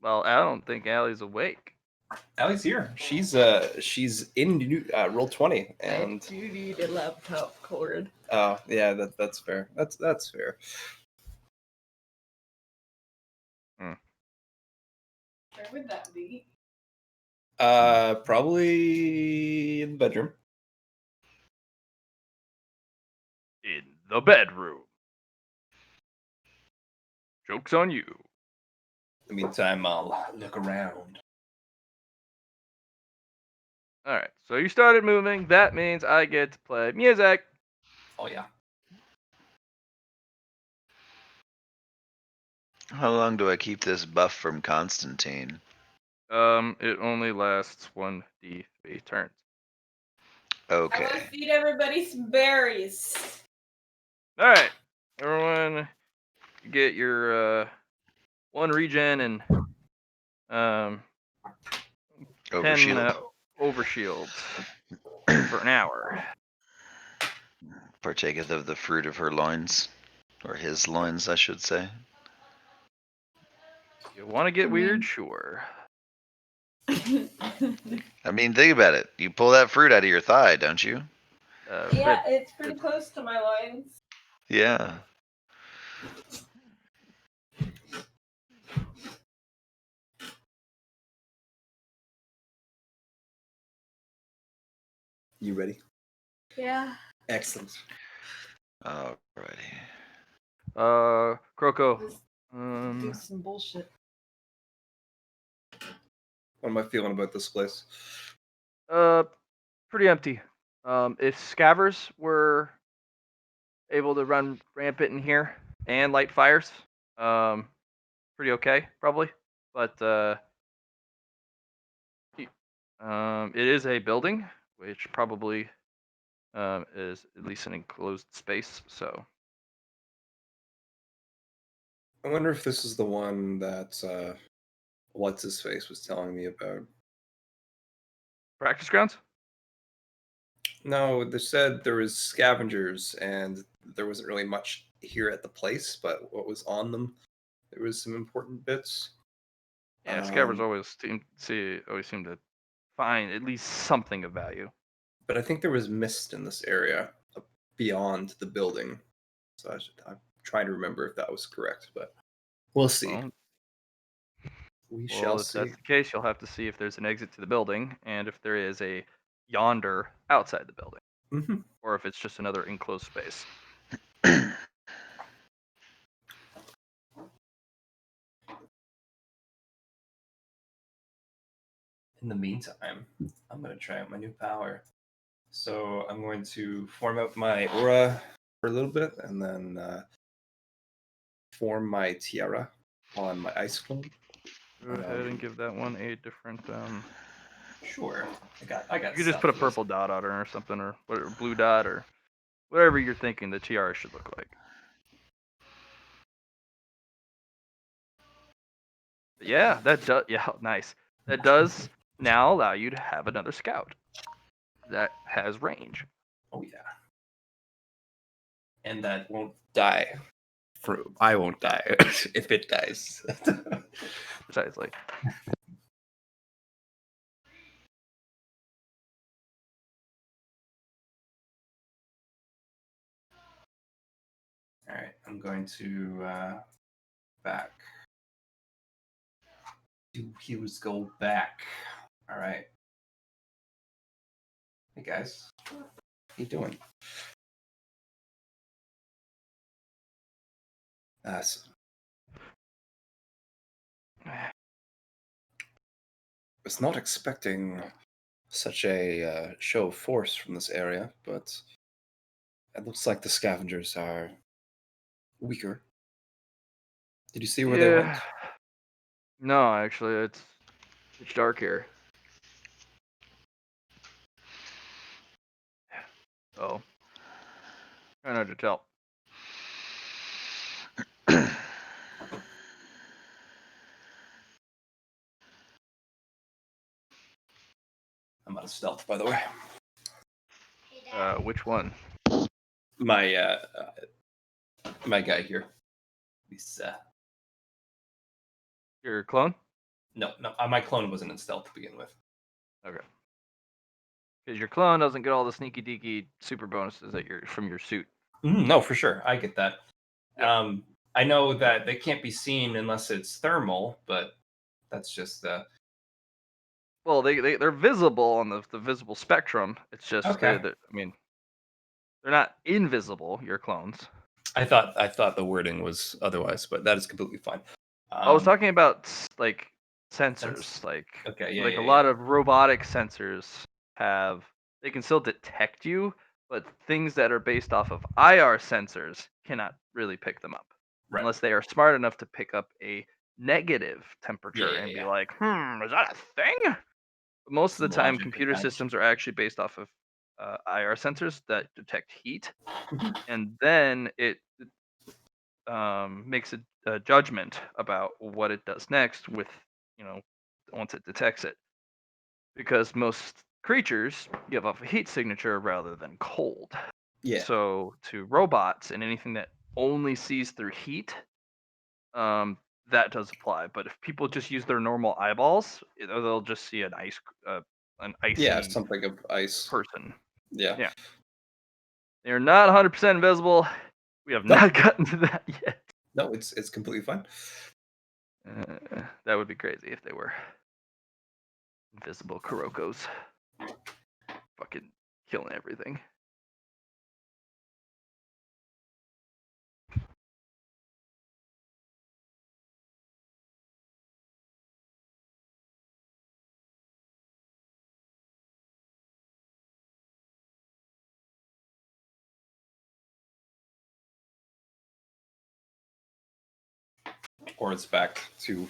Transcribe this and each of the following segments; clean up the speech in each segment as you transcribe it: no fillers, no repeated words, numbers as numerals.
Well, I don't think Allie's awake. Allie's here. She's in roll 20 and I do need a laptop cord. Oh yeah, that's fair. That's fair. Where would that be? Probably in the bedroom. In the bedroom. Joke's on you. In the meantime, I'll look around. Alright, so you started moving. That means I get to play music. Oh yeah. How long do I keep this buff from Constantine? It only lasts 1d3 turns. I want to Okay. feed everybody some berries. Alright, everyone, you get your 1 regen and 10 Overshield. overshields for an hour. Partaketh of the fruit of her loins. Or his loins, I should say. You want to get weird? Sure. I mean, think about it. You pull that fruit out of your thigh, don't you? Yeah, it's pretty close to my loins. Yeah. You ready? Yeah. Excellent. Alrighty. Croco. Do some bullshit. What am I feeling about this place? Pretty empty. If scavers were able to run rampant in here and light fires, pretty okay, probably. But it is a building, which probably is at least an enclosed space. So I wonder if this is the one that what's his face was telling me about. practice grounds. No, they said there was scavengers and there wasn't really much here at the place, but what was on them, there was some important bits. Yeah, scavengers always seem to find at least something of value. But I think there was mist in this area beyond the building. So I'm trying to remember if that was correct, but we'll see. We shall if see. that's the case, you'll have to see if there's an exit to the building and if there is a yonder outside the building, or if it's just another enclosed space. In the meantime, I'm going to try out my new power. So I'm going to form out my aura for a little bit and then form my tiara on my ice clone. Go ahead and give that one a different. Sure. I got. You could just put a purple dot on her or something, or whatever, blue dot, or whatever you're thinking the tiara should look like. Yeah, that does. Yeah, nice. That does now allow you to have another scout that has range. Oh yeah. And that won't die. I won't die if it dies. Precisely. All right, I'm going to back. Do healers go back? All right. Hey guys, how you doing? Was not expecting such a show of force from this area, but it looks like the scavengers are weaker. Did you see where they went? No, actually, it's dark here. Oh, kind of hard to tell. I'm out of stealth, by the way. Which one? My my guy here. He's Your clone? No, my clone wasn't in stealth to begin with. Okay. Because your clone doesn't get all the sneaky deaky super bonuses that you're from your suit. No, for sure, I get that. Yep. I know that they can't be seen unless it's thermal, but that's just Well, they're visible on the visible spectrum. It's just okay. I mean, they're not invisible. Your clones. I thought the wording was otherwise, but that is completely fine. I was talking about like sensors, Sense- like Okay, like a yeah. lot of robotic sensors they can still detect you, but things that are based off of IR sensors cannot really pick them up Right. unless they are smart enough to pick up a negative temperature and be Yeah. like, is that a thing? But most of Some the time, logic computer attached. systems are actually based off of IR sensors that detect heat, Mhm. and then it makes a judgment about what it does next with, you know, once it detects it. Because most creatures give off a heat signature rather than cold. Yeah. So to robots and anything that only sees through heat, um, that does apply. But if people just use their normal eyeballs, they'll just see an Yeah, icy something of ice. person. Yeah. Yeah. They're not 100% invisible. We have No. not gotten to that yet. No, it's completely fine. That would be crazy if they were invisible Kurokos. Fucking killing everything. Or it's back to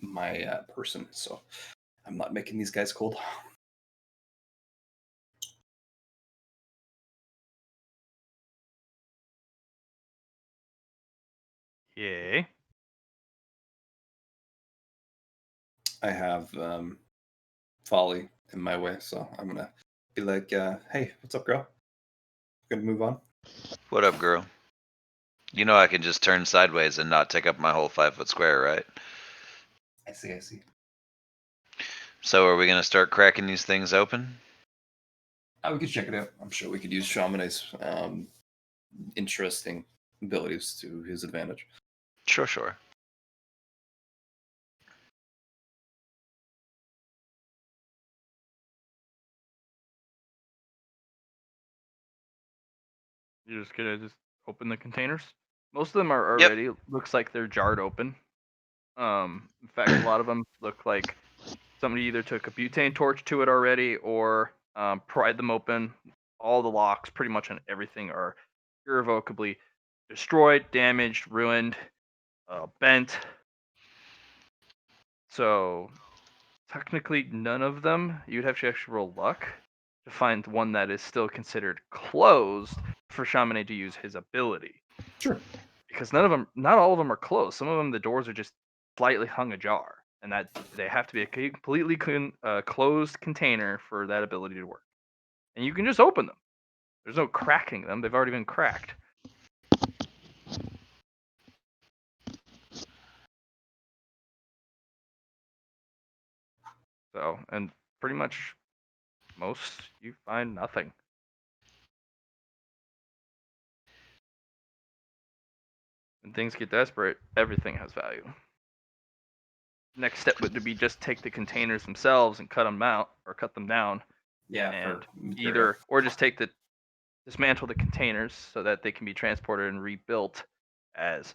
my person, so I'm not making these guys cold. Yay. I have Folly in my way, so I'm gonna be like, "Hey, what's up, girl? Gonna move on." What up, girl? You know I can just turn sideways and not take up my whole 5-foot square, right? I see. So are we gonna start cracking these things open? We could check it out. I'm sure we could use Shamane's interesting abilities to his advantage. Sure. You're just gonna just open the containers. Most of them are Yep. already looks like they're jarred open. In fact, a lot of them look like somebody either took a butane torch to it already or pried them open. All the locks, pretty much on everything, are irrevocably destroyed, damaged, ruined, bent. So technically, none of them. You'd have to actually roll luck to find one that is still considered closed for Chaminade to use his ability. Sure. Because not all of them are closed. Some of them, the doors are just slightly hung ajar, and that they have to be a completely closed container for that ability to work. And you can just open them. There's no cracking them; they've already been cracked. So, and pretty much most you find nothing. When things get desperate, everything has value. Next step would be just take the containers themselves and cut them out or cut them down, Yeah, and for material. just dismantle the containers so that they can be transported and rebuilt as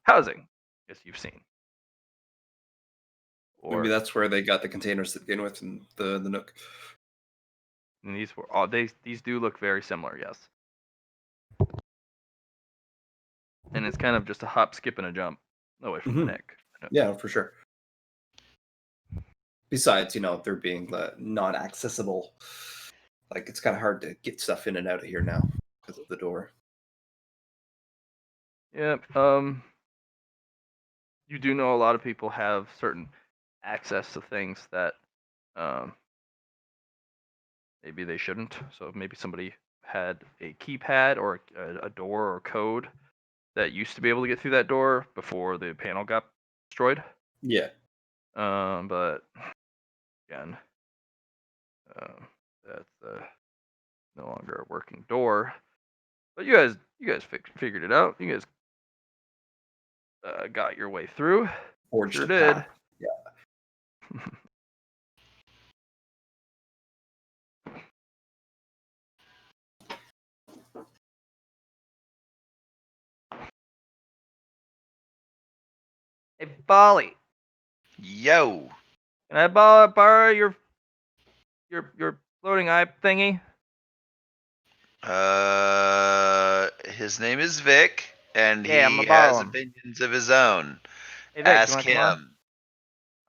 housing, as you've seen. Maybe Or that's where they got the containers to begin with, and the Nook. and these were all these do look very similar, yes. And it's kind of just a hop, skip, and a jump away from the Mhm. Nick. Yeah, for sure. Besides, they're being non-accessible. Like, it's kind of hard to get stuff in and out of here now because of the door. Yeah. You do know a lot of people have certain access to things that um, maybe they shouldn't. So maybe somebody had a keypad or a door or code that used to be able to get through that door before the panel got destroyed. Yeah. But again, that's no longer a working door. But you guys figured it out. You guys got your way through. Forged Sure a did. path. Yeah. Hey, Folly, Yo. can I borrow your floating eye thingy? His name is Vic, and Yeah, I'm he gonna borrow has him. opinions of his own. Hey, Vic, you Ask wanna come on? him.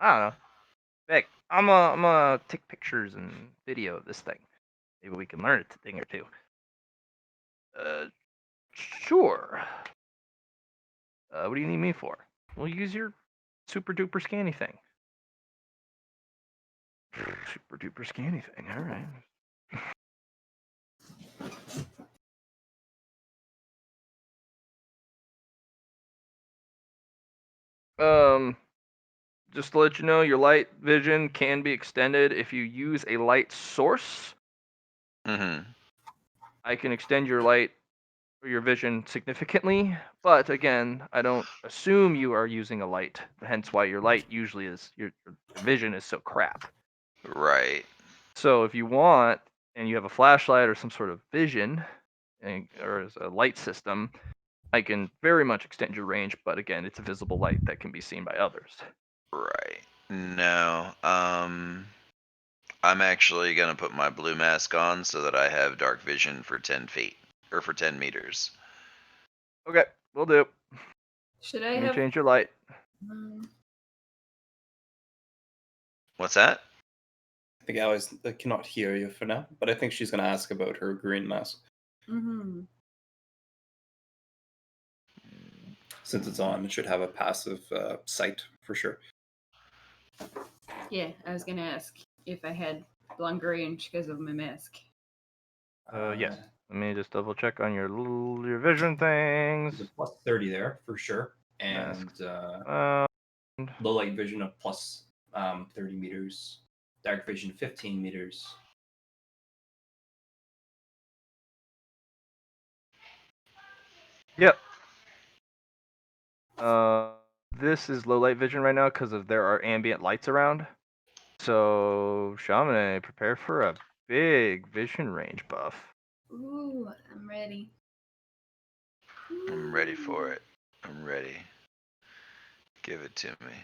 I don't know. Vic, I'm gonna take pictures and video of this thing. Maybe we can learn a thing or two. Sure. What do you need me for? We'll use your super duper scanny thing. Super duper scanny thing. All right. Just to let you know, your light vision can be extended if you use a light source. Mm-hmm. I can extend your light or your vision significantly, but again, I don't assume you are using a light. Hence, why your light usually is your vision is so crap. Right. So if you want, and you have a flashlight or some sort of vision, or a light system, I can very much extend your range. But again, it's a visible light that can be seen by others. Right. No. I'm actually gonna put my blue mask on so that I have dark vision for 10 feet or for 10 meters. Okay, we'll do. Should I Let me have? change your light. What's that? I think Alice cannot hear you for now, but I think she's going to ask about her green mask. Mm-hmm. Since it's on, it should have a passive sight for sure. Yeah, I was gonna ask if I had longer range because of my mask. Yes. Let me just double check on your vision things. There's a plus 30 there for sure, and low light vision of plus 30 meters, dark vision 15 meters. Yep. This is low light vision right now because there are ambient lights around. So, Shaman, prepare for a big vision range buff. Ooh, I'm ready. I'm ready for it. I'm ready. Give it to me.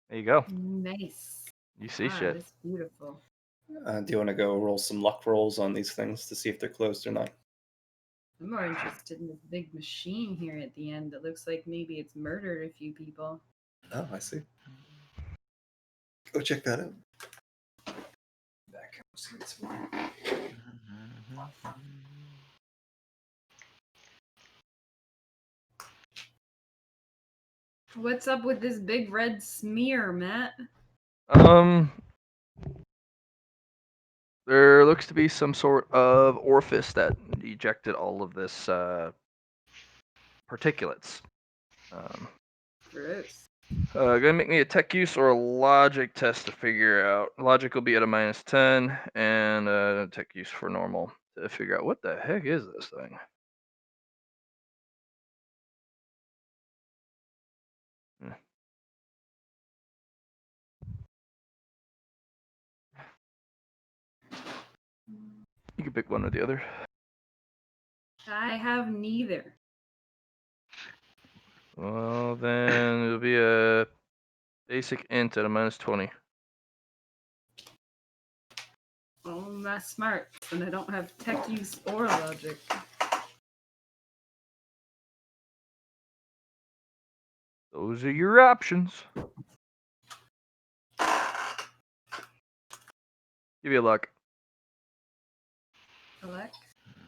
There you go. Nice. You see Wow, shit. that's beautiful. Do you want to go roll some luck rolls on these things to see if they're closed or not? I'm more interested in this big machine here at the end that looks like maybe it's murdered a few people. Oh, I see. Go check that out. Back. See what's more. What's up with this big red smear, Matt? There looks to be some sort of orifice that ejected all of this particulates. Gross. Gonna make me a tech use or a logic test to figure out. Logic will be at a -10, and tech use for normal to figure out what the heck is this thing. You can pick one or the other. I have neither. Well, then it'll be a basic int at a -20. Oh, I'm not smart, and I don't have tech use or logic. Those are your options. Give you luck. Collect.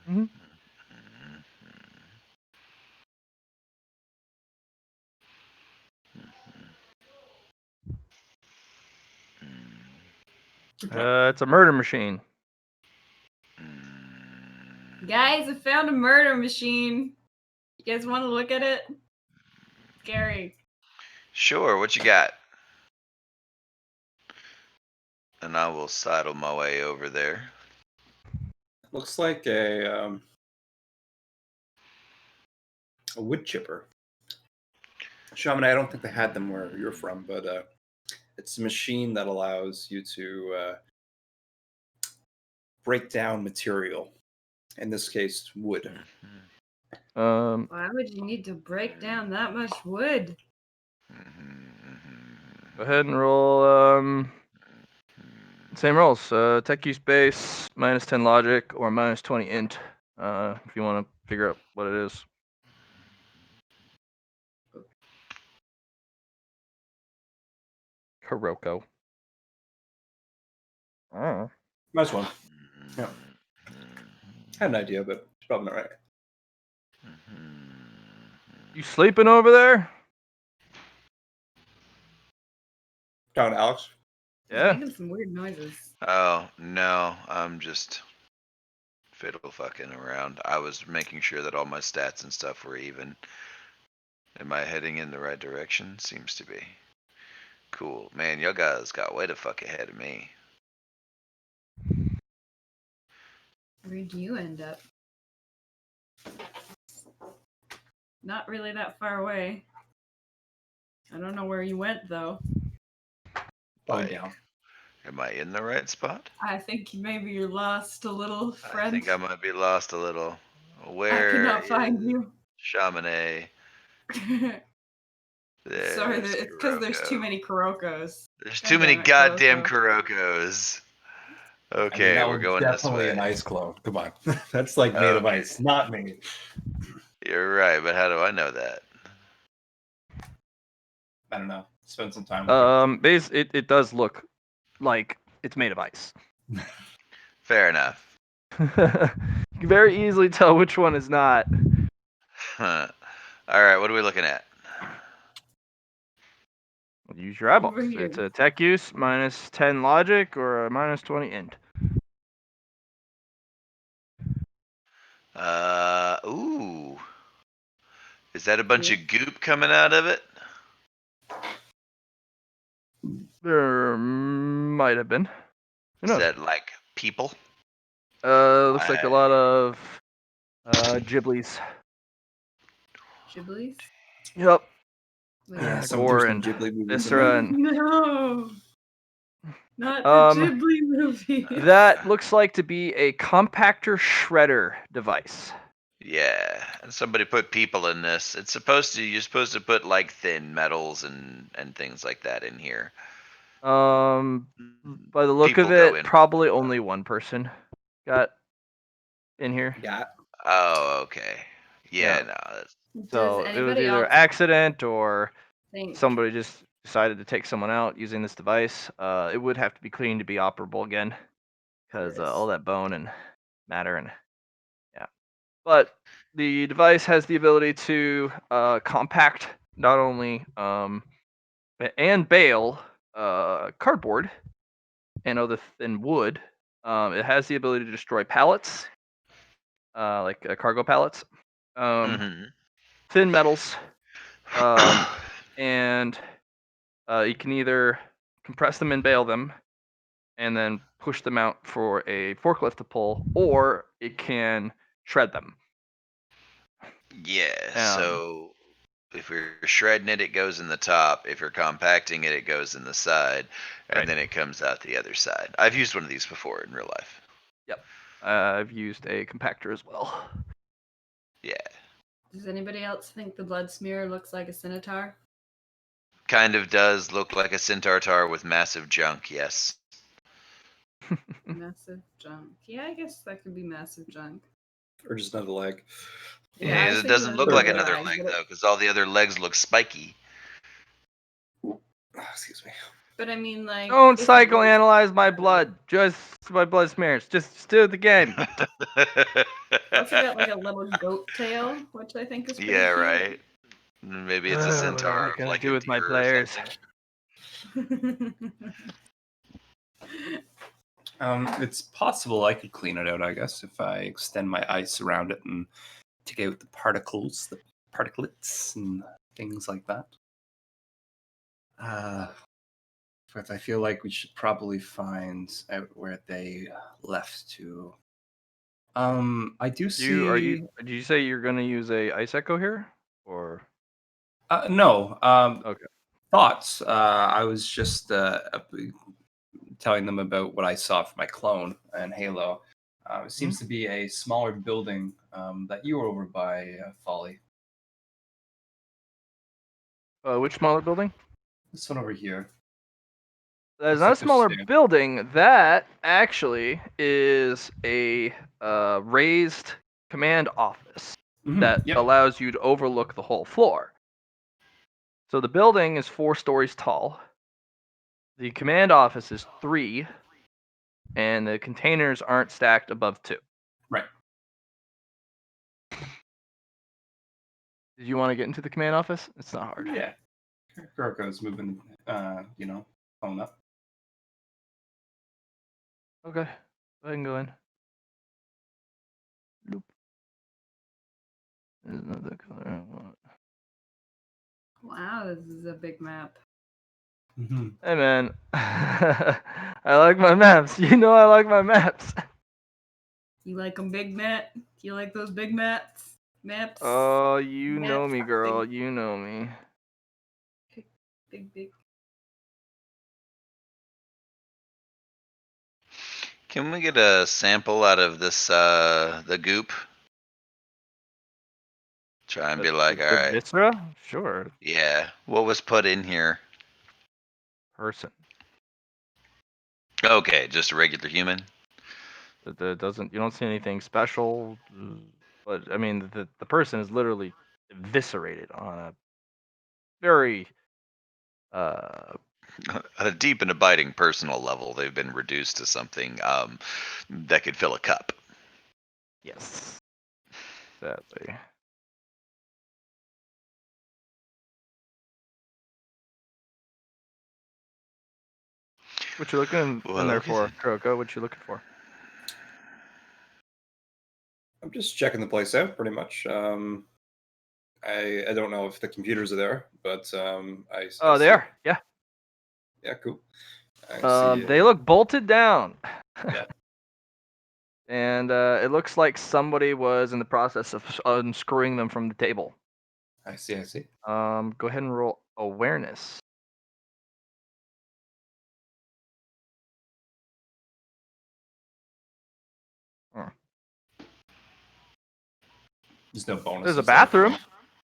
Mhm. It's a murder machine. Guys, I found a murder machine. You guys want to look at it? Scary. Sure, what you got? And I will sidle my way over there. Looks like a wood chipper. Shaman, I don't think they had them where you're from, but it's a machine that allows you to break down material. In this case, wood. Um, Why would you need to break down that much wood? Go ahead and roll. Same rolls. Tech use base, -10 logic, or -20 int. If you want to figure out what it is. Kuroko. Oh. Nice one. Yeah. Had an idea, but it's probably not right. You sleeping over there? Down, Alex. He's Yeah. making some weird noises. Oh, no, I'm just fiddle fucking around. I was making sure that all my stats and stuff were even. Am I heading in the right direction? Seems to be. Cool. Man, y'all guys got way the fuck ahead of me. Where'd you end up? Not really that far away. I don't know where you went though. Probably Like, down. am I in the right spot? I think maybe you're lost a little, I friend. think I might be lost a little. I Where cannot find is you. Chamonix? Sorry, There's it's because there's too Kuroko. many Kurokos. There's God too many damn it, goddamn Kuroko. Kurokos. I mean, Okay, that we're was going this definitely way. an ice clone. Come on. That's like made of Okay. ice, not me. You're right, but how do I know that? I don't know. Spend some time with it. It does look like it's made of ice. Fair enough. You can very easily tell which one is not. Huh. All right, what are we looking at? Use your eyeballs. Over here. It's a tech use, -10 logic, or a -20 int. Ooh. Is that a bunch Yeah. of goop coming out of it? There might have been. Who Is knows? that like people? Looks like a lot of Ghiblies. Ghiblies? Yep. Like, Yeah, Like some there's gore some and Ghibli movies in viscera there. and no, not the Um, Ghibli movies. that looks like to be a compactor shredder device. Yeah, and somebody put people in this. It's supposed to. You're supposed to put like thin metals and things like that in here. By the look of People go it, in. probably only one person got in here. Yeah. Oh, okay. Yeah, Yeah. no. That's, Does So it was anybody either else accident or think? somebody just decided to take someone out using this device. It would have to be cleaned to be operable again, because all that bone and matter and yeah. But the device has the ability to compact not only and bale cardboard and other than wood. It has the ability to destroy pallets, like cargo pallets, mm-hmm. thin metals, um, and you can either compress them and bale them, and then push them out for a forklift to pull, or it can shred them. Yeah. So if you're shredding it, it goes in the top. If you're compacting it, it goes in the side, and Right. then it comes out the other side. I've used one of these before in real life. Yep. I've used a compactor as well. Yeah. Does anybody else think the blood smear looks like a scimitar? Kind of does look like a centaur with massive junk, yes. Massive junk. Yeah, I guess that could be massive junk. Or just another leg. Yeah, I was It thinking doesn't look another like leg, another leg, though, because all the other legs look spiky. Oh, excuse me. But I mean, like, Don't if it was- psychoanalyze my blood. Just my blood smears. Just do the game. Also got like a little goat tail, which I think is pretty Yeah, cute. right. Maybe it's a What centaur am I of gonna like do a with my deer or players? something. It's possible I could clean it out, I guess, if I extend my ice around it and take out the particles, the particulates, and things like that. But I feel like we should probably find out where they left to. I do see. Did you say you're gonna use a ice echo here, or No. okay? Thoughts. I was just telling them about what I saw from my clone and Halo. It Mhm. seems to be a smaller building that you were over by, Folly. Which smaller building? This one over here. That is Looks not a like they're smaller staying. building. That actually is a raised command office that Yep. allows you to overlook the whole floor. So the building is 4 stories tall. The command office is 3, and the containers aren't stacked above 2. Right. Did you want to get into the command office? It's not hard. Yeah. Kuriko's moving, phone up. Okay, go ahead and go in. Nope. There's another color I want. Wow, this is a big map. Hey man, I like my maps. You know I like my maps. You like them big, Matt? You like those big maps? Maps? Oh, you know Maps, me, girl. You know me. big. Can we get a sample out of this, the goop? Try and be like, The alright, viscera? Sure. yeah, what was put in here? Person. Okay, just a regular human? That doesn't. You don't see anything special. But I mean, the person is literally eviscerated on a very On a deep and abiding personal level, they've been reduced to something, that could fill a cup. yes. Sadly. What you looking in Well, there okay for, then. Kuroko? What you looking for? I'm just checking the place out, pretty much. I don't know if the computers are there, but I Oh, they see. are. Yeah. Yeah, cool. I see. They look bolted down. Yeah, And it looks like somebody was in the process of unscrewing them from the table. I see. I see. Go ahead and roll awareness. Hmm. There's no There's a bonuses there. bathroom.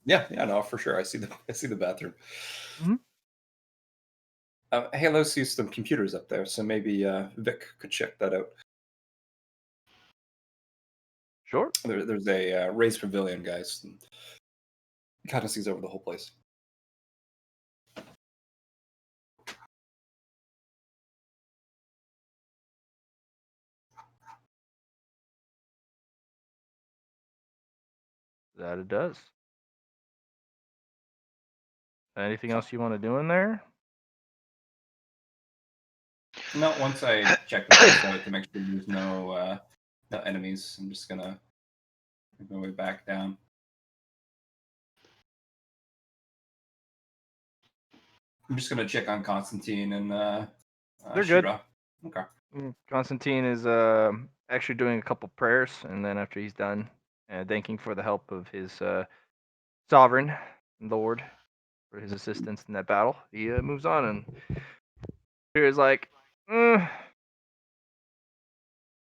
Yeah, yeah, no, for sure. I see the bathroom. Mhm. Halo sees some computers up there, so maybe Vic could check that out. Sure. There's a raised pavilion, guys. Kind of sees over the whole place. That it does. Anything So, else you want to do in there? no, once I check the place out to make sure there's no enemies, I'm just gonna make my way back down. I'm just gonna check on Constantine and They're good. Shira. Okay. Constantine is actually doing a couple prayers, and then after he's done, thanking for the help of his sovereign lord for his assistance in that battle, he moves on, and here's like, I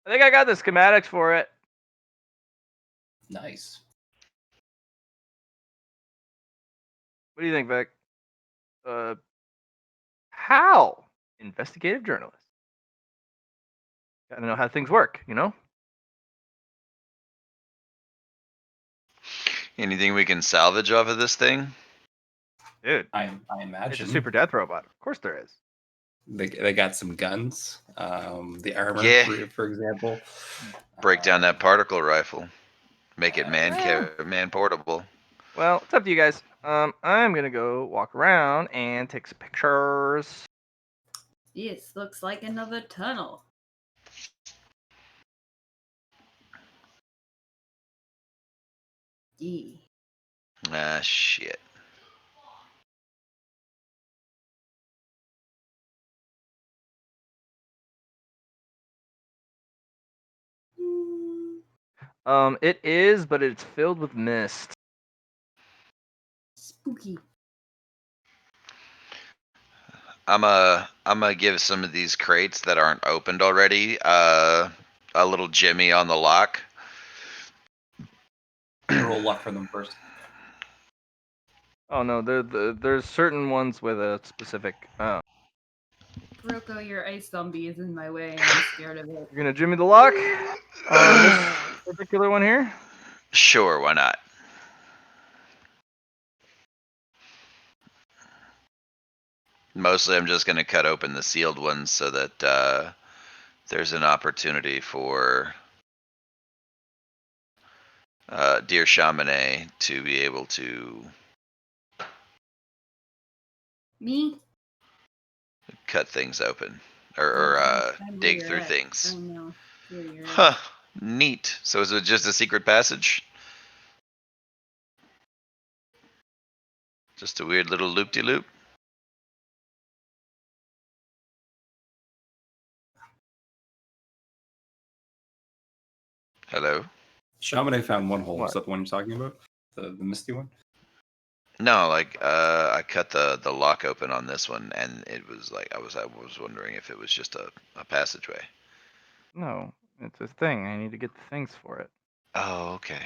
think I got the schematics for it. Nice. What do you think, Vic? How? Investigative journalist. Gotta know how things work, you know? Anything we can salvage off of this thing? Dude, I it's a imagine super death robot. Of course there is. they got some guns. The armor, Yeah. for example. Break down that particle rifle. Make it Eh, man portable. well, it's up to you guys. I'm gonna go walk around and take some pictures. This looks like another tunnel. Yee. Ah, shit. It is, but it's filled with mist. Spooky. I'm gonna give some of these crates that aren't opened already a little jimmy on the lock. Roll luck for them first. Oh no, there's certain ones with a specific. Roko, your ice zombie is in my way, and I'm scared of it. You're gonna jimmy the lock on this particular one here. Sure, why not? Mostly, I'm just gonna cut open the sealed ones so that there's an opportunity for dear Chamonix to be able to Me? cut things open Oh, or I know where dig you're through at. things. I know where you're Huh. at. Neat. So is it just a secret passage? Just a weird little loop-de-loop? Hello? Chamonix found one hole. What? Is that the one you're talking about? The misty one? No, like I cut the lock open on this one, and it was like I was wondering if it was just a passageway. No, it's a thing. I need to get the things for it. Oh, okay.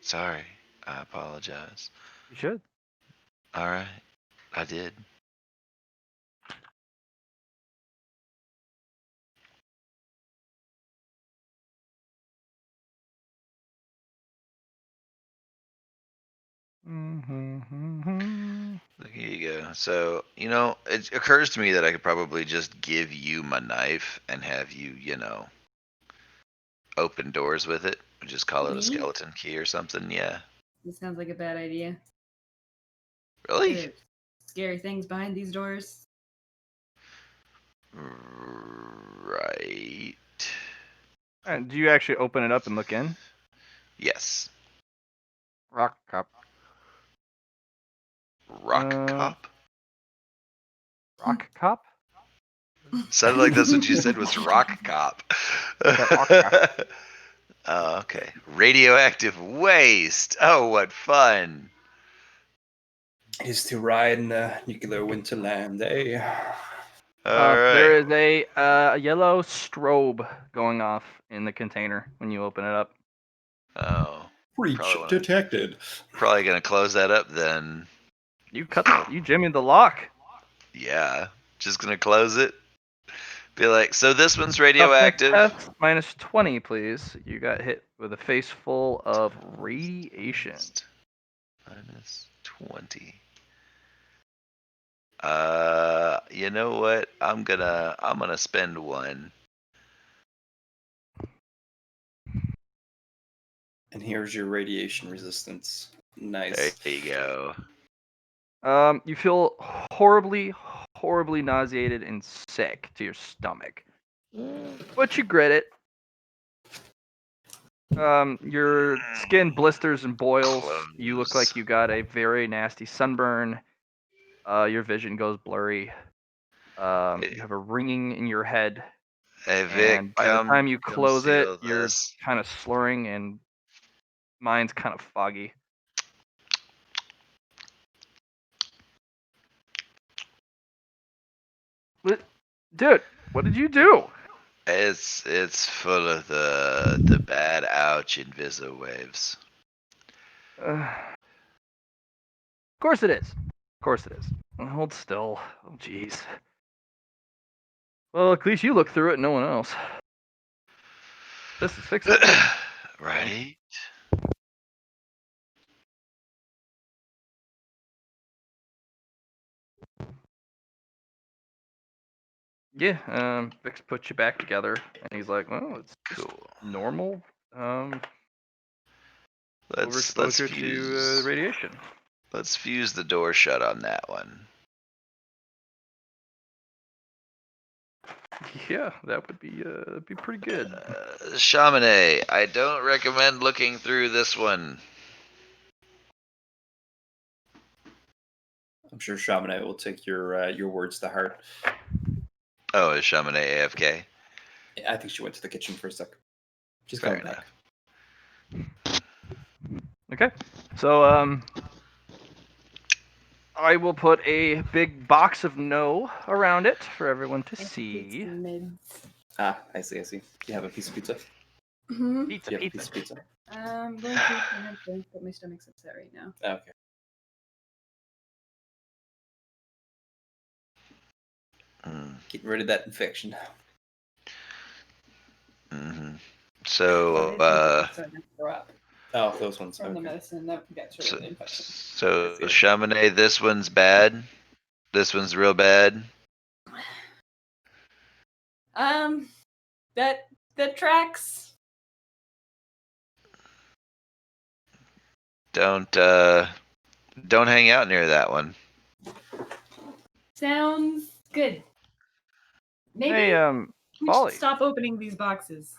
Sorry. I apologize. You should. All right. I did. Mm-hmm. Here you go. So, it occurs to me that I could probably just give you my knife and have you, open doors with it. Just call it a Me? skeleton key or something. Yeah. This sounds like a bad idea. Really? There's scary things behind these doors. Right. Do you actually open it up and look in? Yes. Rock cup. Rock cop? Rock cop? Sounded like that's what you said was rock cop. said rock cop. Oh, okay. Radioactive waste. Oh, what fun. Is to ride in the nuclear winterland, eh? All There right. is a yellow strobe going off in the container when you open it up. Oh. Breach wanna- detected. Probably gonna close that up then. You jimmied the lock. Yeah. Just gonna close it. Be like, so this one's Toughness radioactive. test minus 20, please. You got hit with a face full of radiation. Minus 20. You know what? I'm gonna spend one. And here's your radiation resistance. Nice. There you go. You feel horribly, horribly nauseated and sick to your stomach. But you grit it. Your skin blisters and boils. You look Close. like you got a very nasty sunburn. Your vision goes blurry. You have a ringing in your head, Hey Vic, and by the time you come close it, seal you're this. kind of slurring and mind's kind of foggy. Dude, what did you do? It's full of the bad ouch invisible waves. Of course it is. Of course it is. Hold still. Oh, jeez. Well, at least you look through it and no one else. This is fixable. Right? Yeah, Vix puts you back together, and he's like, well, it's just Cool. normal Let's overexposure to fuse radiation. let's fuse the door shut on that one. Yeah, that would be pretty good. Chamonix, I don't recommend looking through this one. I'm sure Chamonix will take your words to heart. Oh, is Chamonix AFK? I think she went to the kitchen for a sec. She's Fair coming back. enough. Okay. So I will put a big box of no around it for everyone to I have to take see. some mids. I see, I see. Do you have a piece of pizza? Hmm. Pizza, Do you have a pizza. piece of pizza? I'm going to eventually, but my stomach's upset right now. Okay. Mm, Getting rid of that infection. mhm. I So, think I'm starting to throw up Oh, those ones. from the Okay. medicine that gets rid so, of the infection. so I see. Chamonix, this one's bad. This one's real bad. That tracks. Don't hang out near that one. Sounds good. Maybe Hey, we should Folly. stop opening these boxes.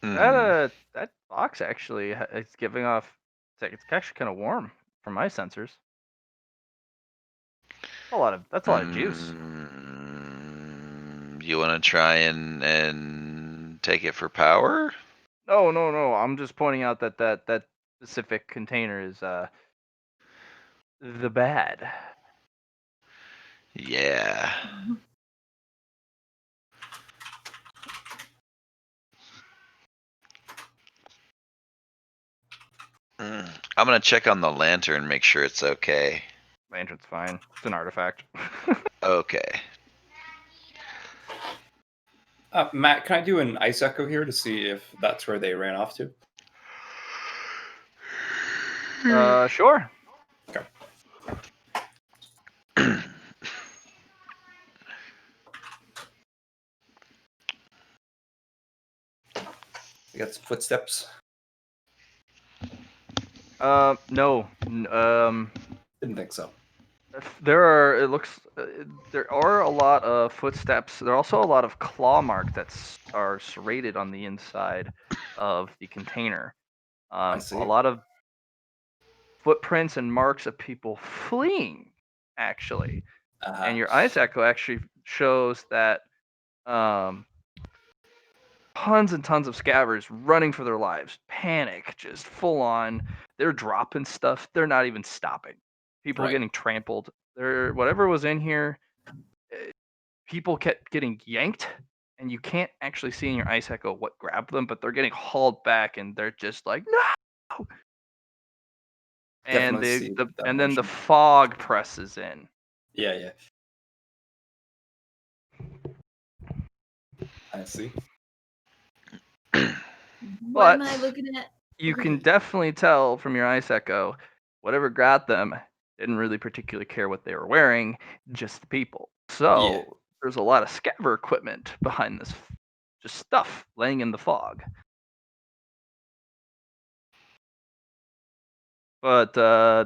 Mhm. That box actually it's giving off. It's actually kind of warm from my sensors. That's a lot of juice. You want to try and take it for power? No, no, no. I'm just pointing out that specific container is the bad. Yeah. I'm gonna check on the lantern, make sure it's okay. Lantern's fine. It's an artifact. Okay. Matt, can I do an ice echo here to see if that's where they ran off to? Sure. Okay. We got some footsteps. No. Didn't think so. There are. It looks. There are a lot of footsteps. There are also a lot of claw marks are serrated on the inside of the container. I A see. lot of footprints and marks of people fleeing, actually. Uh-huh. And your ice echo actually shows that um, tons and tons of scavvers running for their lives, panic, just full on. They're dropping stuff. They're not even stopping. People Right. getting trampled. Whatever was in here, eh, people kept getting yanked, and you can't actually see in your ice echo what grabbed them, but they're getting hauled back, and they're just like no. And Definitely see that then the motion. fog presses in. Yeah, yeah. I see. What am But I looking at? you over can here? definitely tell from your ice echo, whatever got them didn't really particularly care what they were wearing, just the people. Yeah. So there's a lot of scaver equipment behind this, just stuff laying in the fog. But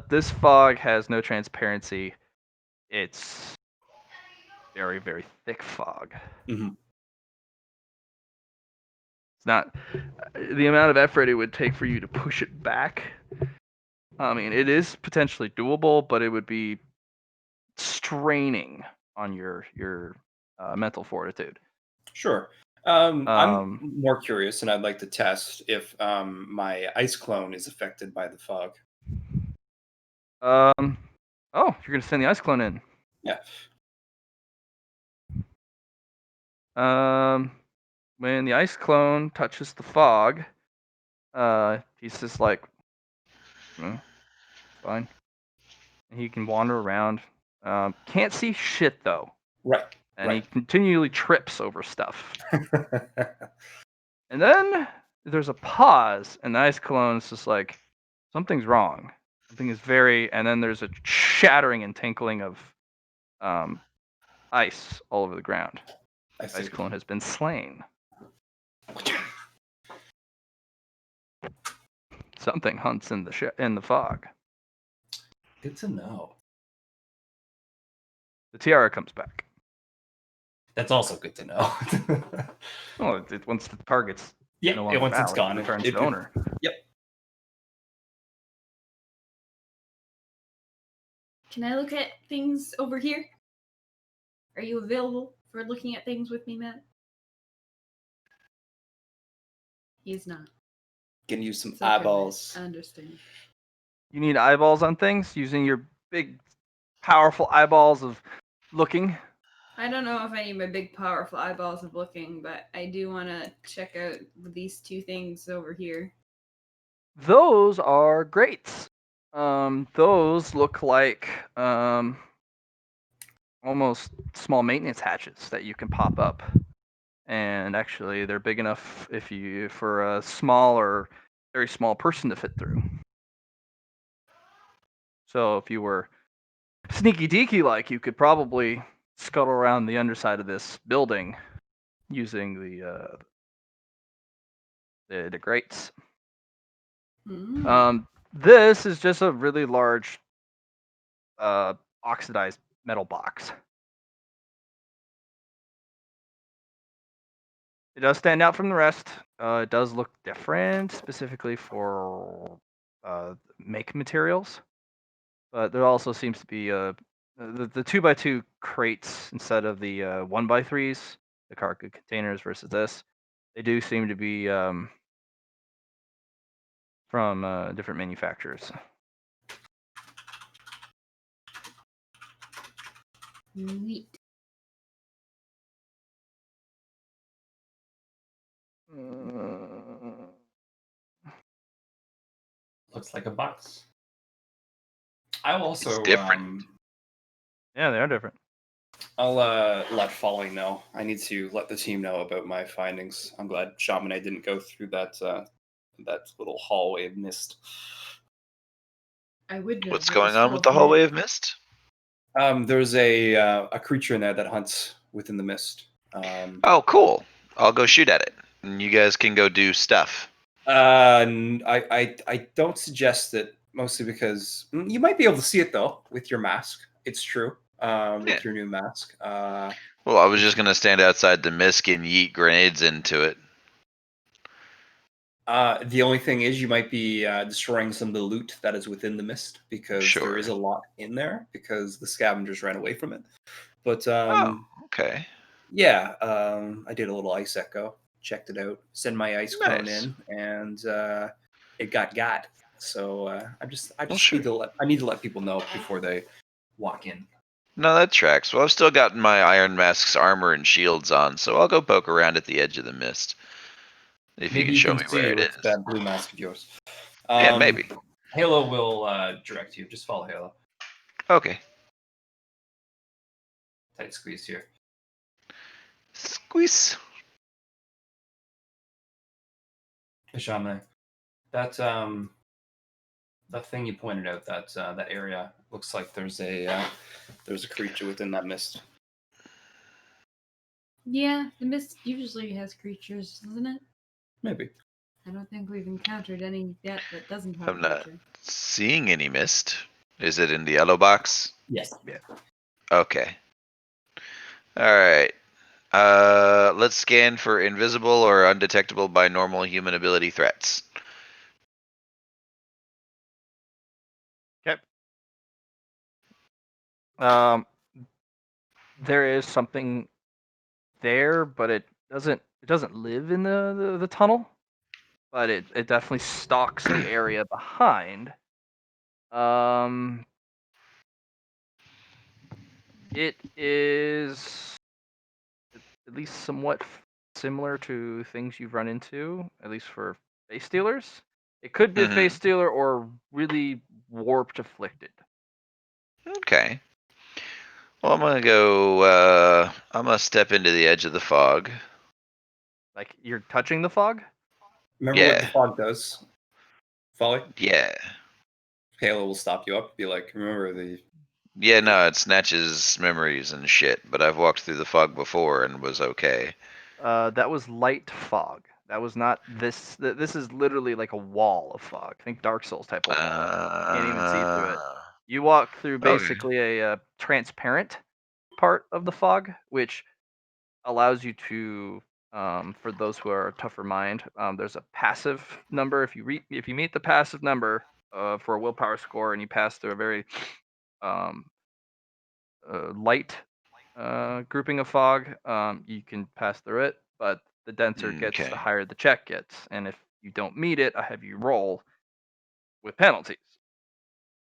this fog has no transparency. It's very, very thick fog. Hmm. It's not the amount of effort it would take for you to push it back. I mean, it is potentially doable, but it would be straining on your mental fortitude. Sure. I'm Um, more curious, and I'd like to test if my ice clone is affected by the fog. um, oh, you're gonna send the ice clone in. Yeah. Um, when the ice clone touches the fog, he's just like, it's fine. And he can wander around. Can't see shit though, Right. and he Right. continually trips over stuff. And then there's a pause, and the ice colone's just like, something's wrong. Something is very, and then there's a shattering and tinkling of um, ice all over the ground. I Ice see. clone has been slain. Something hunts in in the fog. Good to know. The tiara comes back. That's also good to know. Well, once the target's Yeah, no longer once it's valid, it gone, returns to owner. yep. Can I look at things over here? Are you available for looking at things with me, Matt? He is not. Can use some It's okay, Matt. eyeballs. I understand. You need eyeballs on things using your big, powerful eyeballs of looking. I don't know if I need my big, powerful eyeballs of looking, but I do want to check out these two things over here. Those are grates. Those look like almost small maintenance hatches that you can pop up. And actually, they're big enough for a small or very small person to fit through. So if you were sneaky deaky like, you could probably scuttle around the underside of this building using the grates. Mm. This is just a really large oxidized metal box. It does stand out from the rest. It does look different, specifically for make materials. But there also seems to be the 2x2 crates instead of the 1x3s, the cargo containers versus this. They do seem to be from different manufacturers. Neat. Looks like a box. I'll also It's different. Yeah, they are different. I'll let Folly know. I need to let the team know about my findings. I'm glad Shaman didn't go through that little hallway of mist. I would know. What's There was going on full with the of hallway mist. of mist? There's a creature in there that hunts within the mist. Oh, cool. I'll go shoot at it, and you guys can go do stuff. I don't suggest it, mostly because you might be able to see it though with your mask. It's true. Yeah. With your new mask. Well, I was just gonna stand outside the mist and yeet grenades into it. The only thing is you might be destroying some of the loot that is within the mist because there Sure. is a lot in there because the scavengers ran away from it. But Oh, okay. yeah, I did a little ice echo, checked it out, sent my ice clone Nice. in, and it got. So I just Well, need sure. to let people know before they walk in. No, that tracks. Well, I've still got my Iron Mask's armor and shields on, so I'll go poke around at the edge of the mist. If you Maybe can you show can me see where it with is. that blue mask of yours. Yeah, maybe. Halo will direct you. Just follow Halo. Okay. Tight squeeze here. Squeeze. Shaman, that that thing you pointed out, that area looks like there's a creature within that mist. Yeah, the mist usually has creatures, doesn't it? Maybe. I don't think we've encountered any yet that doesn't have I'm a not creature. seeing any mist. Is it in the yellow box? Yes. Yeah. Okay. All right. Let's scan for invisible or undetectable by normal human ability threats. Okay. There is something there, but it doesn't live in the tunnel. But it definitely stalks the area behind. It is at least somewhat similar to things you've run into, at least for face stealers. It could be a face stealer or really warped afflicted. Okay. Well, I'm gonna go. I'm gonna step into the edge of the fog. Like you're touching the fog. Remember what the Yeah. fog does, Folly? Yeah. Halo will stop you up, be like, remember the. Yeah, no, it snatches memories and shit, but I've walked through the fog before and was okay. That was light fog. That was not this. This is literally like a wall of fog. Think Dark Souls type of wall. You can't even see through it. You walk through Okay. basically a transparent part of the fog, which allows you to, for those who are tougher mind, there's a passive number. If you meet the passive number for a willpower score and you pass through a very um, light grouping of fog, you can pass through it. But the denser it gets, the Okay. higher the check gets. And if you don't meet it, I have you roll with penalties.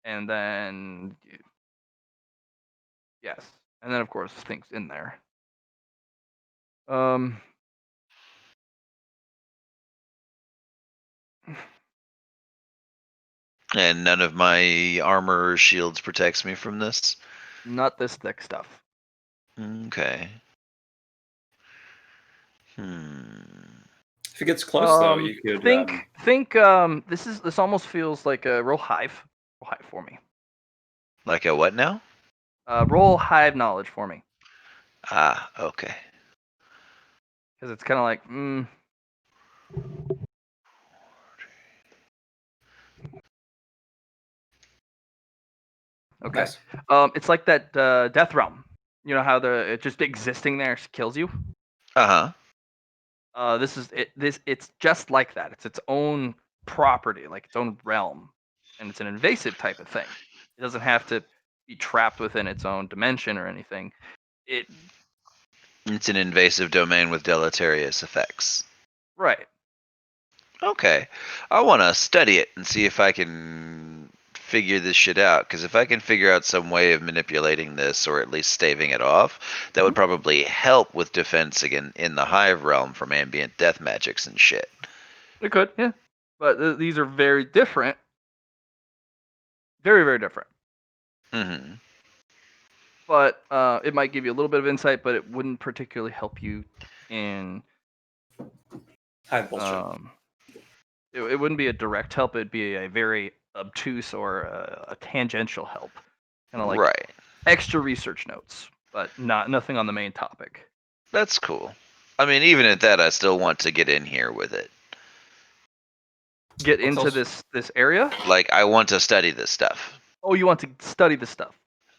And then, yes. And then, of course, things in there. And none of my armor or shields protects me from this? Not this thick stuff. Okay. If it gets close, though, you could. Think. This almost feels like a roll hive. Roll hive for me. Like a what now? Roll hive knowledge for me, Ah, okay. because it's kind of like, okay. Nice. It's like that death realm. You know how it just existing there kills you. This is it. It's just like that. It's its own property, like its own realm, and it's an invasive type of thing. It doesn't have to be trapped within its own dimension or anything. It's an invasive domain with deleterious effects. Right. Okay. I want to study it and see if I can figure this shit out. Because if I can figure out some way of manipulating this, or at least staving it off, that would probably help with defense again in the hive realm from ambient death magics and shit. It could, yeah. But these are very different. Very, very different. Mm-hmm. But it might give you a little bit of insight, but it wouldn't particularly help you in. Hive bullshit. It wouldn't be a direct help. It'd be a very obtuse or a tangential help, kind of like Right. extra research notes, but nothing on the main topic. That's cool. I mean, even at that, I still want to get in here with it. Get What's into else? this area. Like, I want to study this stuff. Oh, you want to study the stuff?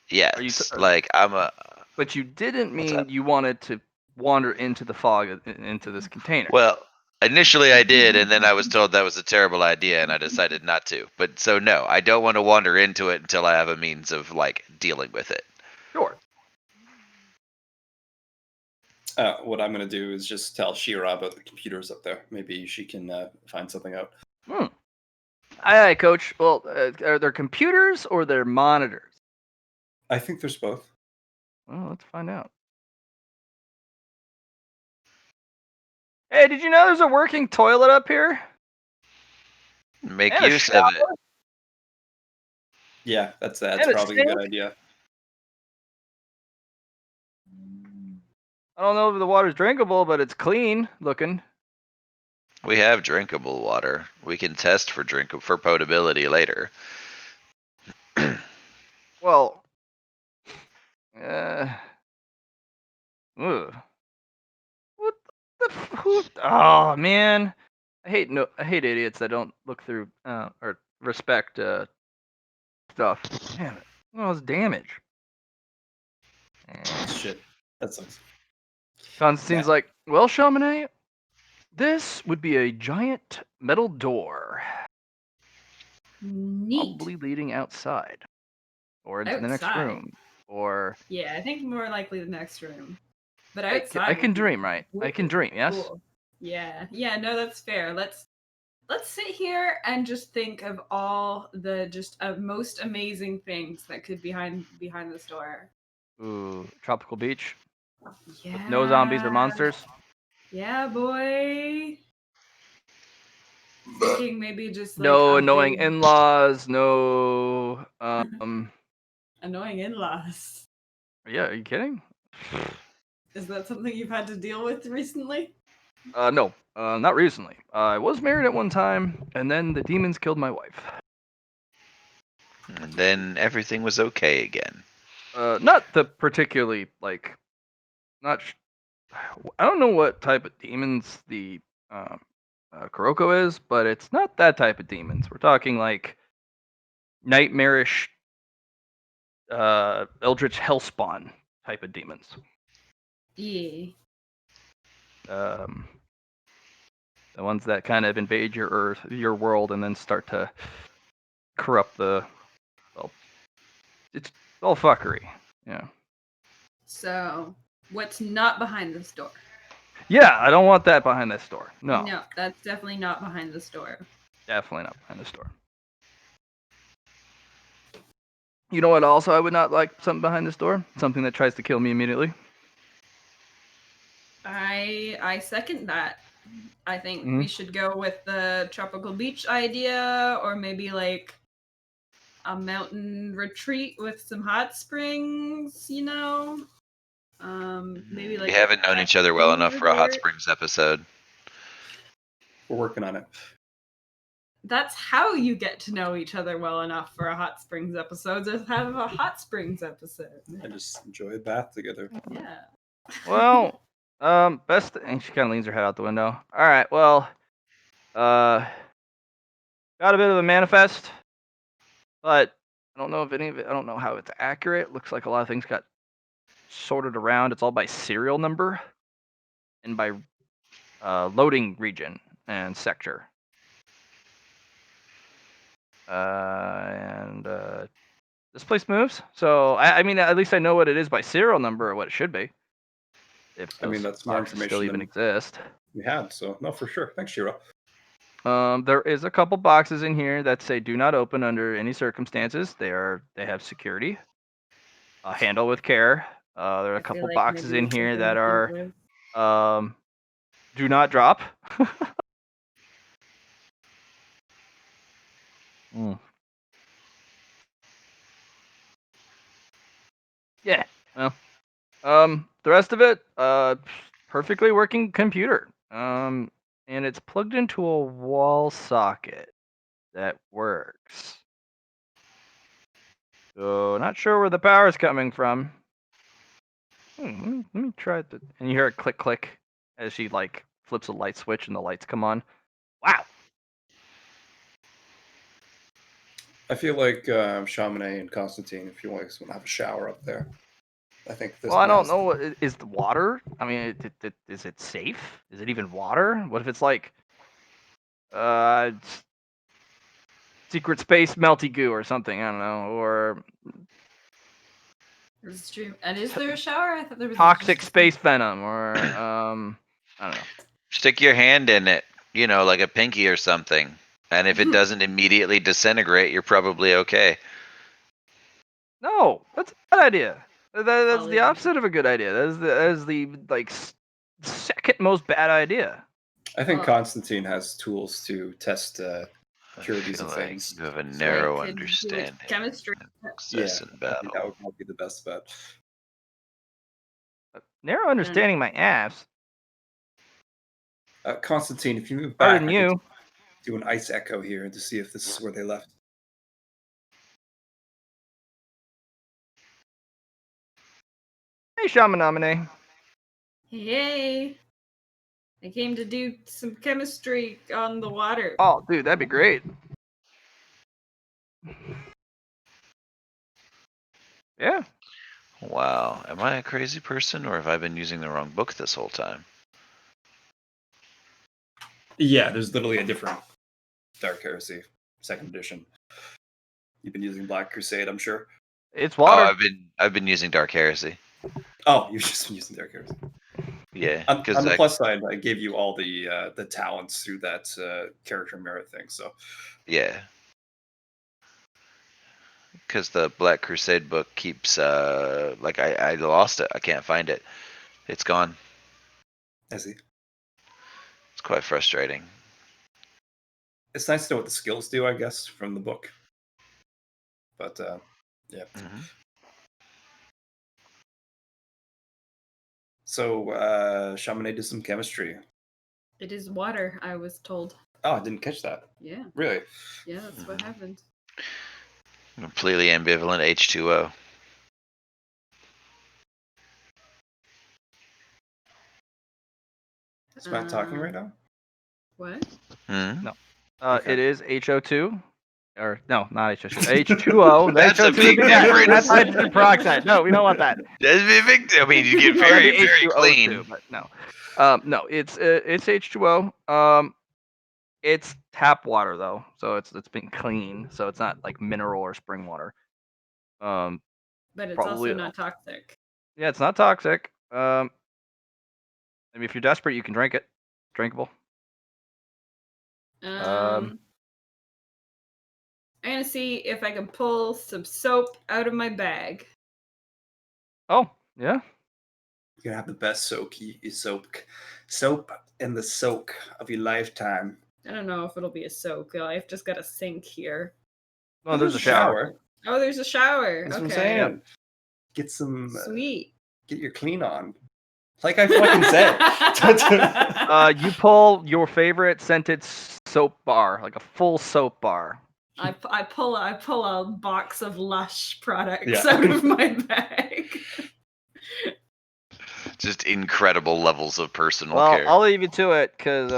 Yes. Like, I'm a. But you didn't What's mean that? you wanted to wander into the fog into this container. Well, initially I did, and then I was told that was a terrible idea, and I decided not to. But so no, I don't want to wander into it until I have a means of like dealing with it. Sure. What I'm going to do is just tell Shira about the computers up there. Maybe she can find something out. Aye, aye, Coach. Well, are there computers or they're monitors? I think there's both. Well, let's find out. Hey, did you know there's a working toilet up here? Make And a use of it. Yeah, that's And a probably a good sink? idea. I don't know if the water's drinkable, but it's clean looking. We have drinkable water. We can test for potability later. Well, ugh. What the who? Oh man, I hate idiots that don't look through or respect stuff. Damn it! Well, it's damage. Shit, that sucks. Constantine's like, well, Chaminade, this would be a giant metal door, Neat. probably leading outside, or into the next Outside? room, or Yeah, I think more likely the next room. But I outside. can would be dream, right? I can wicked dream, yes. cool. Yeah, yeah, no, that's fair. Let's sit here and just think of all the just most amazing things that could behind this door. Ooh, tropical beach Yeah. with no zombies or monsters. Yeah, boy. Thinking maybe just like No a annoying big in-laws. No. annoying in-laws. Yeah, are you kidding? Is that something you've had to deal with recently? No, not recently. I was married at one time, and then the demons killed my wife. And then everything was okay again. Not the particularly like, not. I don't know what type of demons the Kuroko is, but it's not that type of demons. We're talking like nightmarish, eldritch hellspawn type of demons. Yeah. The ones that kind of invade your earth, your world, and then start to corrupt the. Well, it's all fuckery. Yeah. So, what's not behind this door? Yeah, I don't want that behind this door. No, No, that's definitely not behind this door. definitely not behind this door. You know what? Also, I would not like something behind this door. Something that tries to kill me immediately. I second that. I think Mhm. we should go with the tropical beach idea, or maybe like a mountain retreat with some hot springs. Maybe We like haven't known a each other well ski enough for a hot resort. springs episode. We're working on it. That's how you get to know each other well enough for a hot springs episode. Is have a hot springs episode. And just enjoy a bath together. Yeah. Well, best. And she kind of leans her head out the window. All right. Well, got a bit of a manifest, but I don't know if any of it. I don't know how it's accurate. Looks like a lot of things got sorted around. It's all by serial number and by loading region and sector. And this place moves. So I mean, at least I know what it is by serial number or what it should be. If I mean, those that's more boxes still information even than exist. we had, so no, for sure. Thanks, Shiro. There is a couple boxes in here that say "Do not open under any circumstances." They have security. Handle with care. There are a I feel couple like boxes maybe in we should here go that with are these "Do not drop." Mm. Yeah. Well, the rest of it, perfectly working computer. And it's plugged into a wall socket that works. So not sure where the power's coming from. Let me try it. And you hear a click click as she like flips a light switch and the lights come on. Wow. I feel like Chamonix and Constantine, if you want to have a shower up there. I think this Well, I don't now's know. Is the water? I mean, is it safe? Is it even water? What if it's like uh secret space melty goo or something? I don't know. Or This is true. And is there a shower? I thought there was toxic just a space venom or I don't know. Stick your hand in it, like a pinky or something. And if it doesn't immediately disintegrate, you're probably okay. No, that's a bad idea. That's Folly the idea. opposite of a good idea. That is the like second most bad idea. I think Well- Constantine has tools to test I purities feel of like things. you have a So narrow I could do, like, understanding. chemistry. Success in I think battle. that would probably be the best bet. Narrow understanding my ass. Constantine, if you move Harder back, than I could you. do an ice echo here to see if this is where they left. Hey, Shamanamine. Hey, I came to do some chemistry on the water. Oh, dude, that'd be great. Yeah. Wow. Am I a crazy person or have I been using the wrong book this whole time? Yeah, there's literally a different Dark Heresy, second edition. You've been using Black Crusade, I'm sure. It's Oh, water. I've been using Dark Heresy. Oh, you've just been using Dark Heresy. Yeah, On because the plus side, I gave you all the talents through that character merit thing. So the Black Crusade book keeps like I lost it. I can't find it. It's gone. I see. It's quite frustrating. It's nice to know what the skills do, I guess, from the book. But yeah. Mhm. So Chamonix did some chemistry. It is water, I was told. Oh, I didn't catch that. Yeah, Really? yeah, that's what happened. Completely ambivalent H2O. Is Matt talking right now? What? Hmm? No. Okay. It is HO2. Or no, not HO2. H2O. That's a HO2 big is gas. difference. That's hydrogen peroxide. No, we don't want that. That's a big. I mean, you get Oh, that'd very, be very H2O2, clean. but no. No, it's H2O. It's tap water though, so it's been clean, so it's not like mineral or spring water. But it's Probably also not toxic. Yeah, it's not toxic. I mean, if you're desperate, you can drink it. Drinkable. I'm gonna see if I can pull some soap out of my bag. Oh, yeah. You're gonna have the best soap in the soak of your lifetime. I don't know if it'll be a soak. I've just got a sink here. Oh, there's a shower. Oh, there's a shower. That's what I'm Okay. saying. Yep. Get some. Sweet. Get your clean on. Like I fucking said. You pull your favorite scented soap bar, like a full soap bar. I pull a box of Lush products Yeah. out of my bag. Just incredible levels of personal Well, care. I'll leave you to it, cause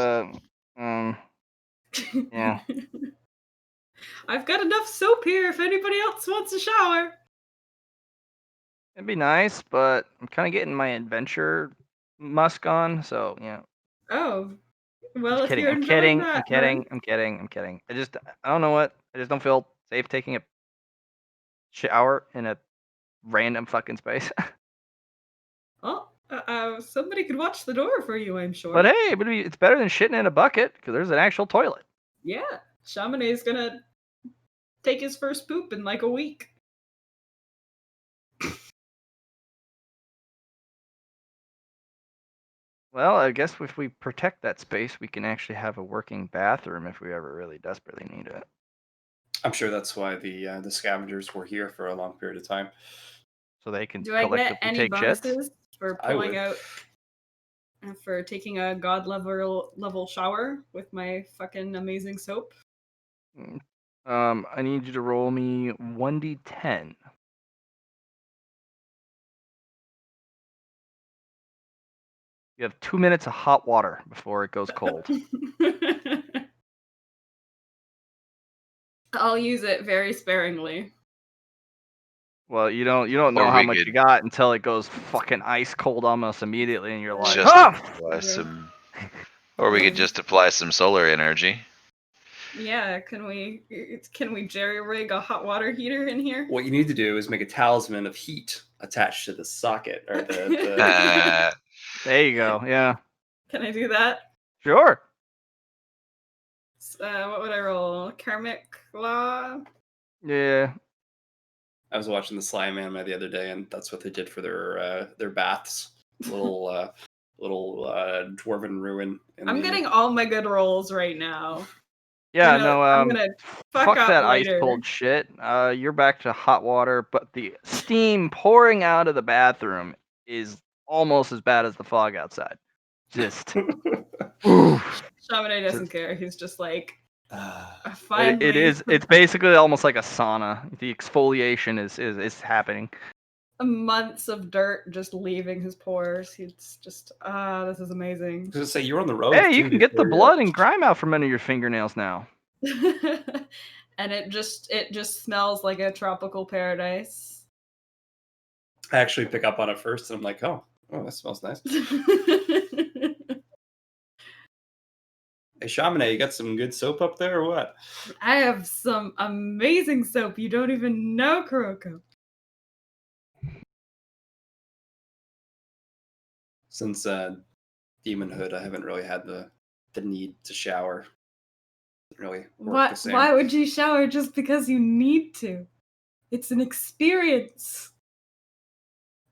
yeah. I've got enough soap here if anybody else wants a shower. It'd be nice, but I'm kind of getting my adventure musk on, so yeah. Oh, well, if Kidding. you're I'm enjoying kidding. that, I'm kidding. I'm kidding. I'm kidding. I don't know what. I just don't feel safe taking a shower in a random fucking space. Well, somebody could watch the door for you, I'm sure. But hey, it's better than shitting in a bucket because there's an actual toilet. Yeah, Chamonix's gonna take his first poop in like a week. Well, I guess if we protect that space, we can actually have a working bathroom if we ever really desperately need it. I'm sure that's why the scavengers were here for a long period of time. So they can Do I get collectively any take shits. bonuses for I pulling would. out for taking a god level shower with my fucking amazing soap? I need you to roll me 1d10. You have 2 minutes of hot water before it goes cold. I'll use it very sparingly. Well, you don't know Or how we much could- you got until it goes fucking ice cold almost immediately, and you're like, Just "Ah!" apply some, or we could just apply some solar energy. Yeah, can we jerry rig a hot water heater in here? What you need to do is make a talisman of heat attached to the socket or the There you go. Yeah, Can I do that? sure. What would I roll? Karmic law? Yeah. I was watching the Slime Anime the other day, and that's what they did for their baths. Little dwarven ruin. I'm getting all my good rolls right now. Yeah, I'm gonna fuck up that later. ice cold shit. You're back to hot water, but the steam pouring out of the bathroom is almost as bad as the fog outside. Just oof. Chamonix doesn't care. He's just like, Ah, finally, It's basically almost like a sauna. The exfoliation is happening. months of dirt just leaving his pores. He's just, this is amazing. I was gonna say you're on the road. Hey, you too can get the before blood and grime out from under your fingernails now. And it just smells like a tropical paradise. I actually pick up on it first, and I'm like, oh, that smells nice. Hey, Chamonix, you got some good soap up there, or what? I have some amazing soap you don't even know, Kuroko. Since demonhood, I haven't really had the need to shower. Doesn't really work the same. Why would you shower just because you need to? It's an experience.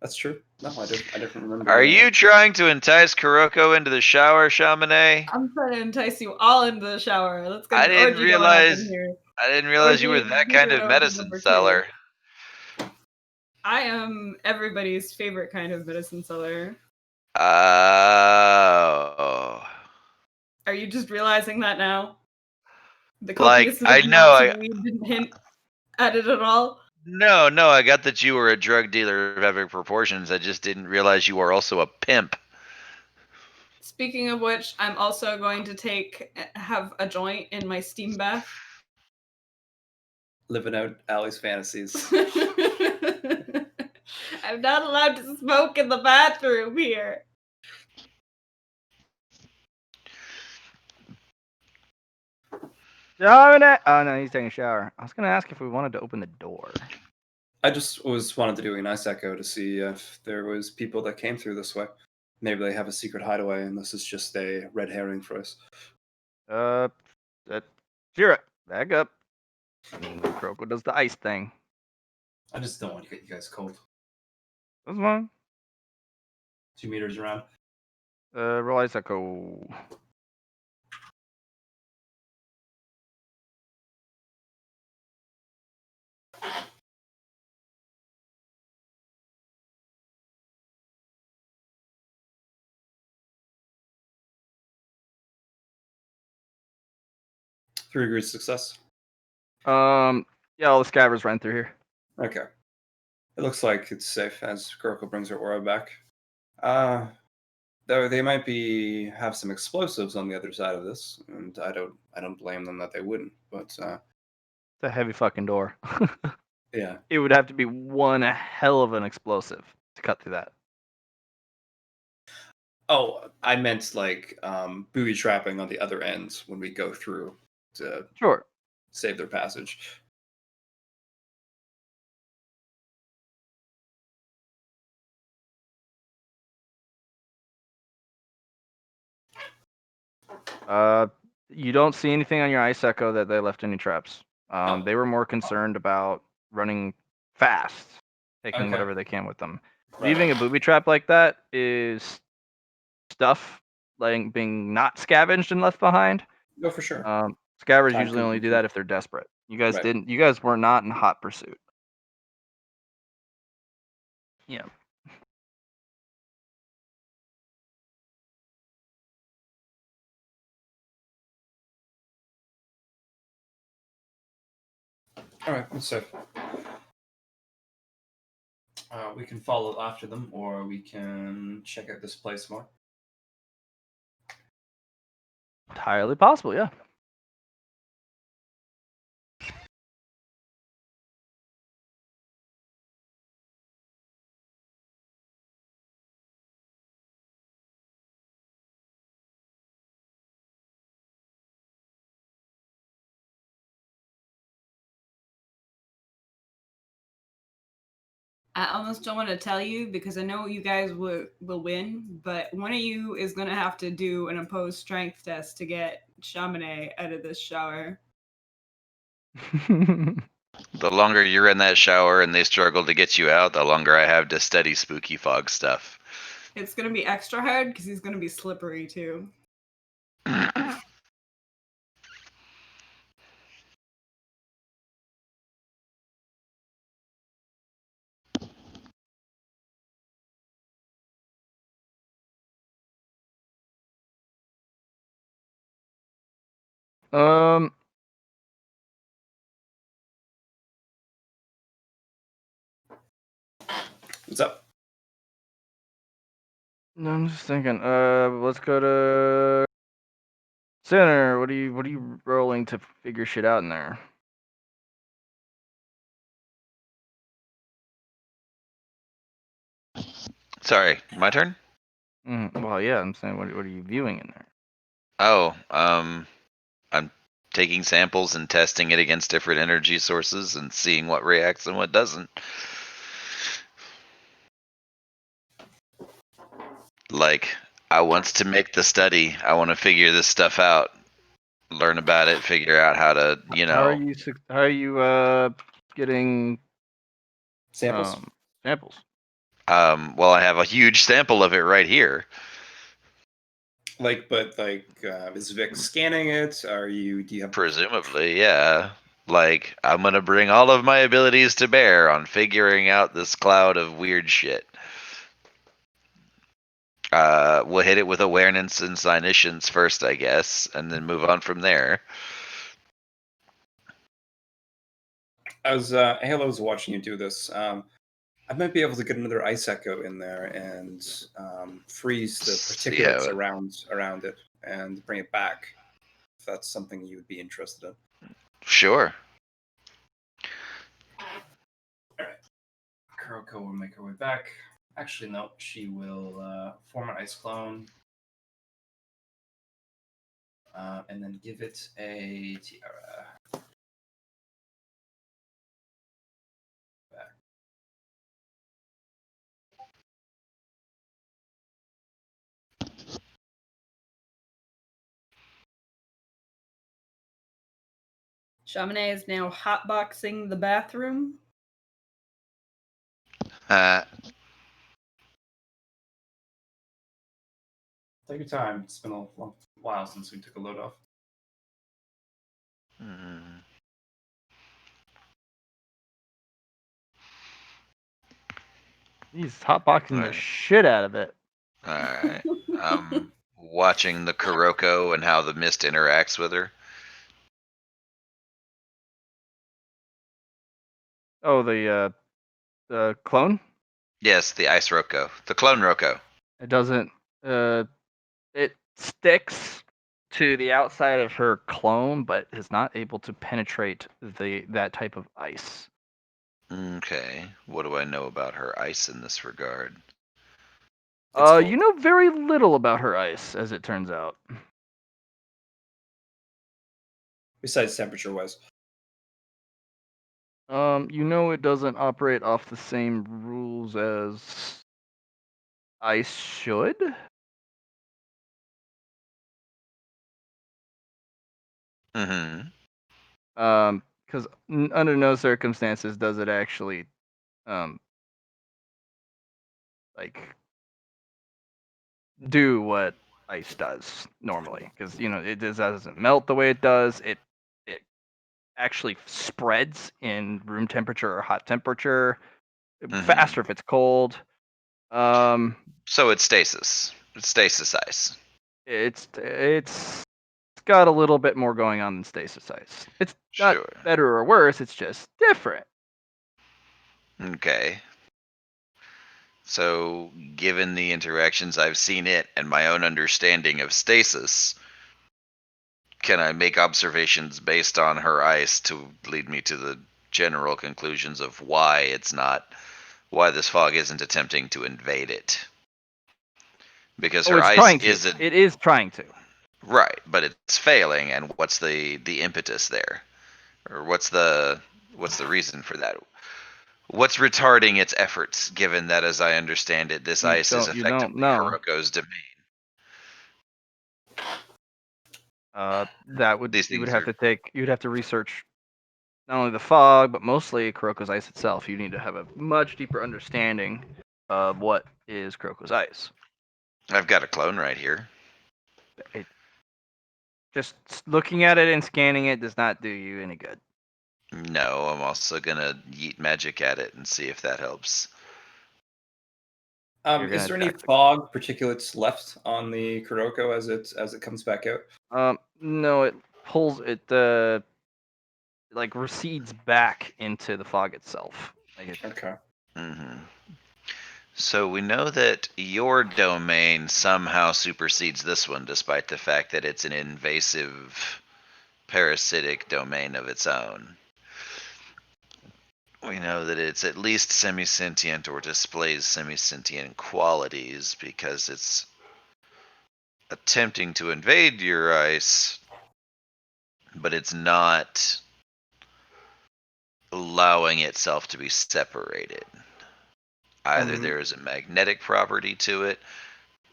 That's true. No, I didn't remember. Are you trying to entice Kuroko into the shower, Chamonix? I'm trying to entice you all into the shower. Let's get I an didn't orgy going up in realize. here. I didn't realize you were Orgy that kind of video medicine number 2. seller. I am everybody's favorite kind of medicine seller. Oh. Are you just realizing that now? The Like, copious I know, amounts of weed didn't hint at it at all. No, I got that you were a drug dealer of epic proportions. I just didn't realize you were also a pimp. Speaking of which, I'm also going to have a joint in my steam bath. Living out Allie's fantasies. I'm not allowed to smoke in the bathroom here. Dominic! Oh no, he's taking a shower. I was gonna ask if we wanted to open the door. I just wanted to do a nice echo to see if there was people that came through this way. Maybe they have a secret hideaway, and this is just a red herring for us. Shira, back up. Kroko does the ice thing. I just don't want to get you guys cold. That's fine. 2 meters around. Roll ice echo. Three degrees success. Yeah, all the scavers ran through here. Okay. It looks like it's safe as Kuroko brings her aura back. Though they might have some explosives on the other side of this, and I don't blame them that they wouldn't. But It's a heavy fucking door. yeah. It would have to be one hell of an explosive to cut through that. Oh, I meant like booby trapping on the other end when we go through to Sure. save their passage. You don't see anything on your ice echo that they left any traps. Oh. They were more concerned about running fast, taking Okay. whatever they can with them. Right. Leaving a booby trap like that is stuff like being not scavenged and left behind. No, for sure. Scavengers Time usually only do consuming. that if they're desperate. You guys Right. didn't. You guys were not in hot pursuit. Yeah. All right, that's safe. We can follow after them, or we can check out this place more. Entirely possible. Yeah. I almost don't want to tell you because I know you guys will win, but one of you is going to have to do an opposed strength test to get Chaminade out of this shower. The longer you're in that shower and they struggle to get you out, the longer I have to study spooky fog stuff. It's going to be extra hard because he's going to be slippery too. What's up? No, I'm just thinking. Let's go to center. What are you rolling to figure shit out in there? Sorry, my turn? Well, yeah, I'm saying, what are you viewing in there? Oh, I'm taking samples and testing it against different energy sources and seeing what reacts and what doesn't. Like, I want to make the study. I want to figure this stuff out, learn about it, figure out how to, How are you getting Samples? samples? Well, I have a huge sample of it right here. Is Vic scanning it? Do you have Presumably, yeah. Like, I'm gonna bring all of my abilities to bear on figuring out this cloud of weird shit. We'll hit it with awareness and signitions first, I guess, and then move on from there. As Halo's watching you do this, I might be able to get another ice echo in there and freeze the See particulates how around it and bring it back. If that's something you would be interested in. Sure. Kuroko will make her way back. Actually, no, she will form an ice clone and then give it a tiara. Chaminade is now hotboxing the bathroom. Take your time. It's been a long while since we took a load off. Hmm. He's hotboxing the Right. shit out of it. All right. I'm watching the Kuroko and how the mist interacts with her. Oh, the clone. Yes, the ice Roko, the clone Roko. It doesn't. It sticks to the outside of her clone, but is not able to penetrate that type of ice. Okay. What do I know about her ice in this regard? It's cold. You know very little about her ice, as it turns out. Besides temperature-wise. You know it doesn't operate off the same rules as ice should. Mm-hmm. Because under no circumstances does it actually, like do what ice does normally. Because it doesn't melt the way it does. It actually spreads in room temperature or hot temperature faster if it's cold. So it's stasis. It's stasis ice. It's got a little bit more going on than stasis ice. It's not Sure. better or worse. It's just different. Okay. So, given the interactions I've seen it and my own understanding of stasis, can I make observations based on her ice to lead me to the general conclusions of why this fog isn't attempting to invade it? Because Oh, her it's ice trying to. isn't It is trying to. right, but it's failing. And what's the impetus there, or what's the reason for that? What's retarding its efforts? Given that, as I understand it, this ice is You don't effectively know. Hiroko's domain. These You would things have are. to take. You'd have to research not only the fog, but mostly Kuroko's ice itself. You need to have a much deeper understanding of what is Kuroko's ice. I've got a clone right here. It, just looking at it and scanning it does not do you any good. No, I'm also gonna yeet magic at it and see if that helps. You're Is gonna there any attack. fog particulates left on the Kuroko as it comes back out? No, it pulls it. Like recedes back into the fog itself. Okay. Hmm. So we know that your domain somehow supersedes this one, despite the fact that it's an invasive, parasitic domain of its own. We know that it's at least semi-sentient or displays semi-sentient qualities because it's attempting to invade your ice, but it's not allowing itself to be separated. Either there is a magnetic property to it,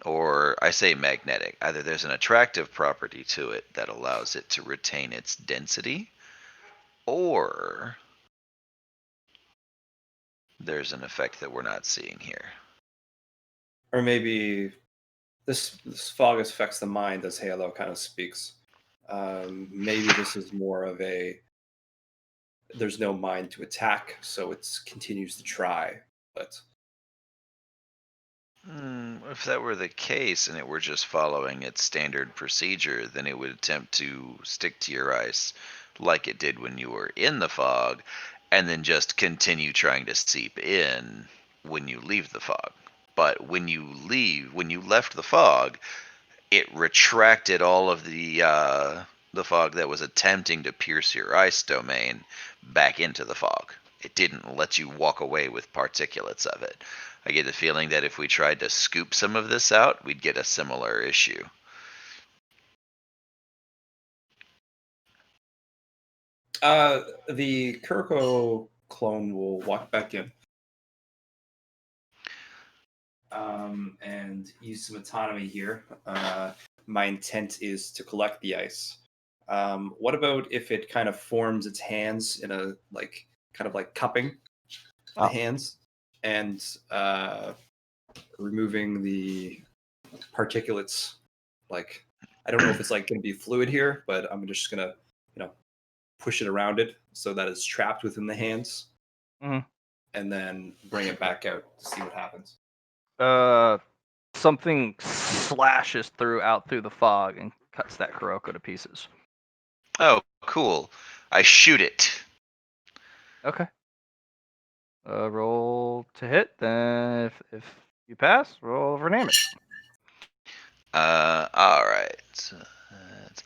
or I say magnetic, either there's an attractive property to it that allows it to retain its density, or there's an effect that we're not seeing here. Or maybe this fog affects the mind, as Halo kind of speaks. Maybe this is more of there's no mind to attack, so it continues to try. But If that were the case and it were just following its standard procedure, then it would attempt to stick to your ice like it did when you were in the fog, and then just continue trying to seep in when you leave the fog. But when you left the fog, it retracted all of the fog that was attempting to pierce your ice domain back into the fog. It didn't let you walk away with particulates of it. I get the feeling that if we tried to scoop some of this out, we'd get a similar issue. the Kuroko clone will walk back in and use some autonomy here. My intent is to collect the ice What about if it kind of forms its hands in a like kind of like cupping the Oh. hands and removing the particulates? Like, I don't know if it's like going to be fluid here, but I'm just gonna, push it around it so that it's trapped within the hands, Mhm. and then bring it back out to see what happens. Something slashes out through the fog and cuts that Kuroko to pieces. Oh, cool. I shoot it. Okay. Roll to hit. Then if you pass, roll for damage. All right. So,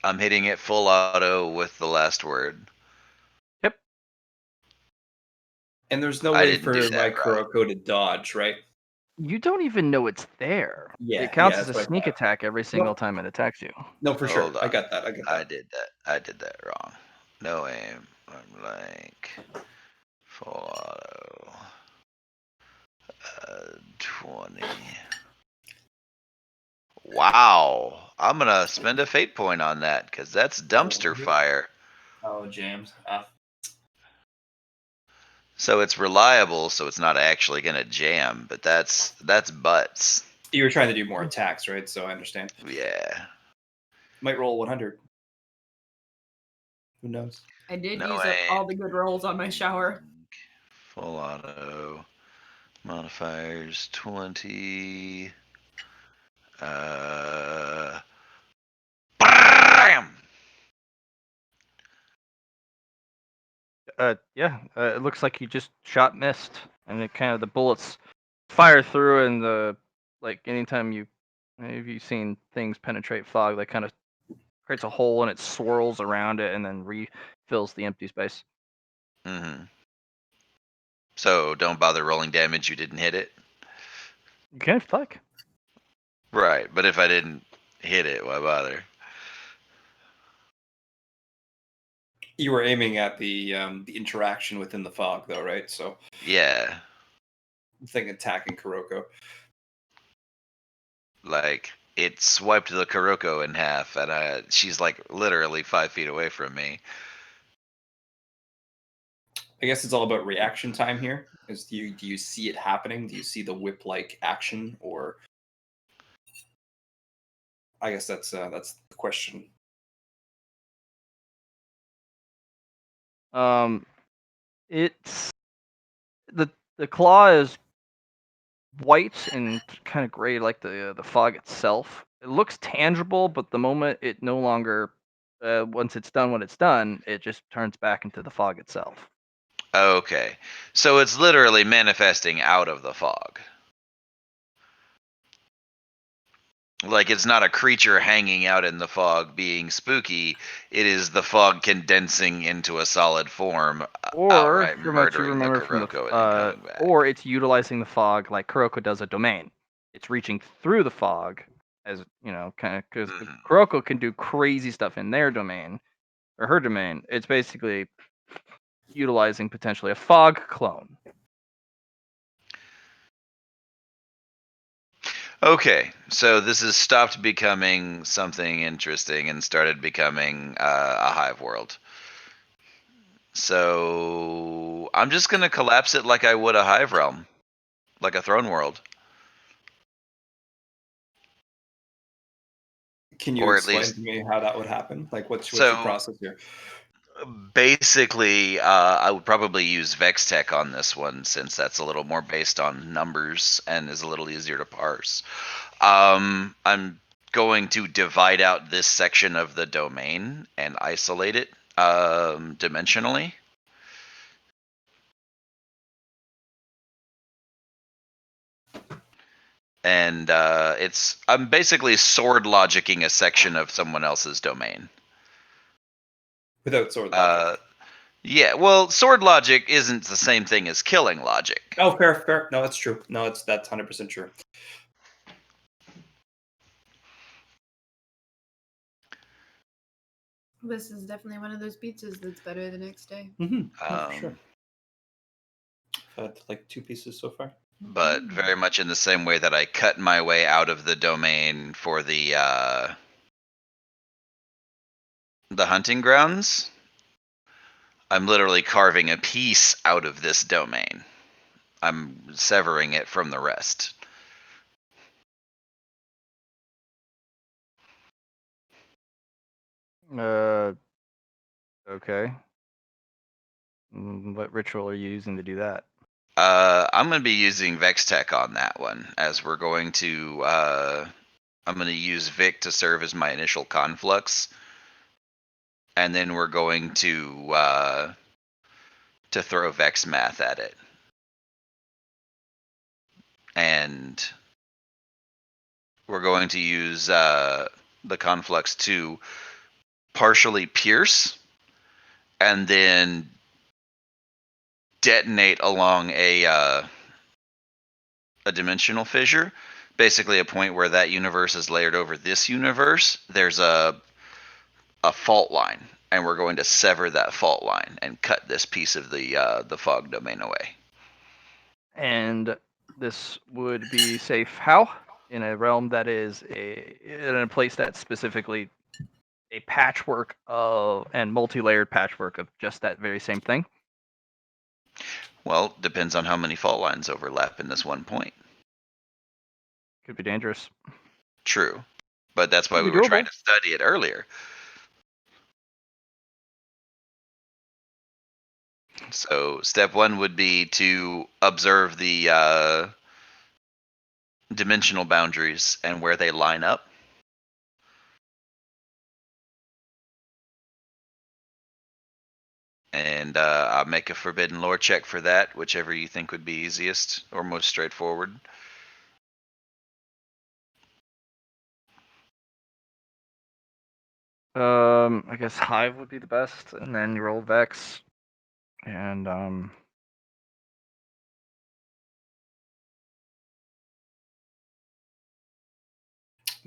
I'm hitting it full auto with the last word. Yep. And there's no I way didn't do for my that right. Kuroko to dodge, right? You don't even know it's there. Yeah, It counts as that's a what I sneak thought. attack every single time it attacks you. No, for sure. Hold I on. got that. I got I that. did that wrong. No aim. I'm blank. Full auto. 20. Wow. I'm gonna spend a fate point on that because that's dumpster fire. Oh, James. So it's reliable, so it's not actually gonna jam, but that's butts. You were trying to do more attacks, right? So I understand. Yeah. Might roll 100. Who knows? I did No use up aim. all the good rolls on my shower. Full auto. Modifiers 20. Bam! Yeah. It looks like you just shot missed, and it kind of the bullets fire through, and anytime have you seen things penetrate fog, that kind of creates a hole and it swirls around it and then refills the empty space. Mm-hmm. So don't bother rolling damage. You didn't hit it. You can if you like. Right, but if I didn't hit it, why bother? You were aiming at the interaction within the fog, though, right? So Yeah, I'm thinking attacking Kuroko. like it swiped the Kuroko in half, and she's like literally 5 feet away from me. I guess it's all about reaction time here. Do you see it happening? Do you see the whip-like action, or I guess that's the question. It's the claw is white and kind of gray like the fog itself. It looks tangible, but the moment it no longer once it's done what it's done, it just turns back into the fog itself. Okay, so it's literally manifesting out of the fog. Like it's not a creature hanging out in the fog being spooky. It is the fog condensing into a solid form, Or outright from what you murdering the remember from Kuroko and then coming back. or it's utilizing the fog like Kuroko does a domain. It's reaching through the fog, as kind of because Mhm. Kuroko can do crazy stuff in their domain or her domain. It's basically utilizing potentially a fog clone. Okay, so this has stopped becoming something interesting and started becoming a hive world. So I'm just gonna collapse it like I would a hive realm, like a throne world, Can you or at explain least. to me how that would happen? Like, what's your So process here? basically, I would probably use Vex Tech on this one since that's a little more based on numbers and is a little easier to parse. I'm going to divide out this section of the domain and isolate it dimensionally. And I'm basically sword logicking a section of someone else's domain. Without sword logic. Yeah, well, sword logic isn't the same thing as killing logic. Oh, fair. No, that's true. No, that's 100% true. This is definitely one of those pizzas that's better the next day. Mm-hmm. For sure. Um, I've had like 2 pieces so far. but very much in the same way that I cut my way out of the domain for the The hunting grounds? I'm literally carving a piece out of this domain. I'm severing it from the rest. Okay. What ritual are you using to do that? I'm going to be using Vex Tech on that one, as we're going to. I'm going to use Vic to serve as my initial conflux, and then we're going to throw Vex Math at it, and we're going to use the conflux to partially pierce, and then detonate along a dimensional fissure, basically a point where that universe is layered over this universe. There's a fault line, and we're going to sever that fault line and cut this piece of the fog domain away. And this would be safe how? In a realm that is in a place that's specifically a patchwork of and multi-layered patchwork of just that very same thing. Well, depends on how many fault lines overlap in this one point. Could be dangerous. True, but that's why Could we be were trying doable. to study it earlier. So step one would be to observe the dimensional boundaries and where they line up. And I'll make a forbidden lore check for that, whichever you think would be easiest or most straightforward. I guess Hive would be the best, and then you roll Vex, and I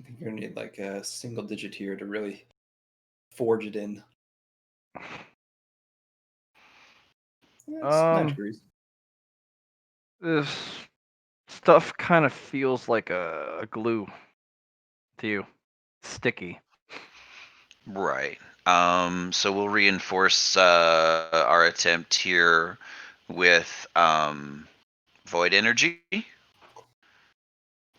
think you're gonna need like a single digit here to really forge it in. That's 9 degrees. this stuff kind of feels like a glue to you, sticky. Right. So we'll reinforce our attempt here with void energy,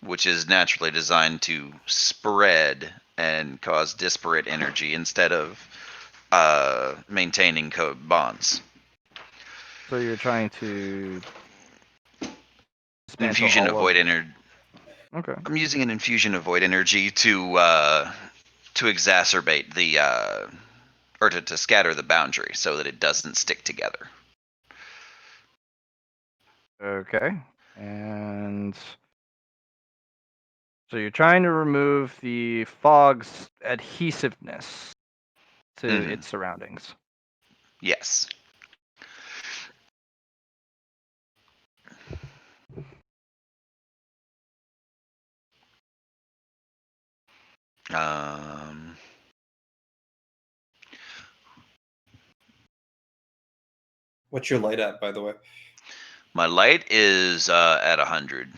which is naturally designed to spread and cause disparate energy instead of maintaining code bonds. So you're trying to dismantle Infusion of all void of. energy. Okay. I'm using an infusion of void energy to exacerbate the or to scatter the boundary so that it doesn't stick together. Okay. And so you're trying to remove the fog's adhesiveness to its surroundings. Yes. Um, What's your light at, by the way? my light is at 100.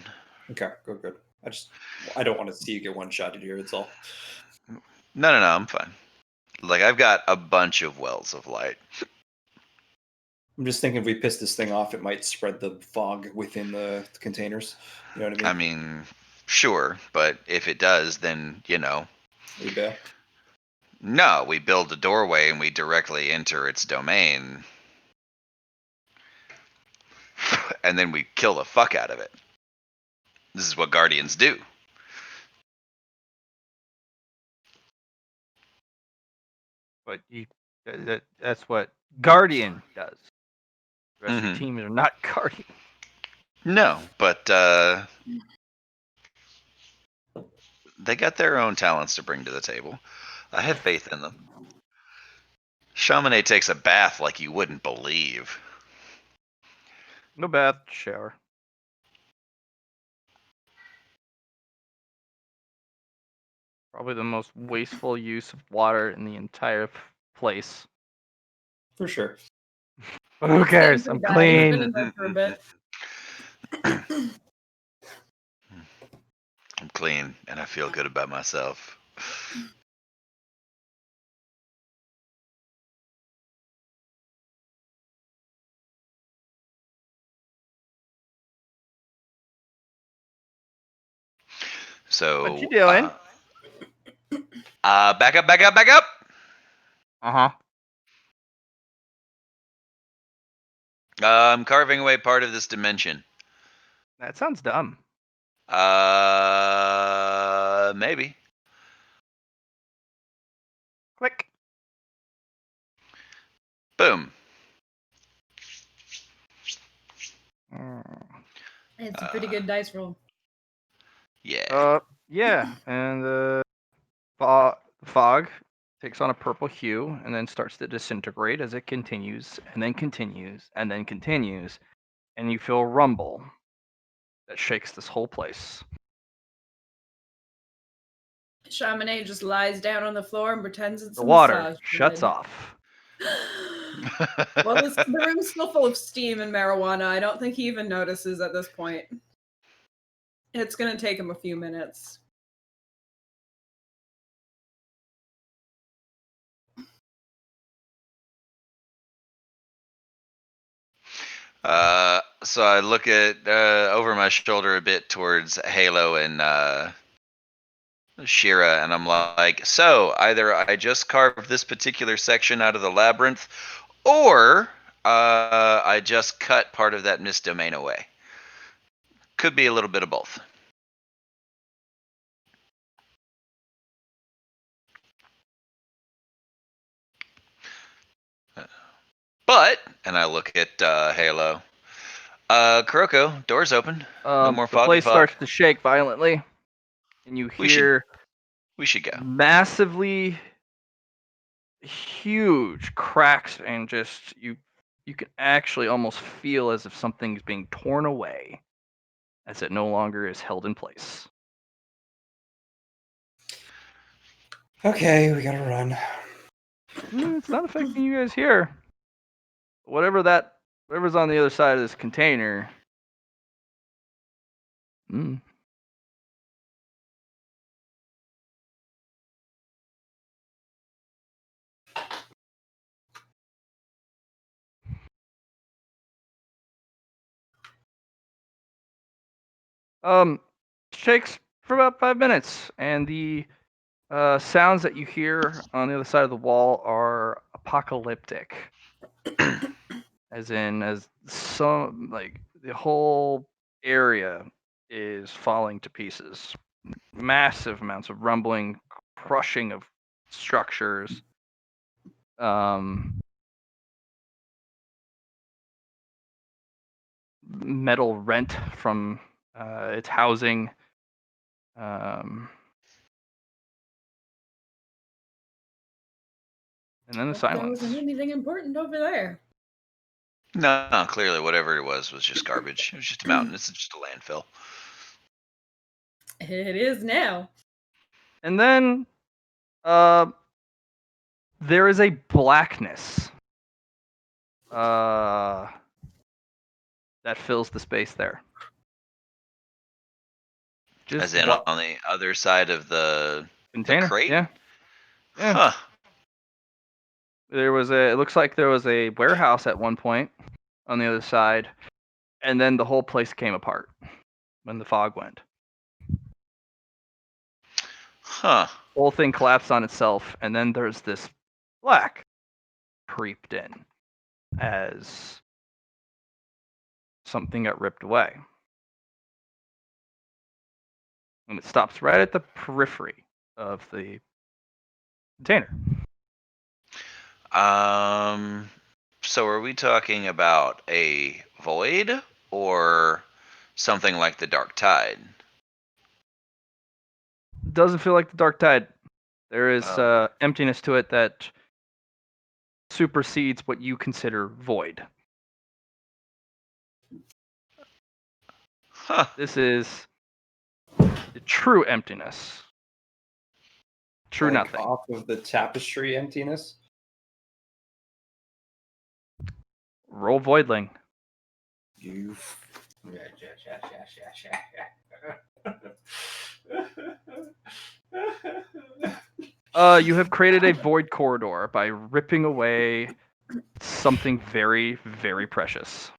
Okay, good. I don't want to see you get one shotted here. It's all. No, I'm fine. Like, I've got a bunch of wells of light. I'm just thinking if we piss this thing off, it might spread the fog within the containers. You know what I mean? I mean, sure, but if it does, then, We bail. no, we build a doorway and we directly enter its domain. And then we kill the fuck out of it. This is what Guardians do. But that's what Guardian does. The rest of your Mhm. team are not Guardian. No, but they got their own talents to bring to the table. I have faith in them. Chamonix takes a bath like you wouldn't believe. No bath, shower. Probably the most wasteful use of water in the entire place. For sure. But who cares? Same I'm for guys. I've been clean. in there for a bit. I'm clean and I feel good about myself. So What you doing? back up, back up, back up. Uh-huh. I'm carving away part of this dimension. That sounds dumb. Maybe. Click. Boom. It's a pretty good dice roll. Yeah. Yeah, and the fog takes on a purple hue and then starts to disintegrate as it continues, and then continues, and then continues, and you feel a rumble that shakes this whole place. Chamonix just lies down on the floor and pretends it's The a water massage shuts bed. off. Well, the room's still full of steam and marijuana. I don't think he even notices at this point. It's gonna take him a few minutes. So I look at over my shoulder a bit towards Halo and Shira, and I'm like, so either I just carved this particular section out of the labyrinth, or I just cut part of that mist domain away. Could be a little bit of both. But, and I look at Halo. Kuroko, doors open. No more The foggy place fog. starts to shake violently, and you We should hear go. massively huge cracks, and just you can actually almost feel as if something's being torn away, as it no longer is held in place. Okay, we gotta run. It's not affecting you guys here. Whatever's on the other side of this container. Shakes for about 5 minutes, and the sounds that you hear on the other side of the wall are apocalyptic. as some, like, the whole area is falling to pieces. Massive amounts of rumbling, crushing of structures. Metal rent from its housing. And then the Hope there silence. wasn't anything important over there. No, clearly whatever it was just garbage. It was just a mountain. It's just a landfill. It is now. And then there is a blackness that fills the space there. Just As in on the other side of the container. crate? Yeah. Huh. It looks like there was a warehouse at one point on the other side, and then the whole place came apart when the fog went. Huh. The whole thing collapsed on itself, and then there's this black creeped in as something got ripped away. And it stops right at the periphery of the container. So are we talking about a void or something like the Dark Tide? Doesn't feel like the Dark Tide. There is Oh. emptiness to it that supersedes what you consider void. Huh. This is the true emptiness. True Like nothing. off of the tapestry emptiness. Roll Voidling. You. You have created a void corridor by ripping away something very, very precious.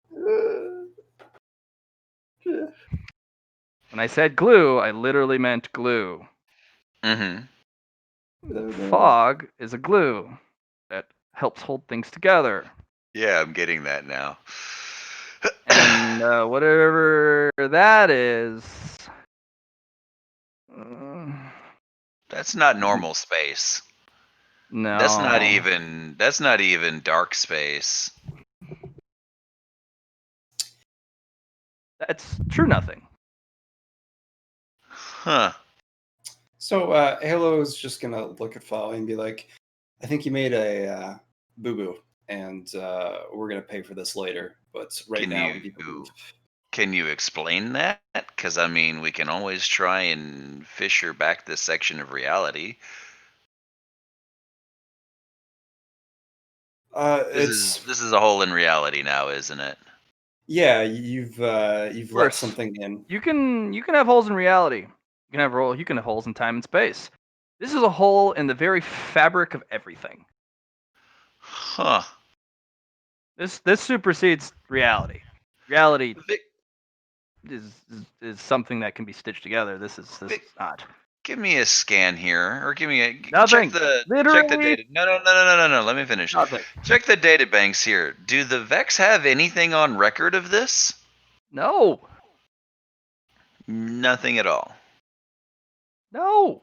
When I said glue, I literally meant glue. Mm-hmm. Fog is a glue that helps hold things together. Yeah, I'm getting that now. And whatever that is, That's not normal space. That's not no, even dark space. that's true nothing. Huh. So Halo is just gonna look at Folly and be like, "I think you made a boo boo, and we're gonna pay for this later. But right Can now we need to you leave." can you explain that? Because I mean, we can always try and fisher back this section of reality. It's This is a hole in reality now, isn't it? yeah, you've let Worse, something in. you can have holes in reality. You can have holes in time and space. This is a hole in the very fabric of everything. Huh. This supersedes reality. Reality Vic, is something that can be stitched together. This is Vic, not. give me a scan here, or give me a check Nothing. the Literally data. No. Let me finish. nothing. Check the data banks here. Do the Vex have anything on record of this? No. Nothing at all. No.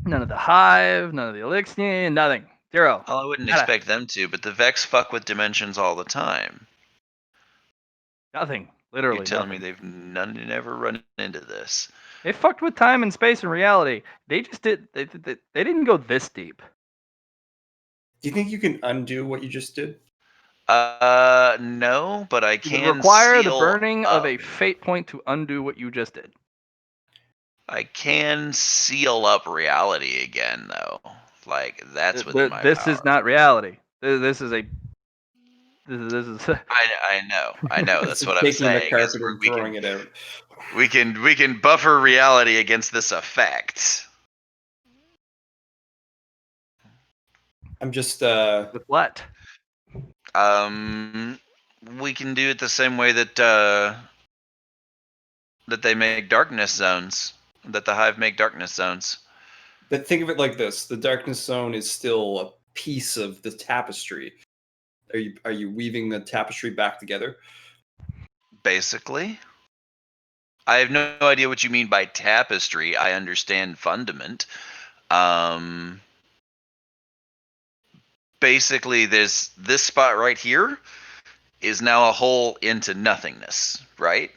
None of the hive, none of the elixir, nothing. Zero. Well, I wouldn't Nada. expect them to, but the Vex fuck with dimensions all the time. Nothing. You're Literally telling me nothing. they've never run into this? They fucked with time and space and reality. They just did. They didn't go this deep. Do you think you can undo what you just did? No, but I It would can require the seal burning of up. a fate point to undo what you just did. I can seal up reality again, though. Like that's within my This is power. not reality. This is a. This is. I know. It's That's like what I'm taking the saying. Is carpet and throwing it out. we can buffer reality against this effect. I'm just With what? We can do it the same way that that they make darkness zones. That the Hive make darkness zones. but think of it like this: the darkness zone is still a piece of the tapestry. Are you weaving the tapestry back together? Basically, I have no idea what you mean by tapestry. I understand fundament. Um, Basically, this spot right here is now a hole into nothingness, right?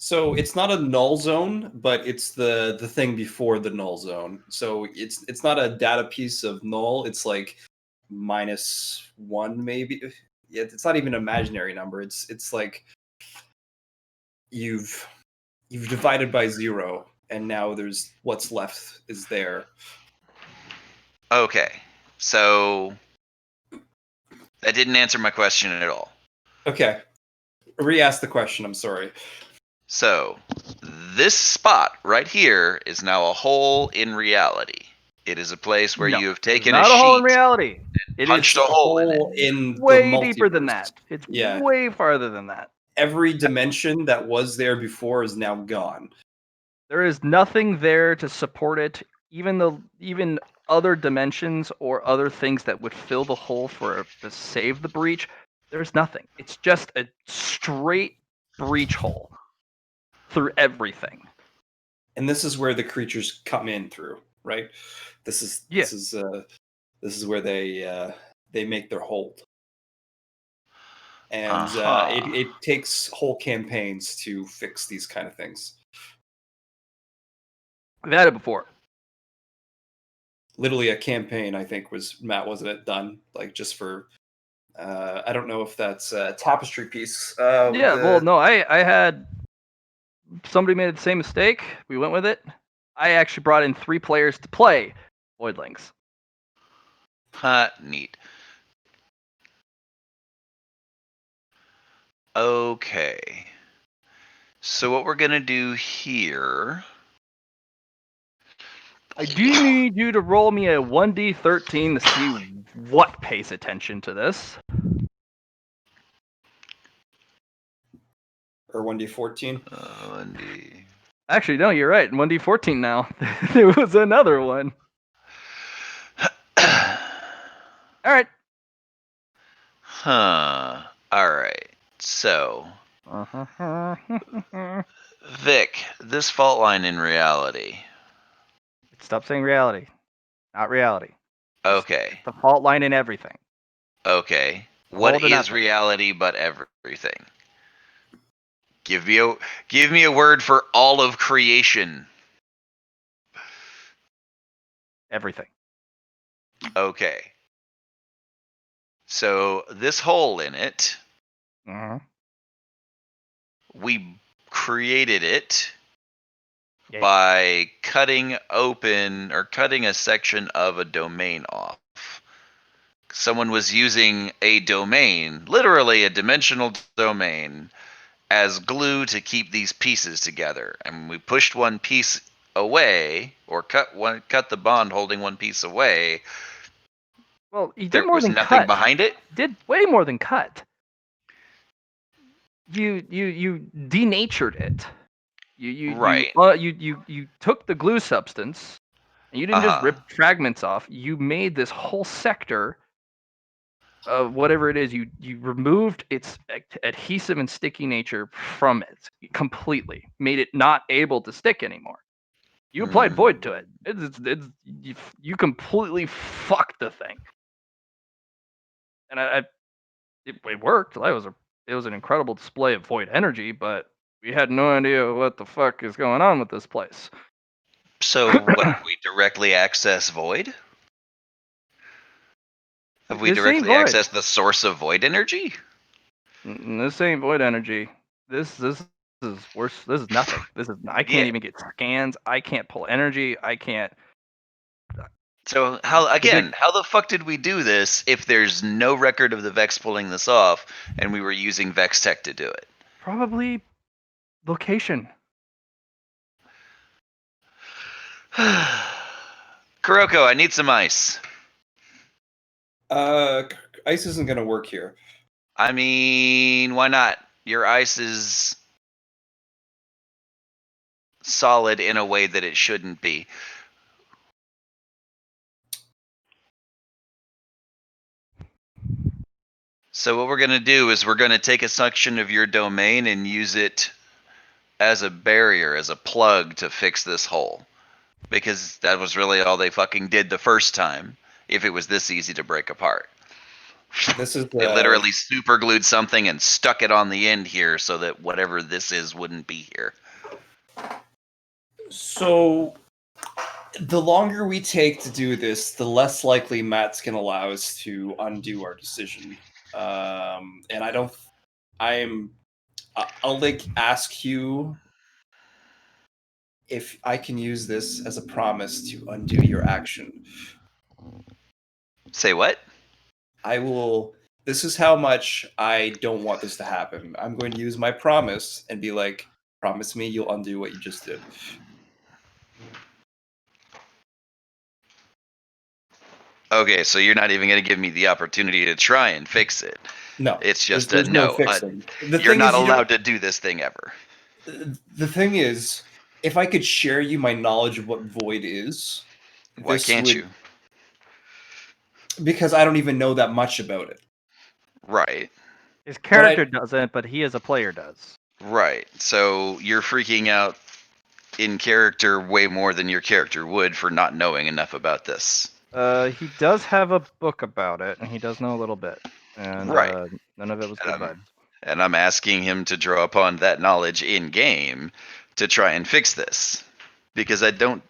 So it's not a null zone, but it's the thing before the null zone. So it's not a data piece of null. It's like -1 maybe. Yeah, it's not even an imaginary number. It's like you've divided by 0, and now there's what's left is there. Okay, so that didn't answer my question at all. Okay, re-ask the question. I'm sorry. So, this spot right here is now a hole in reality. It is a place where No. you have It's taken a not a hole in sheet, reality. It is It's punched a a hole in it. hole in the way deeper than multiverse. that. It's Yeah. way farther than that. Every dimension that was there before is now gone. There is nothing there to support it. Even other dimensions or other things that would fill the hole to save the breach. There's nothing. It's just a straight breach hole through everything. And this is where the creatures come in through, right? This is Yeah. this is where they make their hold. And Uh-huh. it takes whole campaigns to fix these kind of things. We've had it before. Literally a campaign, I think, was Matt, wasn't it, done like just for I don't know if that's a tapestry piece. Yeah, well, no, I had somebody made the same mistake. We went with it. I actually brought in 3 players to play Voidlings. Neat. Okay. So what we're gonna do here? I do need you to roll me a 1d13 to see what pays attention to this. Or 1d14? 1D. Actually, no, you're right. 1d14 now. There was another one. All right. Huh. Alright. So, Vic, this fault line in reality. Stop saying reality. Not reality. Okay. It's the fault line in everything. Okay. Whole What to is nothing. reality but everything? Give me a word for all of creation. Everything. Okay. So this hole in it, we created it Yeah. by cutting open or cutting a section of a domain off. Someone was using a domain, literally a dimensional domain, as glue to keep these pieces together. And we pushed one piece away, or cut the bond holding one piece away. Well, he did There more was than nothing cut. behind it. Did way more than cut. You denatured it. Right. You took the glue substance, and you didn't just rip fragments off. You made this whole sector of whatever it is. You removed its adhesive and sticky nature from it completely. Made it not able to stick anymore. You applied void to it. You completely fucked the thing. And it worked. It was an incredible display of void energy, but we had no idea what the fuck is going on with this place. So what? We directly access void? Have we This ain't directly void. accessed the source of void energy? This ain't void energy. This is worse. This is nothing. I can't even get scans. I can't pull energy. I can't. So how the fuck did we do this if there's no record of the Vex pulling this off and we were using Vex Tech to do it? Probably location. Kuroko, I need some ice. Ice isn't gonna work here. I mean, why not? Your ice is solid in a way that it shouldn't be. So what we're going to do is we're going to take a section of your domain and use it as a barrier, as a plug to fix this hole. Because that was really all they fucking did the first time, if it was this easy to break apart. This is They literally super glued something and stuck it on the end here so that whatever this is wouldn't be here. So the longer we take to do this, the less likely Matt's gonna allow us to undo our decision. And I'll like ask you if I can use this as a promise to undo your action. Say what? I will. This is how much I don't want this to happen. I'm going to use my promise and be like, promise me you'll undo what you just did. Okay, so you're not even going to give me the opportunity to try and fix it. No. It's just there's a no no. fixing. You're not allowed to do this thing ever. The thing is, if I could share you my knowledge of what void is, Why can't you? Because I don't even know that much about it. Right. His character doesn't, but he as a player does. Right. So you're freaking out in character way more than your character would for not knowing enough about this. He does have a book about it, and he does know a little bit. And Right. none of it was good vibes. And I'm asking him to draw upon that knowledge in game to try and fix this. Because I don't.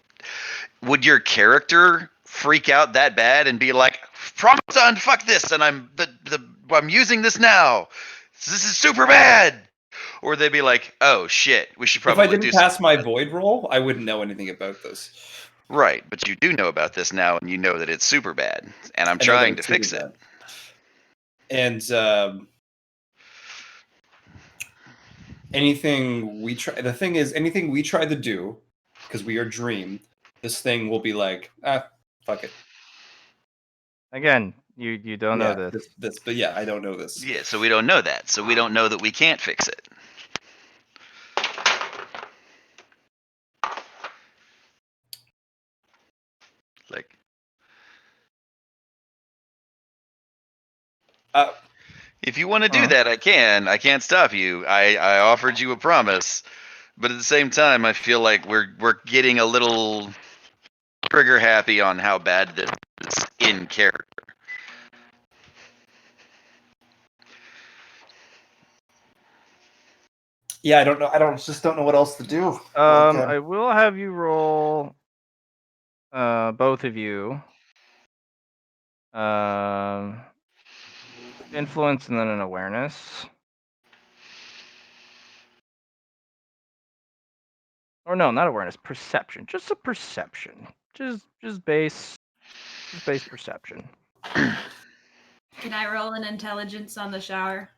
Would your character freak out that bad and be like, "Promise to unfuck this, and I'm using this now. This is super bad." Or they'd be like, "Oh shit, we should probably If I do didn't pass my void roll, I wouldn't know anything about this. Right, but you do know about this now, and you know that it's super bad, and I'm I know that trying to it's fix super it. bad. And anything we try, the thing is, anything we try to do, because we are Dream, this thing will be like, fuck it. Again, you don't know this. But yeah, I don't know this. Yeah, so we don't know that. So we don't know that we can't fix it. Like, if you want to do that, I can. I can't stop you. I offered you a promise, but at the same time, I feel like we're getting a little trigger happy on how bad this is in character. Yeah, I don't know. Just don't know what else to do. I will have you roll, both of you, influence and then an awareness. Or no, not awareness, perception. Just a perception. Just base perception. Can I roll an intelligence on the shower?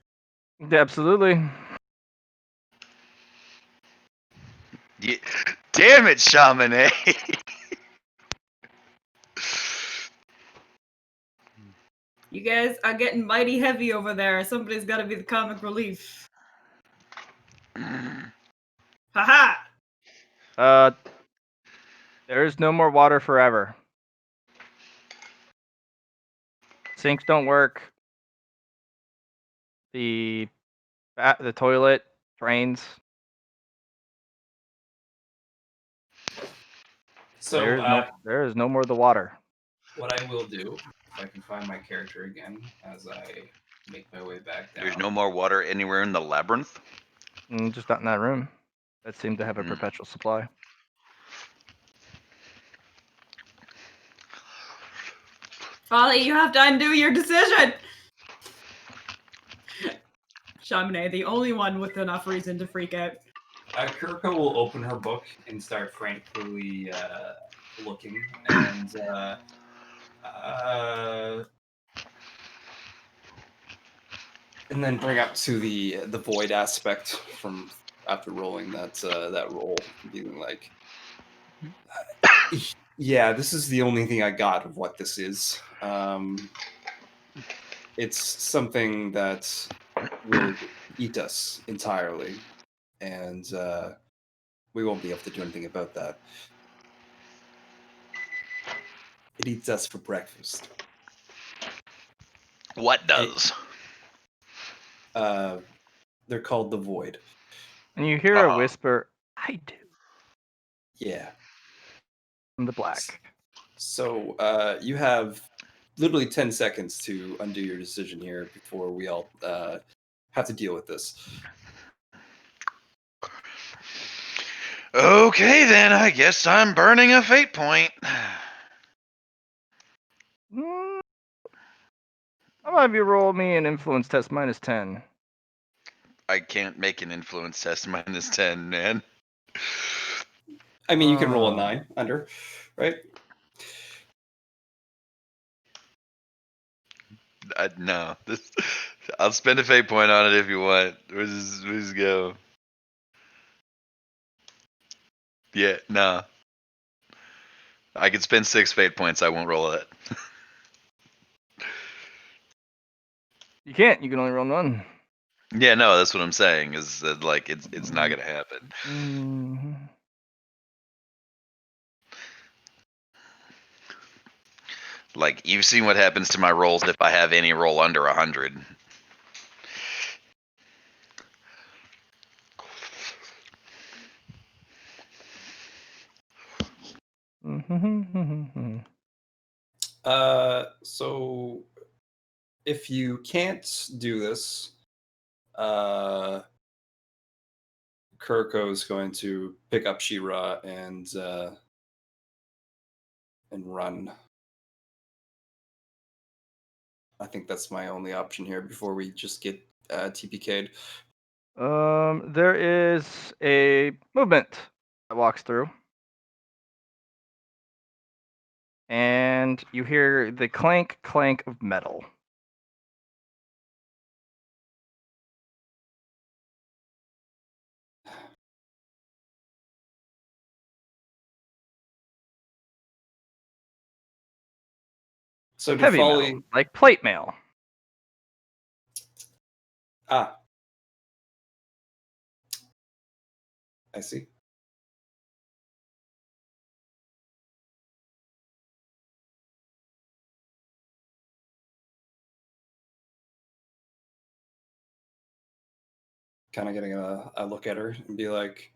Absolutely. Yeah. Damn it, Shaman, eh? You guys are getting mighty heavy over there. Somebody's got to be the comic relief. Haha! There is no more water forever. Sinks don't work. The toilet drains. So there is no more the water. what I will do, if I can find my character again as I make my way back down. There's no more water anywhere in the labyrinth? Just not in that room. That seemed to have a Mm. perpetual supply. Folly, you have to undo your decision! Chaminade, the only one with enough reason to freak out. Kiriko will open her book and start frantically looking, and then bring up to the void aspect from after rolling that roll, being like, yeah, this is the only thing I got of what this is. It's something that will eat us entirely, and we won't be able to do anything about that. It eats us for breakfast. What does? They're called the Void. And you hear a whisper, "I do," Yeah. from the black. So you have literally 10 seconds to undo your decision here before we all have to deal with this. Okay, then I guess I'm burning a fate point. Mm, I'll have you roll me an influence test -10. I can't make an influence test -10, man. I mean, you can roll a 9 under, right? No. I'll spend a fate point on it if you want. We'll just go. Yeah, no. I could spend 6 fate points. I won't roll it. You can't. You can only roll one. Yeah, no, that's what I'm saying. Is that like it's not gonna happen. Mm-hmm. Like you've seen what happens to my rolls if I have any roll under 100. Mm-hmm. So if you can't do this, Kiriko's going to pick up She-Ra and run. I think that's my only option here before we just get TPK'd. There is a movement that walks through, and you hear the clank of metal. So did Heavy Folly... metal, like plate mail. Ah. I see. kind of getting a look at her and be like,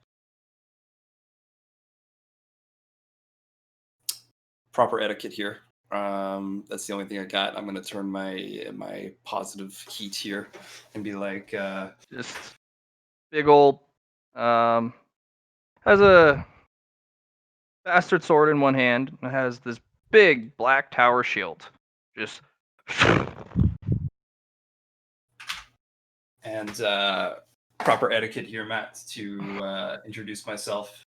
proper etiquette here. That's the only thing I got. I'm gonna turn my positive heat here and be like, Just big old has a bastard sword in one hand and has this big black tower shield. Just and proper etiquette here, Matt, to introduce myself.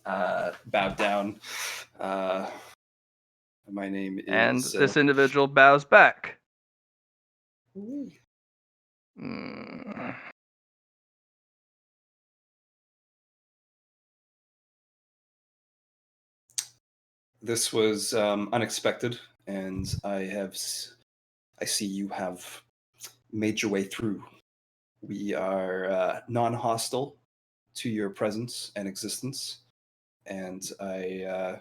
Bow down. My name and is. this individual bows back. Ooh. Mm. This was unexpected, and I see you have made your way through. We are non-hostile to your presence and existence, and I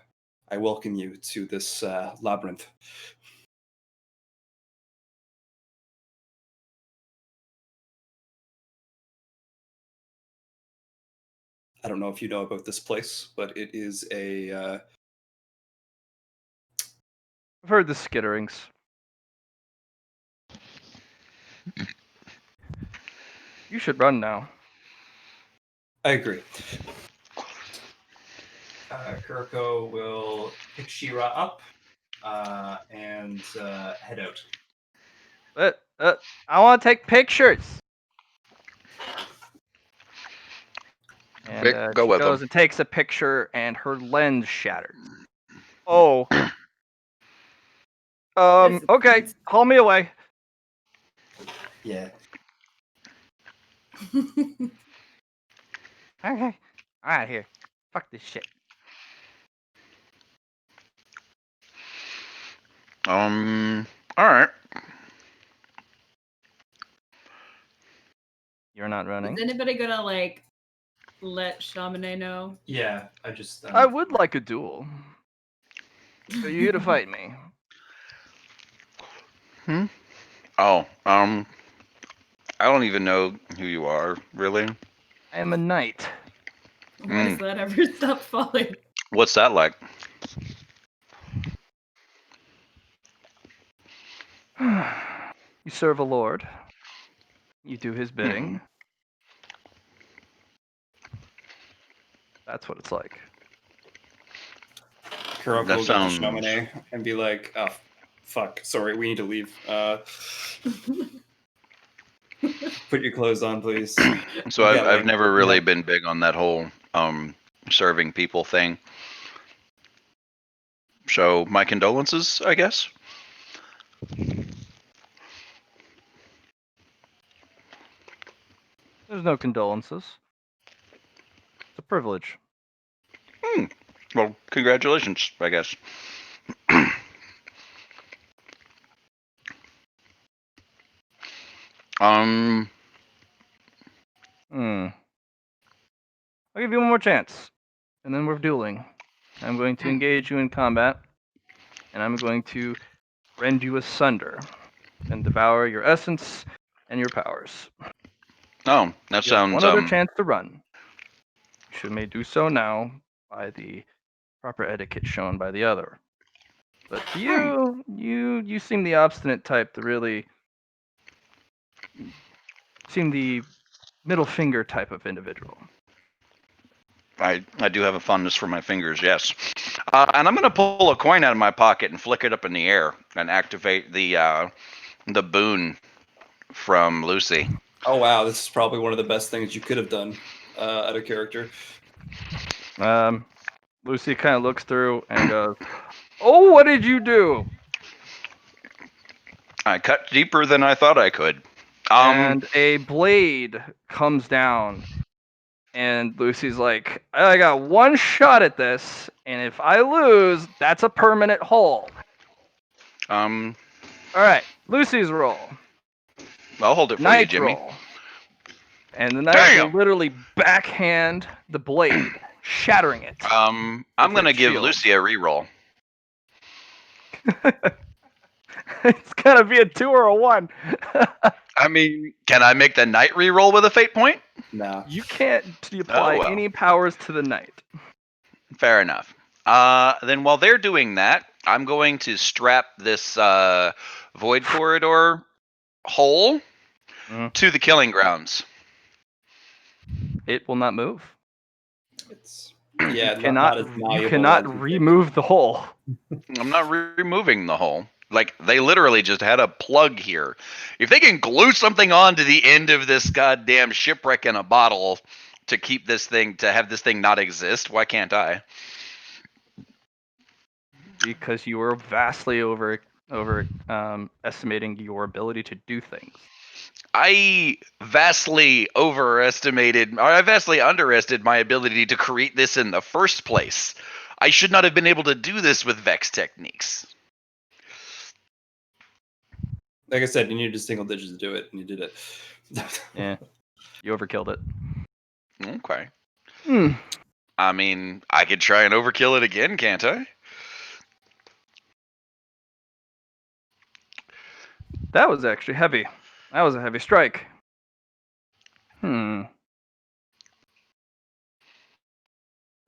welcome you to this labyrinth. I don't know if you know about this place, but it is a I've heard the skitterings. You should run now. I agree. Kuroko will pick Shira up and head out. But I want to take pictures. And Vic, go she with goes him. and takes a picture, and her lens shatters. Oh. Okay. Haul me away. Yeah. Okay. All right, here. Fuck this shit. All right. You're not running. Is anybody gonna like let Chamonix know? Yeah, I just. I would like a duel. Are you here to fight me? Oh, I don't even know who you are, really. I am a knight. Why does that ever stop falling? What's that like? You serve a lord. You do his bidding. That's what it's like. Kuroko That will get to sounds- Chamonix and be like, oh, fuck, sorry, we need to leave. Put your clothes on, please. So Yeah, I've like, never really yeah. been big on that whole serving people thing. So my condolences, I guess. There's no condolences. It's a privilege. Well, congratulations, I guess. I'll give you one more chance, and then we're dueling. I'm going to engage you in combat, and I'm going to rend you asunder and devour your essence and your powers. Oh, that You have sounds one other chance to run. You may do so now by the proper etiquette shown by the other. But to you seem the obstinate type to really seem the middle finger type of individual. I do have a fondness for my fingers, yes. And I'm gonna pull a coin out of my pocket and flick it up in the air and activate the boon from Lucy. Oh, wow, this is probably one of the best things you could have done out of character. Lucy kind of looks through and goes, "Oh, what did you do?" I cut deeper than I thought I could. And a blade comes down, and Lucy's like, "I got one shot at this, and if I lose, that's a permanent hole." All right, Lucy's roll. I'll hold it for you, Knight Jimmy. roll. And the knight will Damn! literally backhand the blade, shattering it. I'm with gonna its give shield. Lucy a reroll. It's gonna be a 2 or a 1. I mean, can I make the night reroll with a fate point? Nah. You can't apply well. any powers to the night. Fair enough. Then while they're doing that, I'm going to strap this void corridor hole Mhm. to the killing grounds. It will not move. It's yeah, You cannot, not as you malleable as cannot you think. remove the hole. I'm not removing the hole. Like, they literally just had a plug here. If they can glue something onto the end of this goddamn shipwreck in a bottle to keep this thing, to have this thing not exist, why can't I? Because you are vastly estimating your ability to do things. I vastly underestimated my ability to create this in the first place. I should not have been able to do this with Vex techniques. Like I said, you needed single digits to do it, and you did it. Yeah, you overkilled it. Okay. Hmm. I mean, I could try and overkill it again, can't I? That was actually heavy. That was a heavy strike. That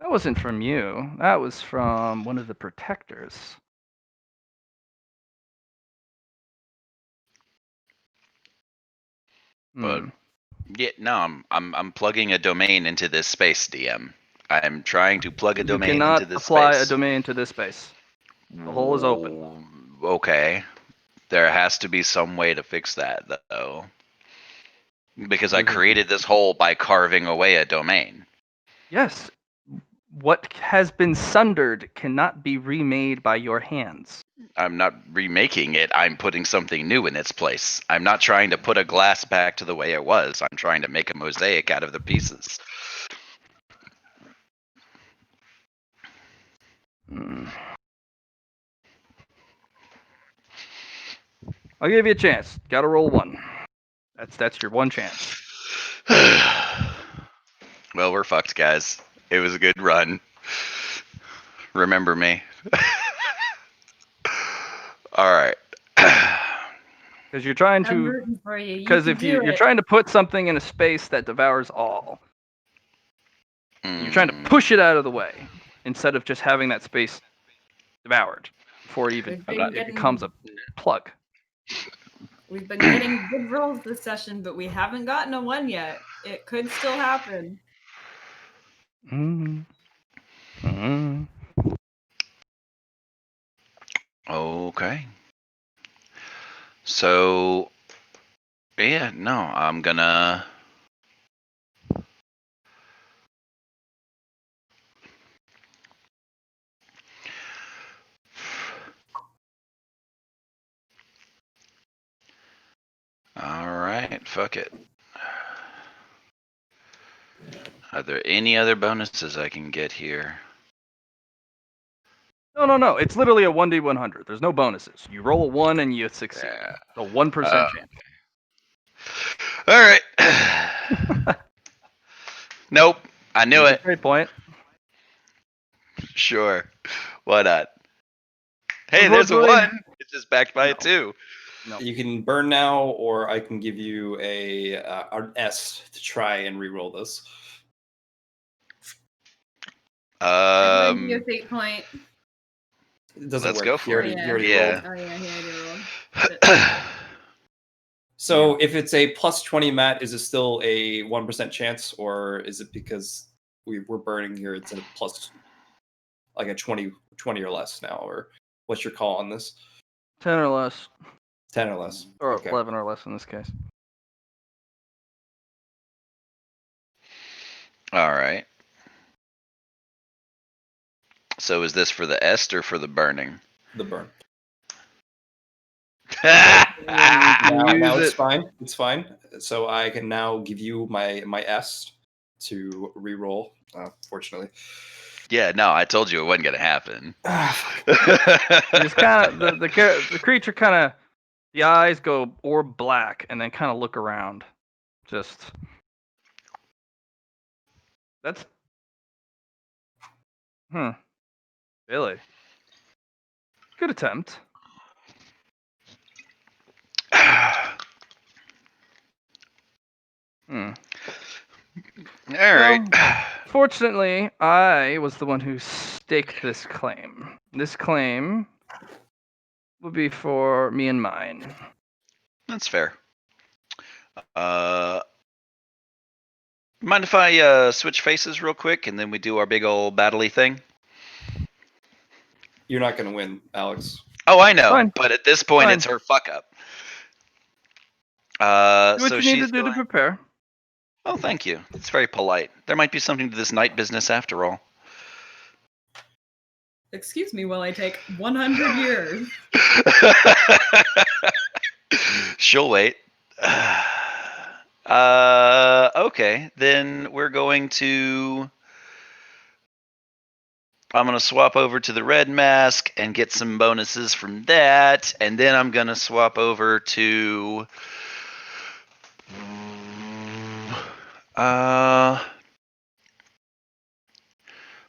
wasn't from you. That was from one of the protectors. But Hmm. yeah, no, I'm plugging a domain into this space, DM. I'm trying to plug a You domain into cannot this apply a space. domain to this space. The hole is open. Okay. There has to be some way to fix that, though. Because I created this hole by carving away a domain. Yes. What has been sundered cannot be remade by your hands. I'm not remaking it. I'm putting something new in its place. I'm not trying to put a glass back to the way it was. I'm trying to make a mosaic out of the pieces. Hmm. I'll give you a chance. Gotta roll 1. That's your one chance. Well, we're fucked, guys. It was a good run. Remember me. All right. Because you're trying I'm to. rooting for you. Because can if do you're it. trying to put something in a space that devours all, you're trying to push it out of the way instead of just having that space devoured before it even We've been it becomes a plug. We've been getting good rolls this session, but we haven't gotten a 1 yet. It could still happen. Okay. So, yeah, no, I'm gonna. All right, fuck it. Are there any other bonuses I can get here? No. It's literally a 1d100. There's no bonuses. You roll a 1 and you succeed. Yeah. A 1% chance. All right. Nope. I knew it. Great point. Sure. Why not? Hey, there's a Unfortunately, 1. It's just backed by a 2. No. You can burn now, or I can give you an S to try and re-roll this. I'd like you a fate point. It doesn't Let's work. go You for already, it. you already Yeah. rolled. Oh yeah, he already rolled. So if it's a plus 20, Matt, is it still a 1% chance, or is it because we're burning here, it's a plus, like a 20 or less now, or what's your call on this? 10 or less. 10 or less. Or Okay. 11 or less in this case. All right. So is this for the est or for the burning? The burn. can use Now it's it. fine. It's fine. So I can now give you my S to re-roll. Fortunately. Yeah, no, I told you it wasn't gonna happen. Just kind of the creature kind of the eyes go orb black and then kind of look around. Just that's really good attempt. Hmm. All right. Fortunately, I was the one who staked this claim. This claim will be for me and mine. That's fair. Mind if I switch faces real quick and then we do our big old battle-y thing? You're not going to win, Alex. Oh, I know, Fine. but at this point, Fine. it's her fuck up. Do what So you need to she's do to going. prepare. Oh, thank you. It's very polite. There might be something to this night business after all. Excuse me while I take 100 years. She'll wait. Okay, then we're going to. I'm going to swap over to the red mask and get some bonuses from that. And then I'm going to swap over to.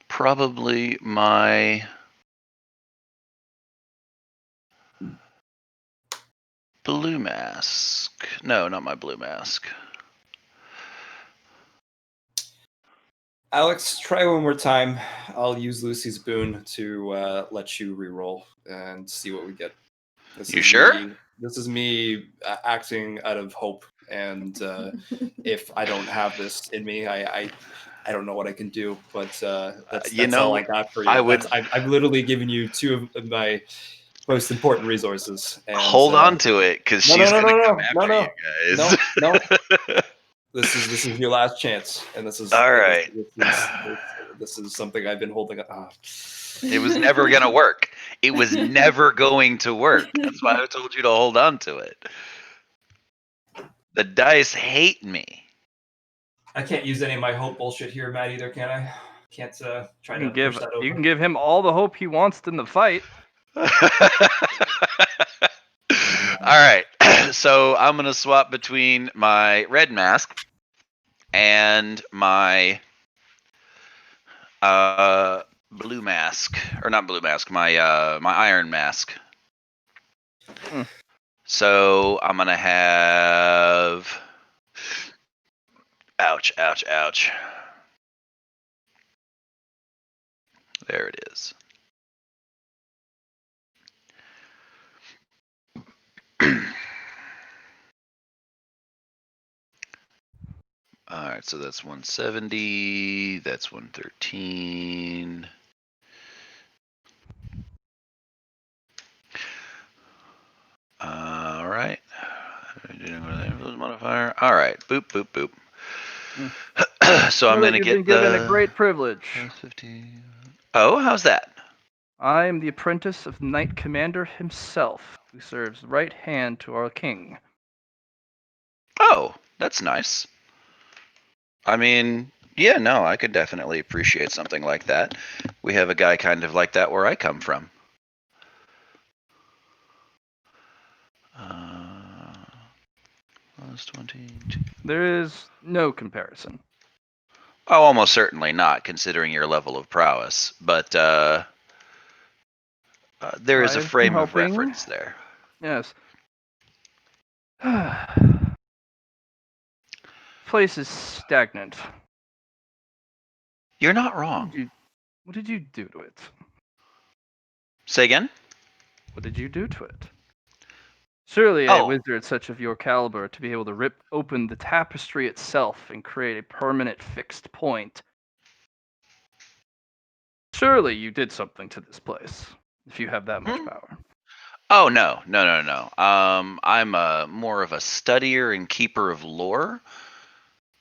Probably my. Blue mask. No, not my blue mask. Alex, try one more time. I'll use Lucy's boon to let you reroll and see what we get. You sure? This is me acting out of hope, and if I don't have this in me, I don't know what I can do. But that's all I got for you. I would I've literally given you two of my most important resources. And hold on to it because she's gonna come after you guys. No. This is your last chance, and this is all right. This is something I've been holding up. It was never gonna work. It was never going to work. That's why I told you to hold on to it. The dice hate me. I can't use any of my hope bullshit here, Matt. Either, can I? Can't try to push that over. You can give him all the hope he wants in the fight. All right. So I'm gonna swap between my red mask and my blue mask, or not blue mask, my iron mask. So I'm gonna have. Ouch! Ouch! Ouch! There it is. All right, so that's 170. That's 113. All right. Modifier. All right. Boop, boop, boop. So I'm going to get You've been given a great privilege. 15. Oh, how's that? I am the apprentice of the Knight Commander himself, who serves right hand to our king. Oh, that's nice. I mean, yeah, no, I could definitely appreciate something like that. We have a guy kind of like that where I come from. Plus 22. There is no comparison. Oh, almost certainly not, considering your level of prowess. But there is a frame of reference there. Yes. Place is stagnant. You're not wrong. What did you do to it? Say again? What did you do to it? Surely a wizard such of your caliber to be able to rip open the tapestry itself and create a permanent fixed point. Surely you did something to this place, if you have that much power. Oh, no. I'm more of a studier and keeper of lore.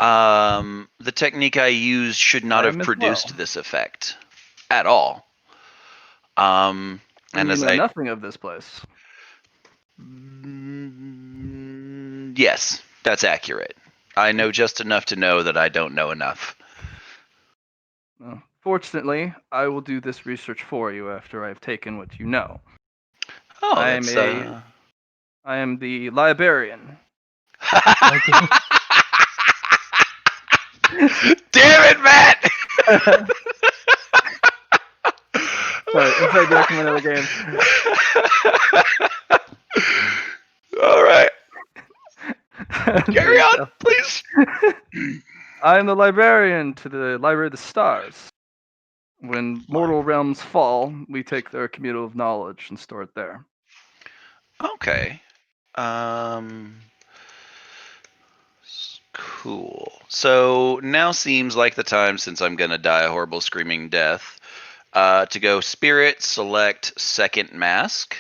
The technique I used should not have produced this effect at all. And you as know nothing of this place. Yes, that's accurate. I know just enough to know that I don't know enough. Well, fortunately, I will do this research for you after I've taken what you know. Oh, I am the librarian. Damn it, Matt! Sorry, inside joke from another game. All right. Carry on, please. I am the librarian to the Library of the Stars. When mortal realms fall, we take their communal of knowledge and store it there. Okay. Cool. So now seems like the time, since I'm gonna die a horrible screaming death, to go spirit, select second mask,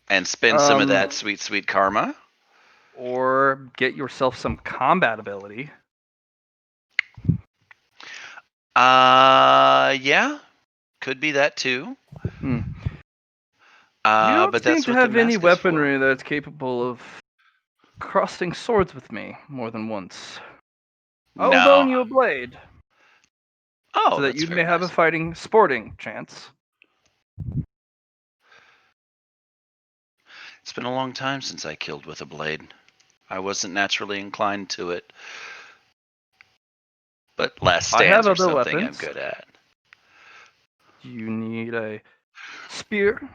and spend some of that sweet, sweet karma. Or get yourself some combat ability. Yeah, could be that too. Hmm. You don't But seem that's to what the have any mask is for. weaponry that's capable of crossing swords with me more than once. I will loan No. you a blade Oh, so that that's you may very have a nice. fighting sporting chance. It's been a long time since I killed with a blade. I wasn't naturally inclined to it. But last I have stands are other something I'm weapons. good at. You need a spear,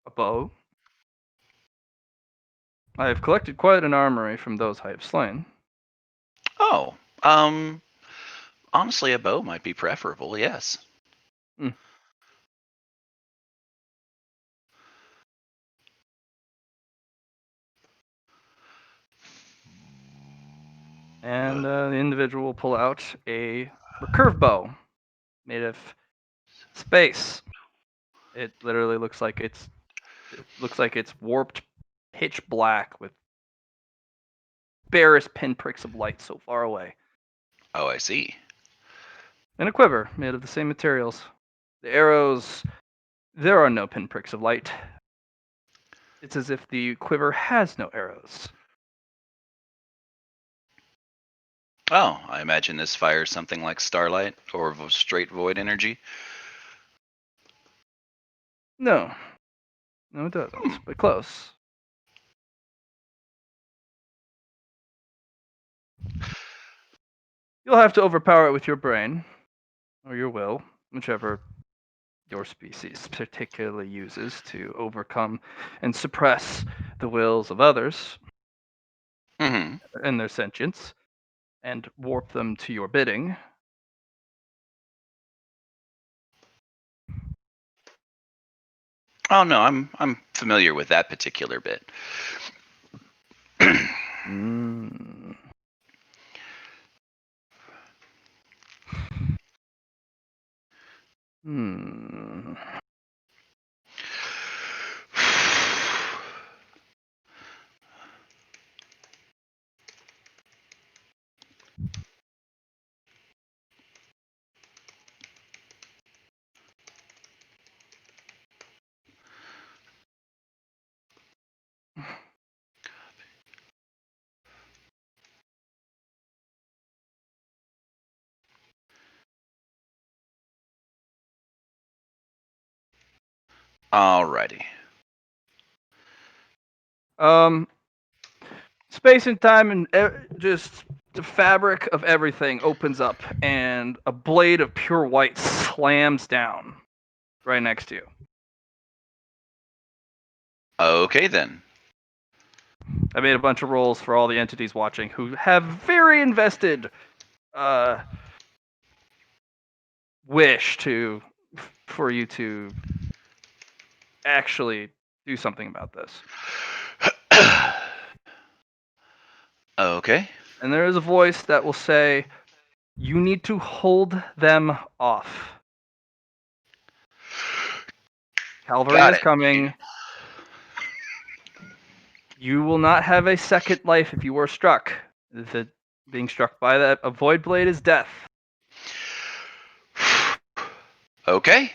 a bow. I have collected quite an armory from those I have slain. Oh, honestly, a bow might be preferable, yes. Hmm. And the individual will pull out a recurve bow made of space. It literally looks like it's warped pitch black with barest pinpricks of light so far away. Oh, I see. And a quiver made of the same materials. The arrows, there are no pinpricks of light. It's as if the quiver has no arrows. Oh, I imagine this fires something like starlight or straight void energy. No, no, it doesn't, but close. You'll have to overpower it with your brain, or your will, whichever your species particularly uses to overcome and suppress the wills of others Hmm. and their sentience, and warp them to your bidding. Oh no, I'm familiar with that particular bit. Mm. Hmm. Alrighty. Space and time and just the fabric of everything opens up, and a blade of pure white slams down right next to you. Okay then. I made a bunch of rolls for all the entities watching who have very invested wish for you to actually do something about this. Okay. And there is a voice that will say, "You need to hold them off. Cavalry Got is it. coming. You will not have a second life if you are struck. Being struck by a void blade is death. Okay.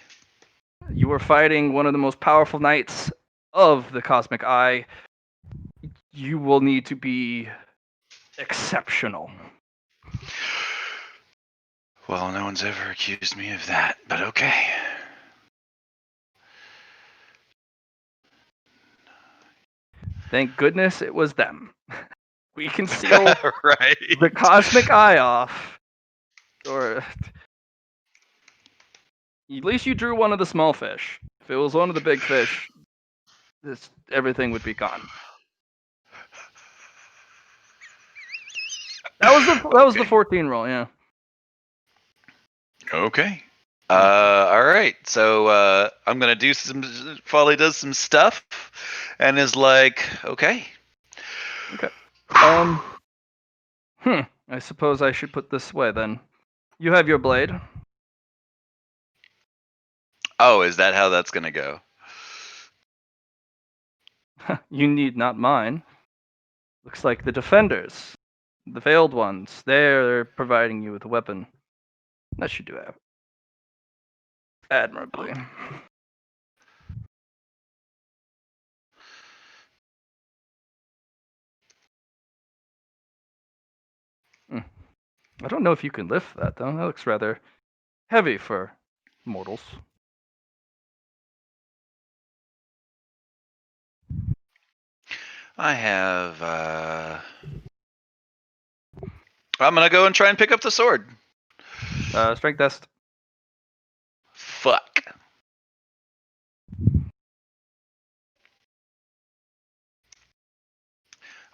You are fighting one of the most powerful knights of the Cosmic Eye. You will need to be exceptional." Well, no one's ever accused me of that, but okay. Thank goodness it was them. We can seal Right. the Cosmic Eye off. Or at least you drew one of the small fish. If it was one of the big fish, everything would be gone. That was the Okay. 14 roll. Yeah. Okay. All right. So I'm gonna do some. Folly does some stuff, and is like, okay. Okay. I suppose I should put this away then. You have your blade. Oh, is that how that's gonna go? You need not mine. Looks like the defenders, the veiled ones, they're providing you with a weapon. That should do it admirably. I don't know if you can lift that though. That looks rather heavy for mortals. I have. I'm gonna go and try and pick up the sword. Strength test. Fuck.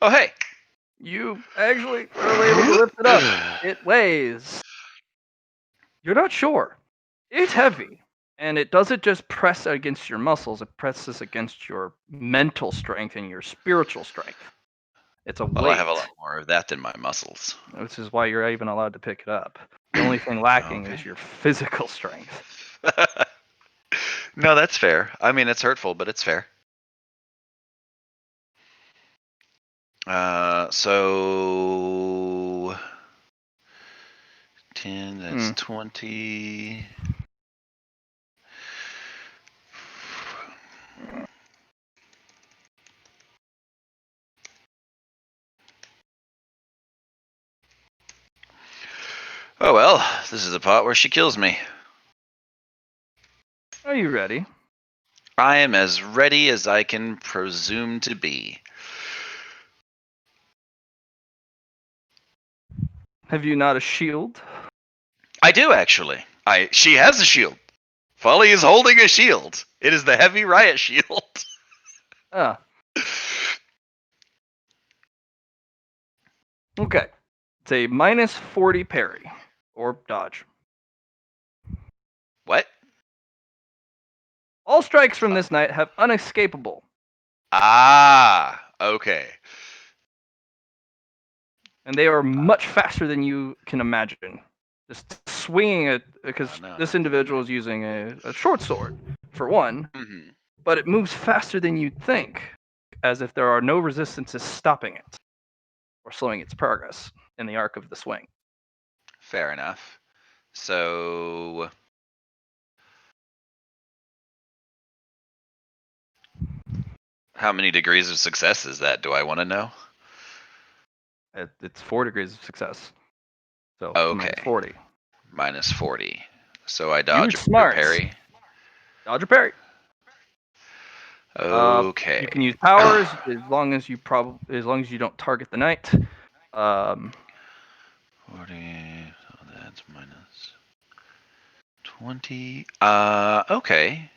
Oh hey. You actually are able to lift it up. It weighs. You're not sure. It's heavy. And it doesn't just press against your muscles, it presses against your mental strength and your spiritual strength. It's a Well, I have a weight, lot more of that than my muscles. which is why you're even allowed to pick it up. The only thing lacking Okay. is your physical strength. No, that's fair. I mean, it's hurtful, but it's fair. So 10, that's 20. Oh well, this is the part where she kills me. Are you ready? I am as ready as I can presume to be. Have you not a shield? I do actually. She has a shield. Folly is holding a shield. It is the heavy riot shield. Ah. Okay. It's a minus 40 parry or dodge. What? All strikes from this night have unescapable, Ah, okay. and they are much faster than you can imagine. Just swinging it, because no. this individual is using a short sword, for one, Mm-hmm. but it moves faster than you'd think, as if there are no resistances stopping it or slowing its progress in the arc of the swing. Fair enough. So how many degrees of success is that? Do I want to know? It's 4 degrees of success. So Okay. minus 40. Minus 40. So I You dodge or smart. parry. Dodge or parry. Okay. You can use powers as long as you don't target the knight. 40. So that's minus 20. Okay.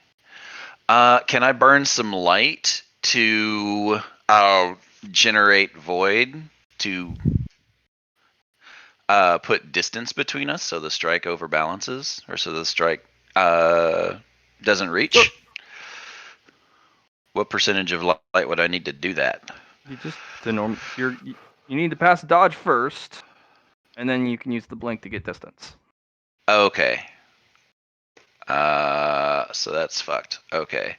Can I burn some light to generate void to put distance between us so the strike overbalances, or so the strike doesn't reach? Sure. What percentage of light would I need to do that? You just you need to pass dodge first, and then you can use the blink to get distance. Okay. So that's fucked. Okay.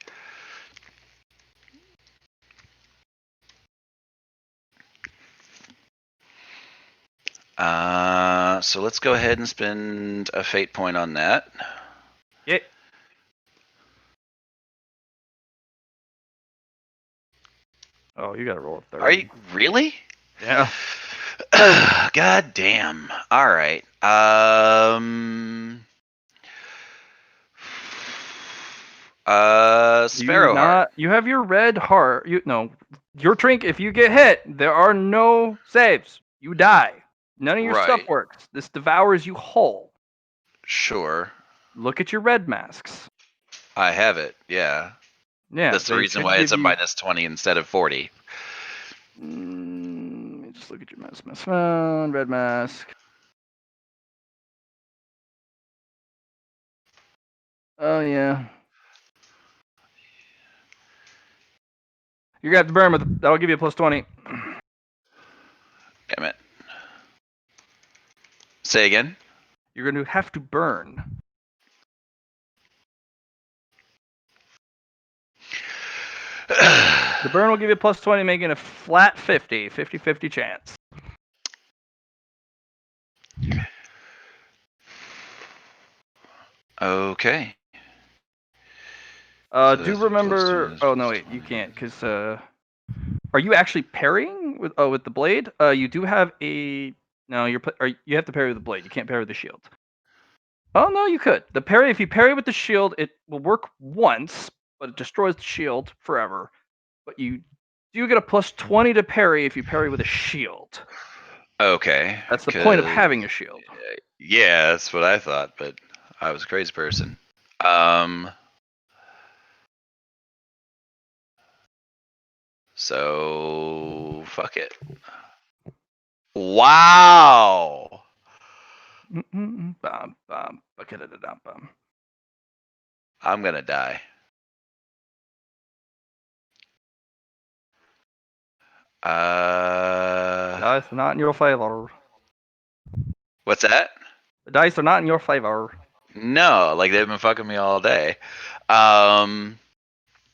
So let's go ahead and spend a fate point on that. Yeah. Oh, you gotta roll a 30. Are you really? Yeah. God damn. All right. Sparrowheart. You have your red heart. Your drink. If you get hit, there are no saves. You die. None of your stuff Right. works. This devours you whole. Sure. Look at your red masks. I have it. Yeah. Yeah, That's the they reason should why it's give a you. minus 20 instead of 40. Just look at your mask. Red mask. Oh yeah. You're gonna have to burn with. That'll give you a +20. Damn it. Say again. You're going to have to burn. The burn will give you a +20, making a flat 50 chance. Okay. Do that's a remember? +20, Oh no, wait, you can't, because are you actually parrying with the blade? You do have a no. You have to parry with the blade. You can't parry with the shield. Oh no, you could. The parry, if you parry with the shield, it will work once, but it destroys the shield forever. But you do get a +20 to parry if you parry with a shield. Okay. That's the point of having a shield. Yeah, that's what I thought, but I was a crazy person. So fuck it. Wow. I'm gonna die. Dice are not in your favor. What's that? The dice are not in your favor. No, like they've been fucking me all day.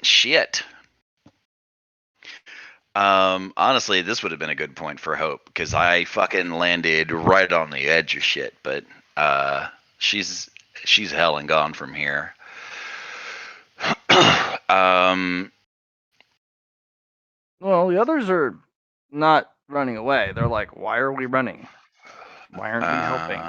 Shit. Honestly, this would have been a good point for Hope because I fucking landed right on the edge of shit, but she's hell and gone from here. Well, the others are not running away. They're like, why are we running? Why aren't we helping?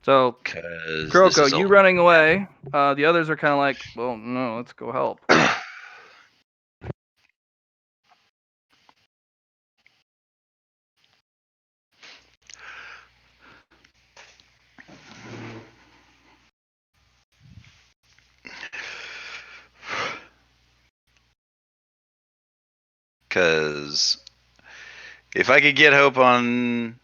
So, Kuroko, you running away. The others are kind of like, well, no, let's go help. Because if I could get Hope on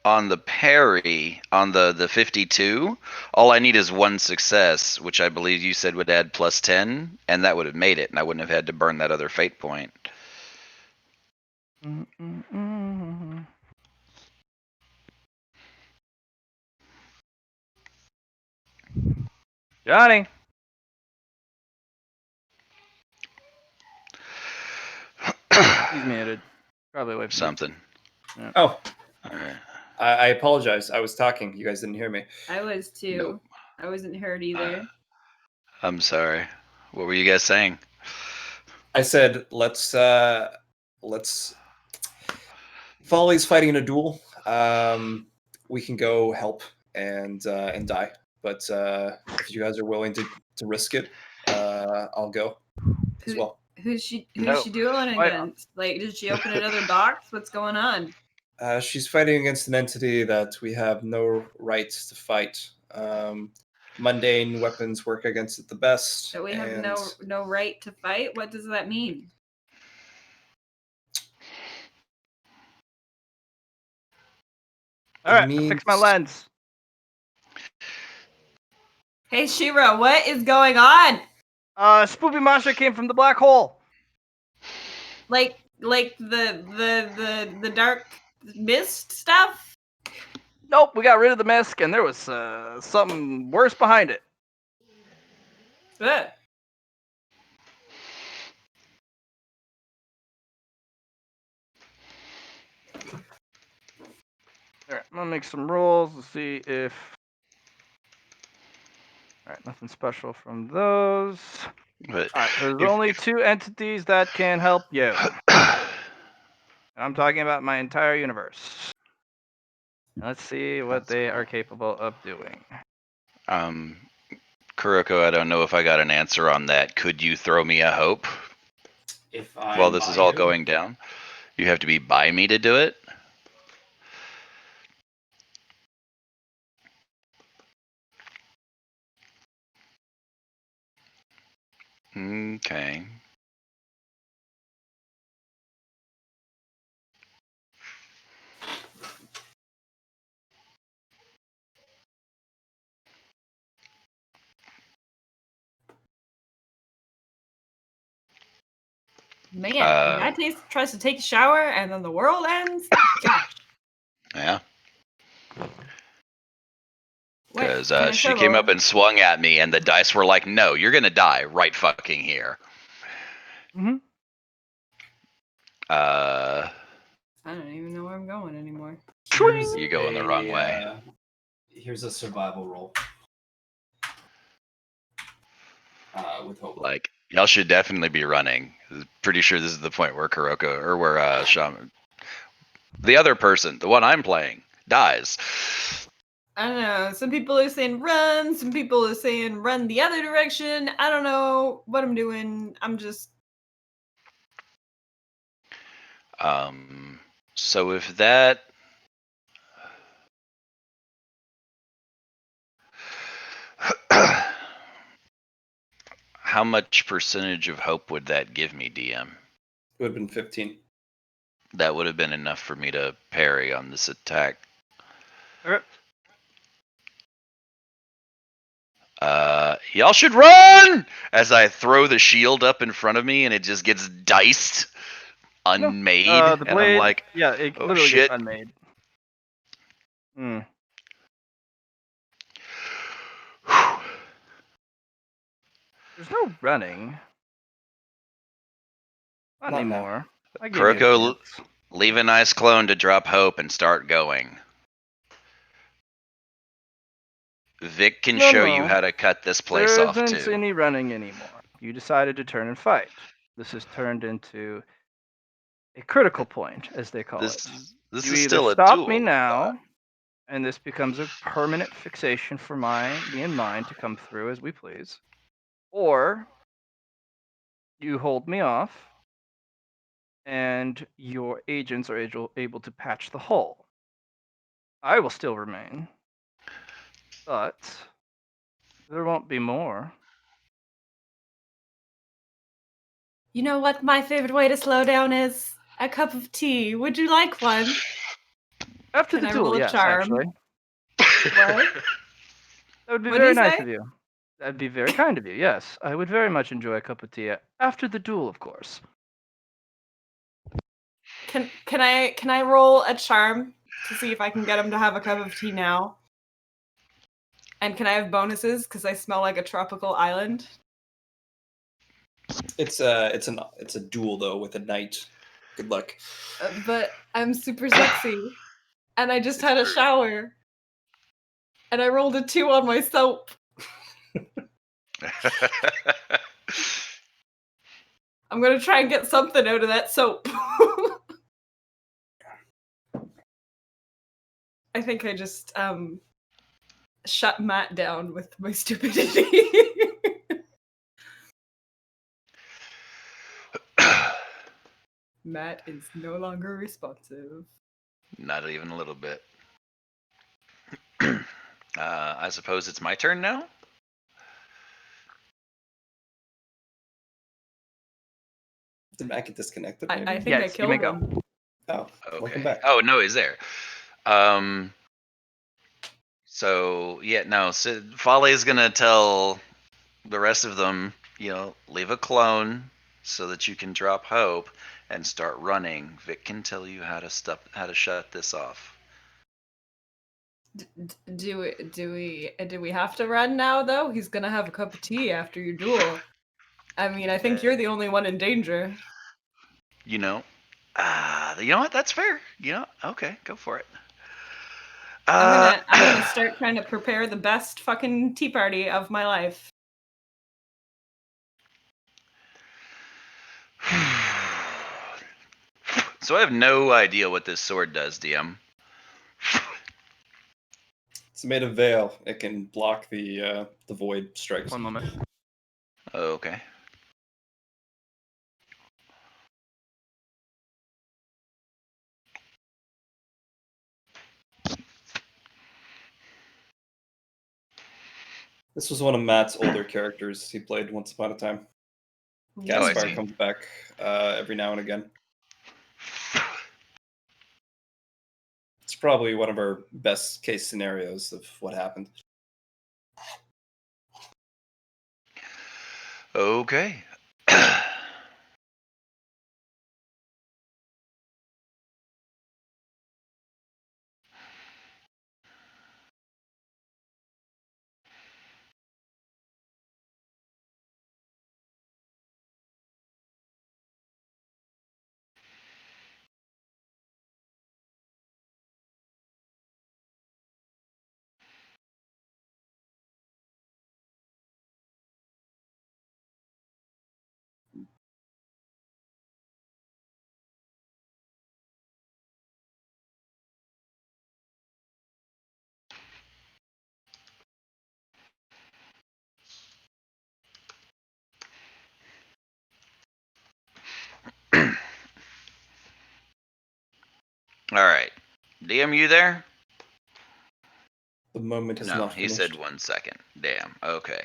the parry on the 52, all I need is one success, which I believe you said would add +10, and that would have made it, and I wouldn't have had to burn that other fate point. Johnny. He's muted. Probably away from Something. Yeah. Oh, All right. I apologize. I was talking. You guys didn't hear me. I was too. Nope. I wasn't heard either. I'm sorry. What were you guys saying? I said let's. Folly's fighting in a duel. We can go help and die. But if you guys are willing to risk it, I'll go as well. Who's she No. dueling against? Like, did she open another box? What's going on? She's fighting against an entity that we have no right to fight. Mundane weapons work against it the best. So we have no right to fight? What does that mean? All right, fix my lens. Hey Shira, what is going on? Spoopy monster came from the black hole. Like the dark mist stuff? Nope, we got rid of the mist, and there was something worse behind it. Ugh. All right, I'm gonna make some rolls to see if. All right, nothing special from those. But All right, there's only 2 entities that can help you. And I'm talking about my entire universe. Let's see what they are capable of doing. Kuroko, I don't know if I got an answer on that. Could you throw me a hope while this is all going down? You have to be by me to do it? Okay. Man, if that tries to take a shower and then the world ends. Gosh. Yeah. Wait, Because can I she came shovel? up and swung at me, and the dice were like, "No, you're gonna die right fucking here." Mhm. Uh, I don't even know where I'm going anymore. Here's You going the wrong way. Here's a survival roll. With hope. like y'all should definitely be running. Pretty sure this is the point where Kuroko or where Shaman, the other person, the one I'm playing, dies. I don't know. Some people are saying run. Some people are saying run the other direction. I don't know what I'm doing. I'm just. So if that. How much percentage of hope would that give me, DM? It would have been 15. That would have been enough for me to parry on this attack. Okay. Y'all should run! As I throw the shield up in front of me and it just gets diced, unmade, The and I'm blade. like, Yeah, it oh literally shit. gets unmade. There's no running. Not Not now. anymore. I gave you a Kuroko, chance. leave a nice clone to drop hope and start going. Vic can No, show you no. how to cut this place There off isn't too. any running anymore. You decided to turn and fight. This has turned into a critical point, as they call it. This You is either still a stop me duel. now, and this becomes a permanent fixation for me and mine to come through as we please, or you hold me off, and your agents are able to patch the hull. I will still remain, but there won't be more. You know what my favorite way to slow down is? A cup of tea. Would you like one? After Can the I duel, roll a yes, charm? actually. What? That would be What do very you nice say? of you. That'd be very kind of you, yes. I would very much enjoy a cup of tea after the duel, of course. Can I roll a charm to see if I can get him to have a cup of tea now? And can I have bonuses because I smell like a tropical island? It's a duel though with a knight. Good luck. But I'm super sexy, and I just had a shower, and I rolled a 2 on my soap. I'm gonna try and get something out of that soap. I think I just shut Matt down with my stupidity. Matt is no longer responsive. Not even a little bit. I suppose it's my turn now? Did Matt get disconnected? I Maybe. think I Yes, you may killed go. him. Oh, welcome Okay. back. Oh, no, he's there. So, yeah, no, so Folly is going to tell the rest of them, leave a clone so that you can drop hope and start running. Vic can tell you how to shut this off. Do we have to run now though? He's gonna have a cup of tea after your duel. I mean, I think you're the only one in danger. You know what? That's fair. Okay, go for it. I'm gonna start trying to prepare the best fucking tea party of my life. So I have no idea what this sword does, DM. It's made of veil. It can block the void strikes. One moment. Okay. This was one of Matt's older characters he played once upon a time. Gas I fire see. comes back every now and again. It's probably one of our best case scenarios of what happened. Okay. All right. DM, you there? The moment has No, not he finished. said 1 second. Damn. Okay.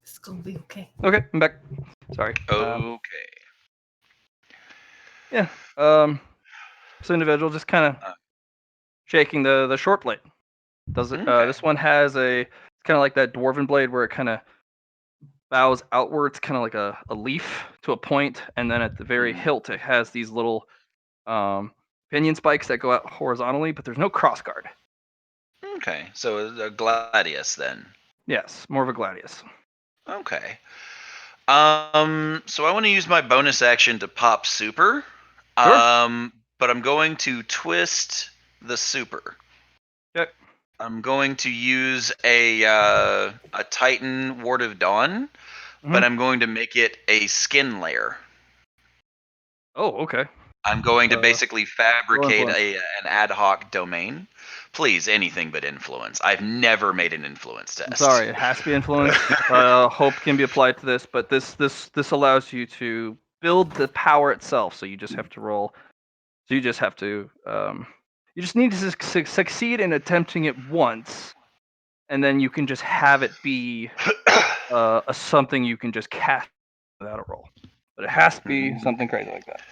It's gonna be okay. Okay, I'm back. Sorry. Okay. Yeah. This individual just kind of shaking the short blade. Does it? Okay. This one has a kind of like that dwarven blade where it kind of bows outwards, kind of like a leaf to a point, and then at the very hilt it has these little pinion spikes that go out horizontally, but there's no crossguard. Okay. So a gladius then. Yes, more of a gladius. Okay. So I want to use my bonus action to pop super. Sure. But I'm going to twist the super. Okay. I'm going to use a Titan Ward of Dawn, but Mhm. I'm going to make it a skin layer. Oh, okay. I'm going to Uh, basically fabricate influence. an ad hoc domain. Please, anything but influence. I've never made an influence test. I'm sorry, it has to be influence. Hope can be applied to this, but this allows you to build the power itself. So you just have to roll. So you just have to. You just need to succeed in attempting it once, and then you can just have it be a something you can just cast without a roll. But it has to be something crazy like that.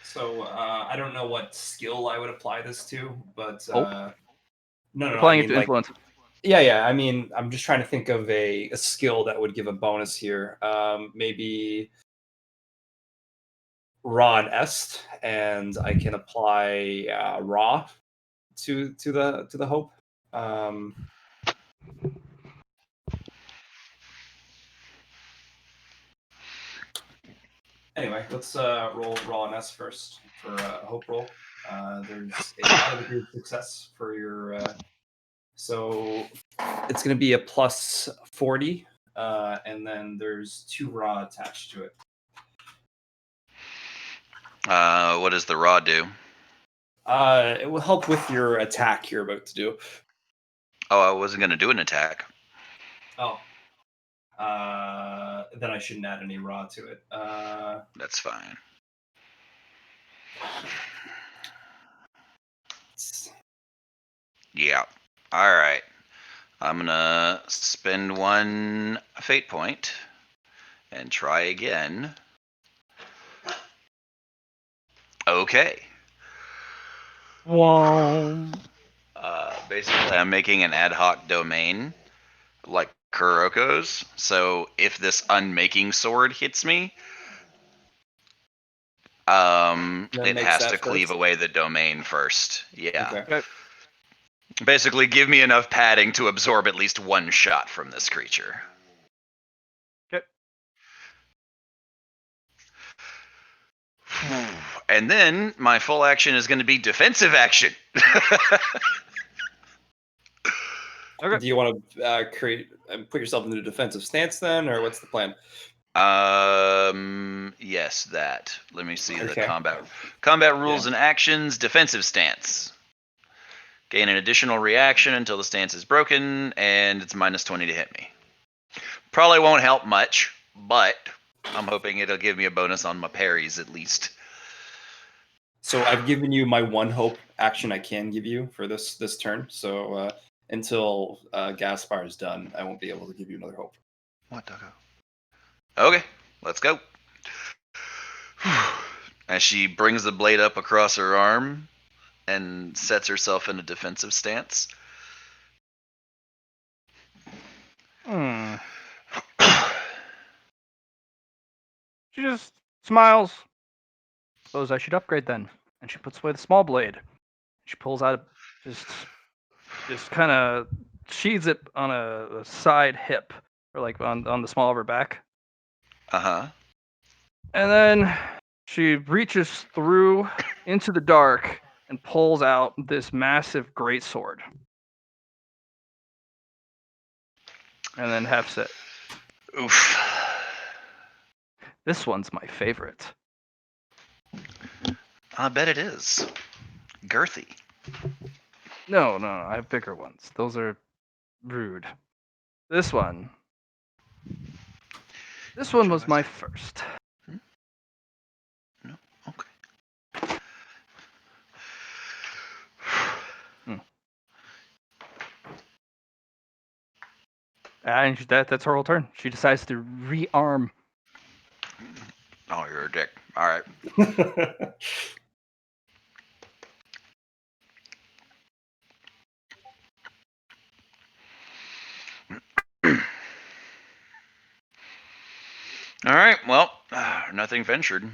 So I don't know what skill I would apply this to, but Hope. no. I Applying it mean, to like, influence. yeah. I mean, I'm just trying to think of a skill that would give a bonus here. Maybe raw and est, and I can apply raw to the hope. Anyway, let's roll raw and est first for a hope roll. There's a high degree of success for your. So it's going to be a plus 40, and then there's 2 raw attached to it. What does the raw do? It will help with your attack you're about to do. Oh, I wasn't going to do an attack. Oh. Then I shouldn't add any raw to it. That's fine. Yeah. All right. I'm going to spend 1 fate point and try again. Okay. Whoa. Basically, I'm making an ad hoc domain like Kuroko's. So if this unmaking sword hits me, it makes has that to cleave first? away the domain first. Yeah. Okay. Okay. Basically, give me enough padding to absorb at least 1 shot from this creature. Okay. And then my full action is going to be defensive action. Okay. Do you want to create put yourself into a defensive stance then, or what's the plan? Yes, that. Let me see the Okay. combat rules Yeah. and actions. Defensive stance. Gain an additional reaction until the stance is broken, and it's minus 20 to hit me. Probably won't help much, but I'm hoping it'll give me a bonus on my parries at least. So I've given you my one hope action I can give you for this turn. So until Gaspar is done, I won't be able to give you another hope. What, Doggo? Okay, let's go. As she brings the blade up across her arm and sets herself in a defensive stance. She just smiles. Suppose I should upgrade then. And she puts away the small blade. She pulls out, just kind of sheathes it on a side hip, or like on the small of her back. Uh-huh. And then she reaches through into the dark and pulls out this massive greatsword. And then hefts it. Oof. This one's my favorite. I bet it is. Girthy. No, I have bigger ones. Those are rude. This one was my first. No? Okay. And that's her whole turn. She decides to rearm. Oh, you're a dick. All right. All right. Well, nothing ventured.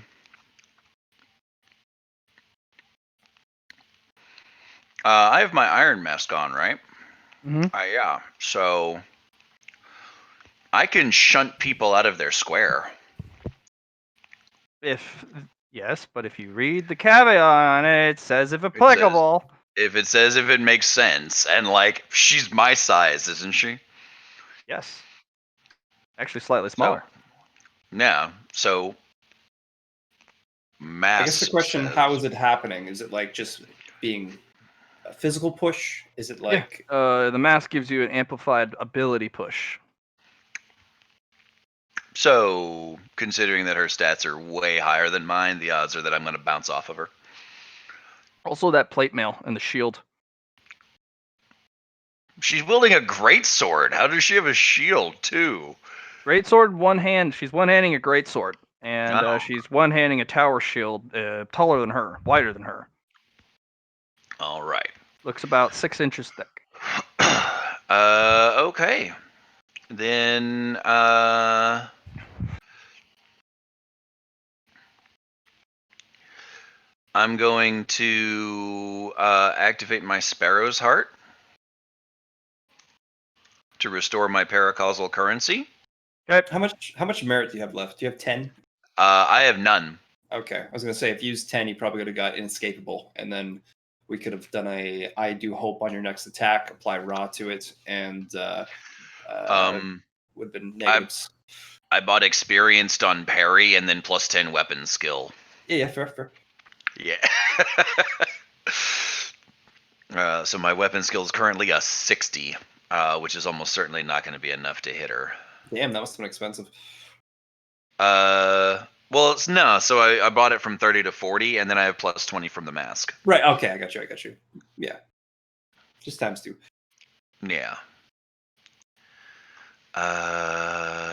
I have my iron mask on, right? Mm-hmm. Yeah. So I can shunt people out of their square. Yes, but if you read the caveat on it, it says if applicable. If it makes sense, and like she's my size, isn't she? Yes. Actually, slightly So, smaller. yeah. So mass. I guess the question: how is it happening? Is it like just being a physical push? Is it like the mask gives you an amplified ability push? So, considering that her stats are way higher than mine, the odds are that I'm going to bounce off of her. Also, that plate mail and the shield. She's wielding a great sword. How does she have a shield too? Great sword, one hand. She's one-handing a great sword, and Oh. she's one-handing a tower shield, taller than her, wider than her. All right. Looks about 6 inches thick. Okay. Then I'm going to activate my Sparrow's Heart to restore my paracausal currency. Okay. how much merit do you have left? Do you have 10? I have none. Okay, I was gonna say if you used 10, you probably would have got inescapable, and then we could have done a I do hope on your next attack, apply raw to it, and would have been negatives. I bought experienced on parry and then plus 10 weapon skill. Yeah, fair. Yeah. So my weapon skill is currently a 60, which is almost certainly not going to be enough to hit her. Damn, that must have been expensive. Well, it's no. So I bought it from 30 to 40, and then I have plus 20 from the mask. Right. Okay, I got you. Yeah. Just times 2. Yeah.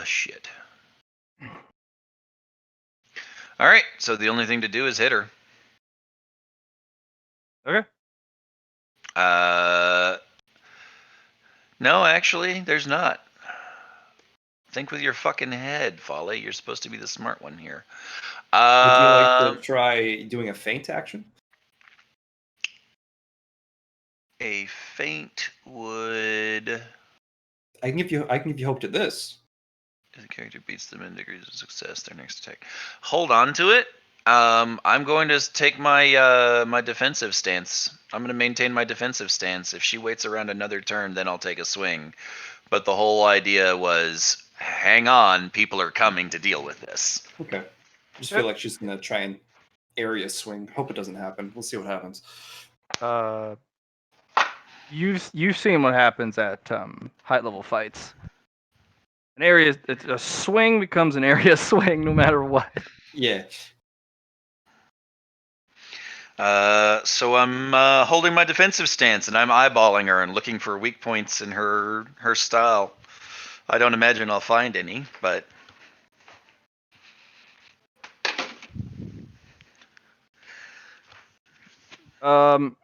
Shit. All right. So the only thing to do is hit her. Okay. No, actually, there's not. Think with your fucking head, Folly. You're supposed to be the smart one here. Would you like to try doing a feint action? A feint would. I can give you hope to this. If the character beats them in degrees of success, their next attack. Hold on to it. I'm going to take my my defensive stance. I'm going to maintain my defensive stance. If she waits around another turn, then I'll take a swing. But the whole idea was, hang on, people are coming to deal with this. Okay. I just feel like she's gonna try and area swing. Hope it doesn't happen. We'll see what happens. You've seen what happens at high level fights. A swing becomes an area swing no matter what. Yeah. So I'm holding my defensive stance and I'm eyeballing her and looking for weak points in her style. I don't imagine I'll find any, but One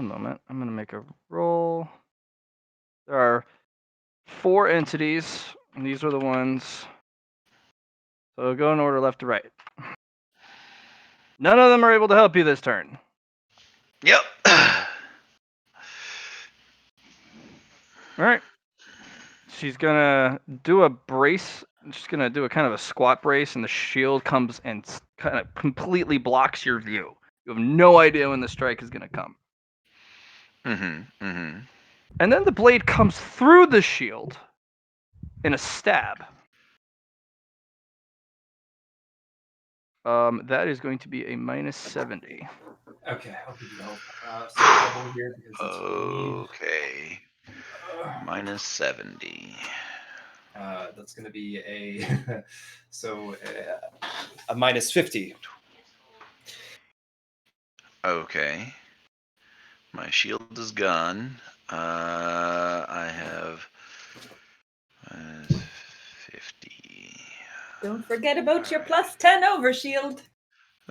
moment. I'm gonna make a roll. There are 4 entities, and these are the ones. So go in order left to right. None of them are able to help you this turn. yep. All right. She's gonna do a brace. She's gonna do a kind of a squat brace, and the shield comes and kind of completely blocks your view. You have no idea when the strike is gonna come. Mm-hmm. And then the blade comes through the shield in a stab. That is going to be a minus 70. Okay, I'll give you help. So double here because that's what I need. Okay. Minus 70. That's going to be a a minus 50. Okay. My shield is gone. I have minus 50. Don't forget about your plus 10 overshield.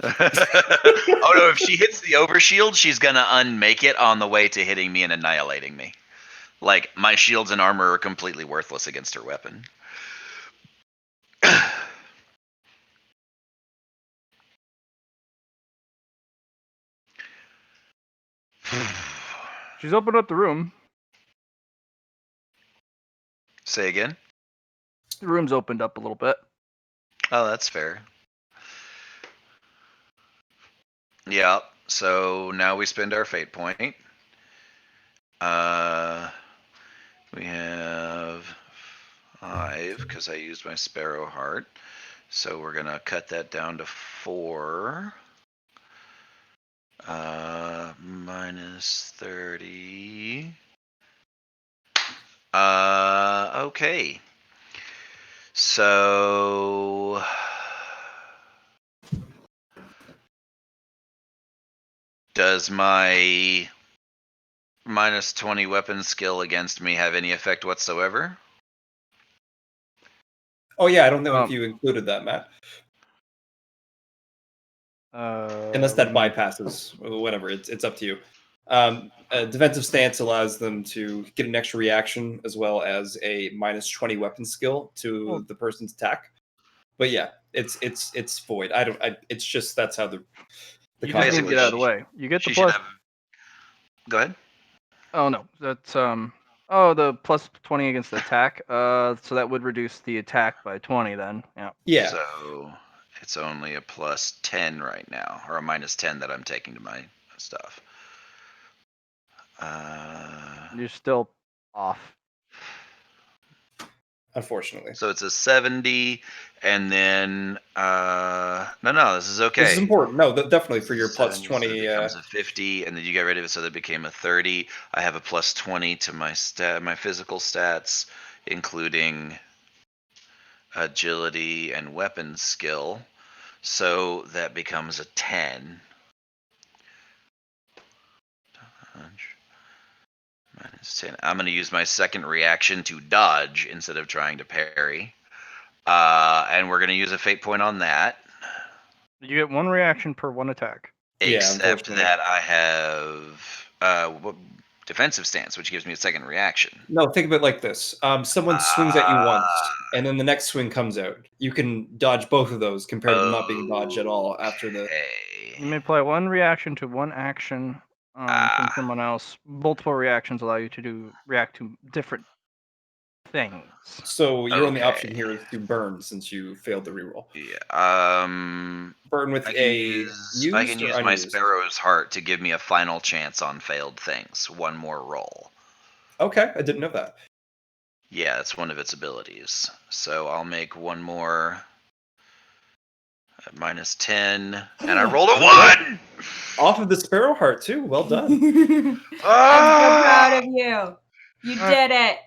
Oh no, if she hits the overshield, she's gonna unmake it on the way to hitting me and annihilating me. Like, my shields and armor are completely worthless against her weapon. She's opened up the room. Say again? The room's opened up a little bit. Oh, that's fair. Yeah, so now we spend our fate point. We have 5 because I used my sparrow heart. So we're gonna cut that down to 4. Minus 30. Okay. So does my minus 20 weapon skill against me have any effect whatsoever? Oh yeah, I don't know if you included that, Matt. Unless What that do you mean? bypasses, whatever. It's up to you. A defensive stance allows them to get an extra reaction as well as a minus 20 weapon skill to the person's attack. But yeah, it's void. It's just that's how the You just need to Basically, get out of the way. You get the she should plus. have. Go ahead. Oh no, that's Oh, the plus 20 against the attack. So that would reduce the attack by 20 then. Yeah. Yeah. So it's only a plus 10 right now, or a minus 10 that I'm taking to my stuff. You're still off. Unfortunately. So it's a 70, and then no, this is okay. This is important. No, definitely for your plus 70, 20. so it becomes a 50, and then you get rid of it, so that became a 30. I have a plus 20 to my my physical stats, including agility and weapon skill. So that becomes a 10. Minus 10. I'm going to use my second reaction to dodge instead of trying to parry. And we're going to use a fate point on that. You get 1 reaction per 1 attack. Yeah, Except unfortunately. that I have defensive stance, which gives me a second reaction. No, think of it like this. Someone swings at you once, and then the next swing comes out. You can dodge both of those compared to them not being dodged at all after the. You may apply 1 reaction to 1 action from someone else. Multiple reactions allow you to react to different things. So your only option Okay. here is to burn since you failed the reroll. Yeah. Burn with I can a use used or my unused? Sparrow's Heart to give me a final chance on failed things. 1 more roll. Okay, I didn't know that. Yeah, it's one of its abilities. So I'll make 1 more at minus 10, and I rolled a 1. Off of the Sparrow Heart too. Well done. I'm so proud of you. You did it.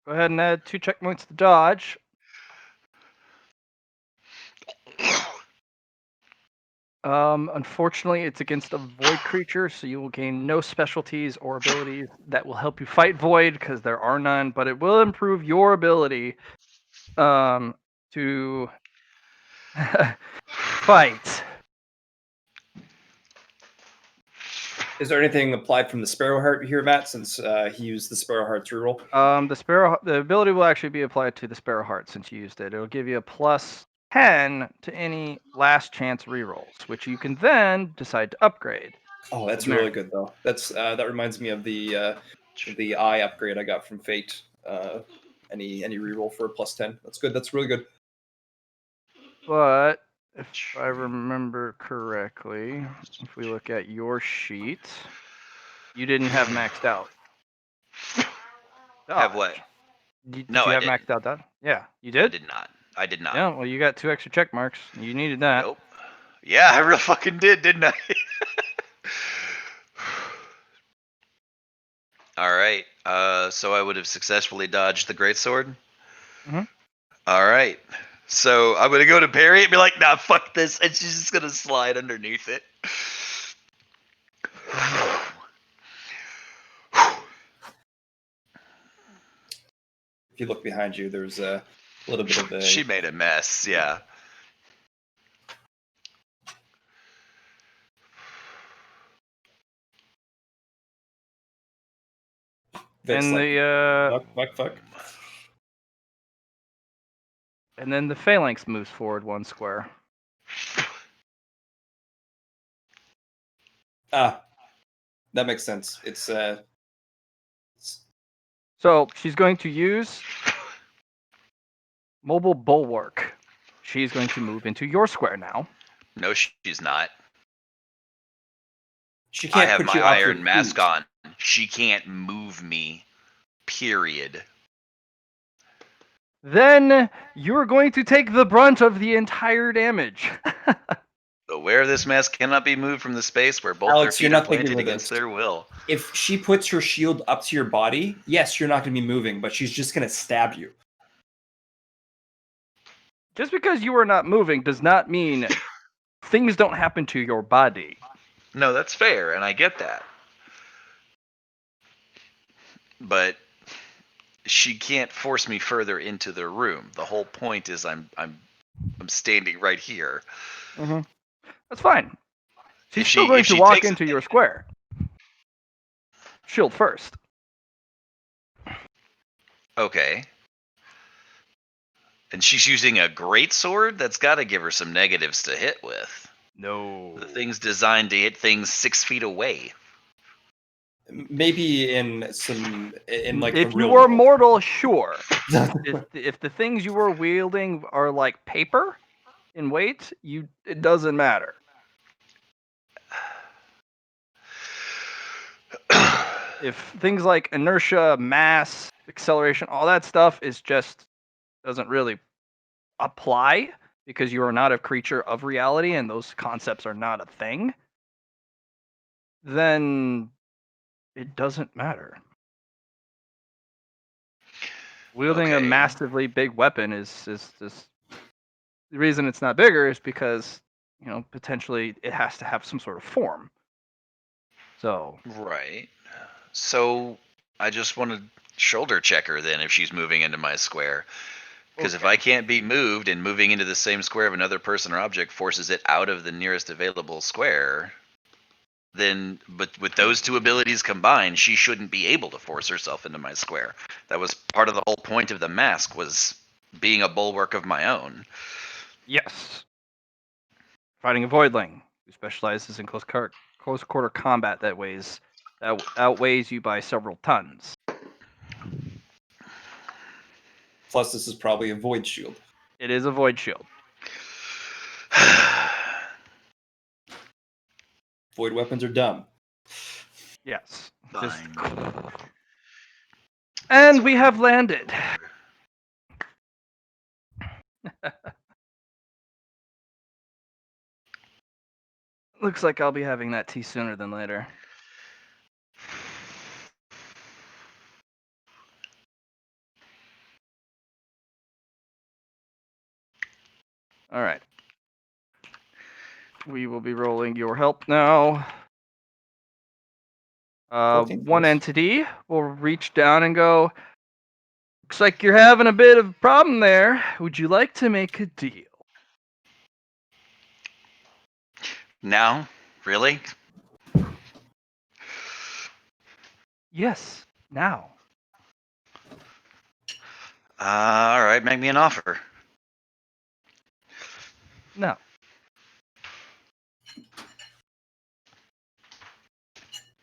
Go ahead and add 2 checkpoints to dodge. Unfortunately, it's against a void creature, so you will gain no specialties or abilities that will help you fight void because there are none. But it will improve your ability to fight. Is there anything applied from the Sparrow Heart here, Matt? Since he used the Sparrow Heart to reroll. The ability will actually be applied to the Sparrow Heart since you used it. It'll give you a +10 to any last chance rerolls, which you can then decide to upgrade. Oh, that's Isn't there- really good though. That's that reminds me of the eye upgrade I got from Fate. Any reroll for a +10. That's good. That's really good. But if I remember correctly, if we look at your sheet, you didn't have maxed out. Have Dodge. what? Did No, you I have didn't. maxed out dodge? Yeah, you I did? did not. I did not. Yeah, well, you got 2 extra check marks. You needed that. Nope. Yeah, I real fucking did, didn't I? All right. So I would have successfully dodged the greatsword. Mhm. All right. So I'm gonna go to parry and be like, "Nah, fuck this," and she's just gonna slide underneath it. If you look behind you, there's a little bit of a. She made a mess. Yeah. Vix And like the fuck. and then the phalanx moves forward 1 square. Ah, that makes sense. It's So she's going to use mobile bulwark. She's going to move into your square now. No, she's not. she I can't have put my you off your iron mask feet. on. She can't move me. Period. Then you're going to take the brunt of the entire damage. The wearer this mask cannot be moved from the space where both Alex, their you're feet are not thinking planted of against this. their will. If she puts her shield up to your body, yes, you're not going to be moving, but she's just going to stab you. Just because you are not moving does not mean things don't happen to your body. No, that's fair, and I get that. But she can't force me further into the room. The whole point is I'm standing right here. Mm-hmm. That's fine. She's If still going she to walk takes into your square. Shield first. Okay. And she's using a great sword? That's got to give her some negatives to hit with. No. The thing's designed to hit things 6 feet away. Maybe in like if the you real were world. mortal, sure. if the things you were wielding are like paper in weight, it doesn't matter. If things like inertia, mass, acceleration, all that stuff is just doesn't really apply because you are not a creature of reality and those concepts are not a thing, then it doesn't matter. Wielding a Okay. massively big weapon is the reason it's not bigger is because potentially it has to have some sort of form. So Right. So I just want to shoulder check her then if she's moving into my square. Because if okay. I can't be moved and moving into the same square of another person or object forces it out of the nearest available square, then but with those two abilities combined, she shouldn't be able to force herself into my square. That was part of the whole point of the mask, was being a bulwark of my own. Yes. Fighting a voidling who specializes in close quarter combat that outweighs you by several tons. Plus, this is probably a void shield. It is a void shield. Void weapons are dumb. Yes. Fine. And we have landed. Looks like I'll be having that tea sooner than later. All right. we will be rolling your help now. 14, One nice. entity will reach down and go, looks like you're having a bit of a problem there. Would you like to make a deal? Now? Really? Yes, now. All right, make me an offer. No.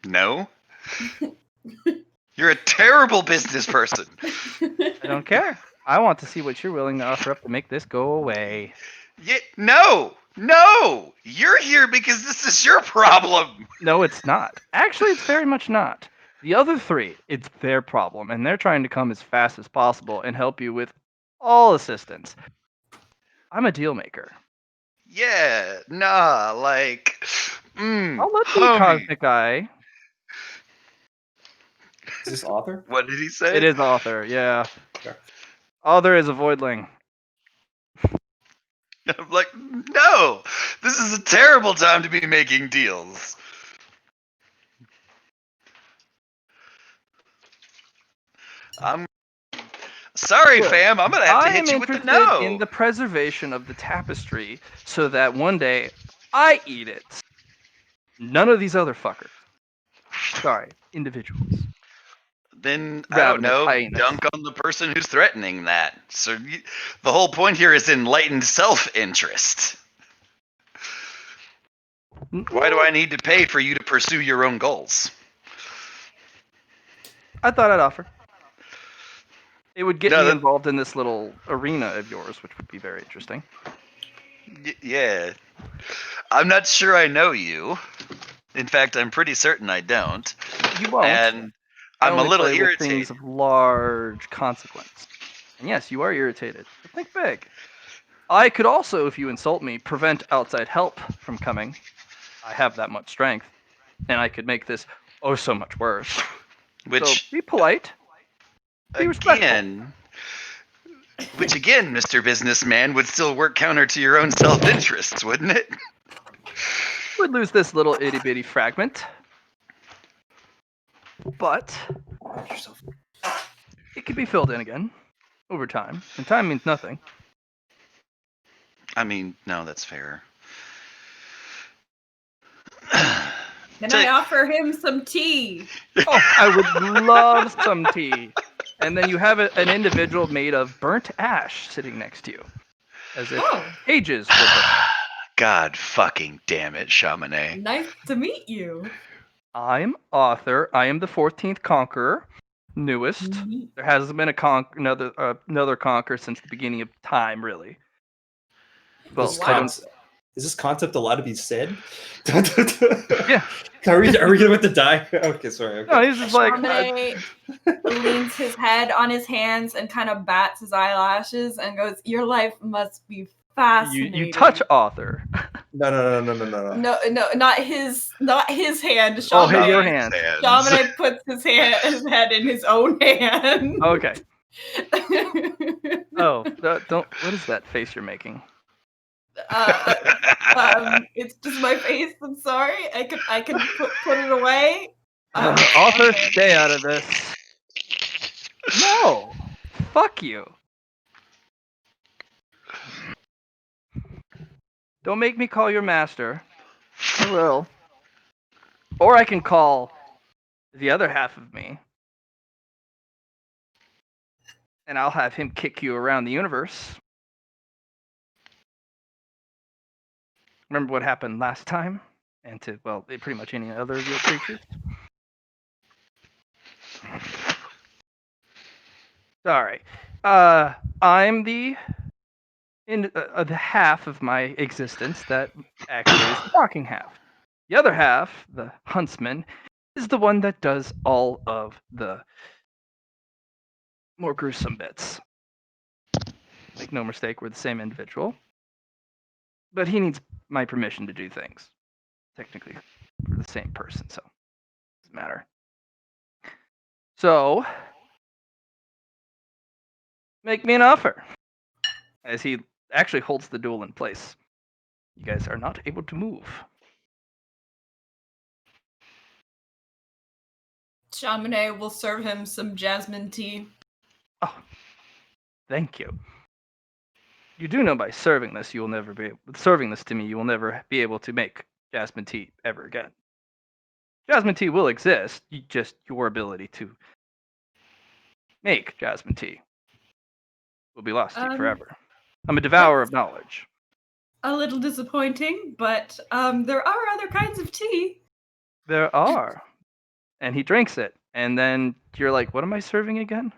No? You're a terrible business person. I don't care. I want to see what you're willing to offer up to make this go away. No! No! You're here because this is your problem. No, it's not. Actually, it's very much not. The other three, it's their problem, and they're trying to come as fast as possible and help you with all assistance. I'm a deal maker. Yeah, nah, like, I'll let the homie. cosmic eye. Is this author? What did he say? It is author, yeah. Okay. Author is a voidling. I'm like, no, this is a terrible time to be making deals. I'm sorry, Look, fam. I'm gonna have to I am hit you with the interested no. in the preservation of the tapestry so that one day I eat it. None of these other fuckers. Sorry, individuals. Then I don't Ravenous know. hyenas. Dunk on the person who's threatening that. So the whole point here is enlightened self-interest. Why do I need to pay for you to pursue your own goals? I thought I'd offer. It would get No, me that- involved in this little arena of yours, which would be very interesting. Yeah. I'm not sure I know you. In fact, I'm pretty certain I don't. You won't. And I I'm a only little play with things irritated. of large consequence. And yes, you are irritated. But think big. I could also, if you insult me, prevent outside help from coming. I have that much strength. And I could make this oh so much worse. So Which be polite. Be respectful. again, Mr. Businessman, would still work counter to your own self-interests, wouldn't it? Would lose this little itty bitty fragment. But Watch yourself. it can be filled in again over time. And time means nothing. I mean, no, that's fair. Can I offer him some tea? Oh, I would love some tea. And then you have an individual made of burnt ash sitting next to you. As if pages were burnt. God fucking damn it, Chamonix. Nice to meet you. I'm author. I am the 14th conqueror. Newest. There hasn't been another conqueror since the beginning of time, really. Well, Is this concept allowed to be said? Yeah. Are we going to die? Okay, sorry. Okay. No, he's just like Chamonix leans his head on his hands and kind of bats his eyelashes and goes, "Your life must be fascinating." you touch author. No. No, not his hand. Oh, Chamonix. your hand. Chamonix puts his head in his own hand. Okay. Oh, don't. What is that face you're making? It's just my face. I'm sorry. I can put it away. Author, stay out of this. No. Fuck you. Don't make me call your master. I will. Or I can call the other half of me. And I'll have him kick you around the universe. Remember what happened last time? And to, well, pretty much any other of your creatures. Sorry. I'm the half of my existence that actually is the talking half. The other half, the huntsman, is the one that does all of the more gruesome bits. Make no mistake, we're the same individual. But he needs my permission to do things. Technically, we're the same person, so it doesn't matter. So, make me an offer. As he actually holds the duel in place. You guys are not able to move. Chaminade will serve him some jasmine tea. Oh, thank you. You do know by serving this, you will never be serving this to me. You will never be able to make jasmine tea ever again. Jasmine tea will exist. Just your ability to make jasmine tea will be lost to you forever. I'm a devourer of knowledge. A little disappointing, but there are other kinds of tea. There are. And he drinks it. And then you're like, what am I serving again?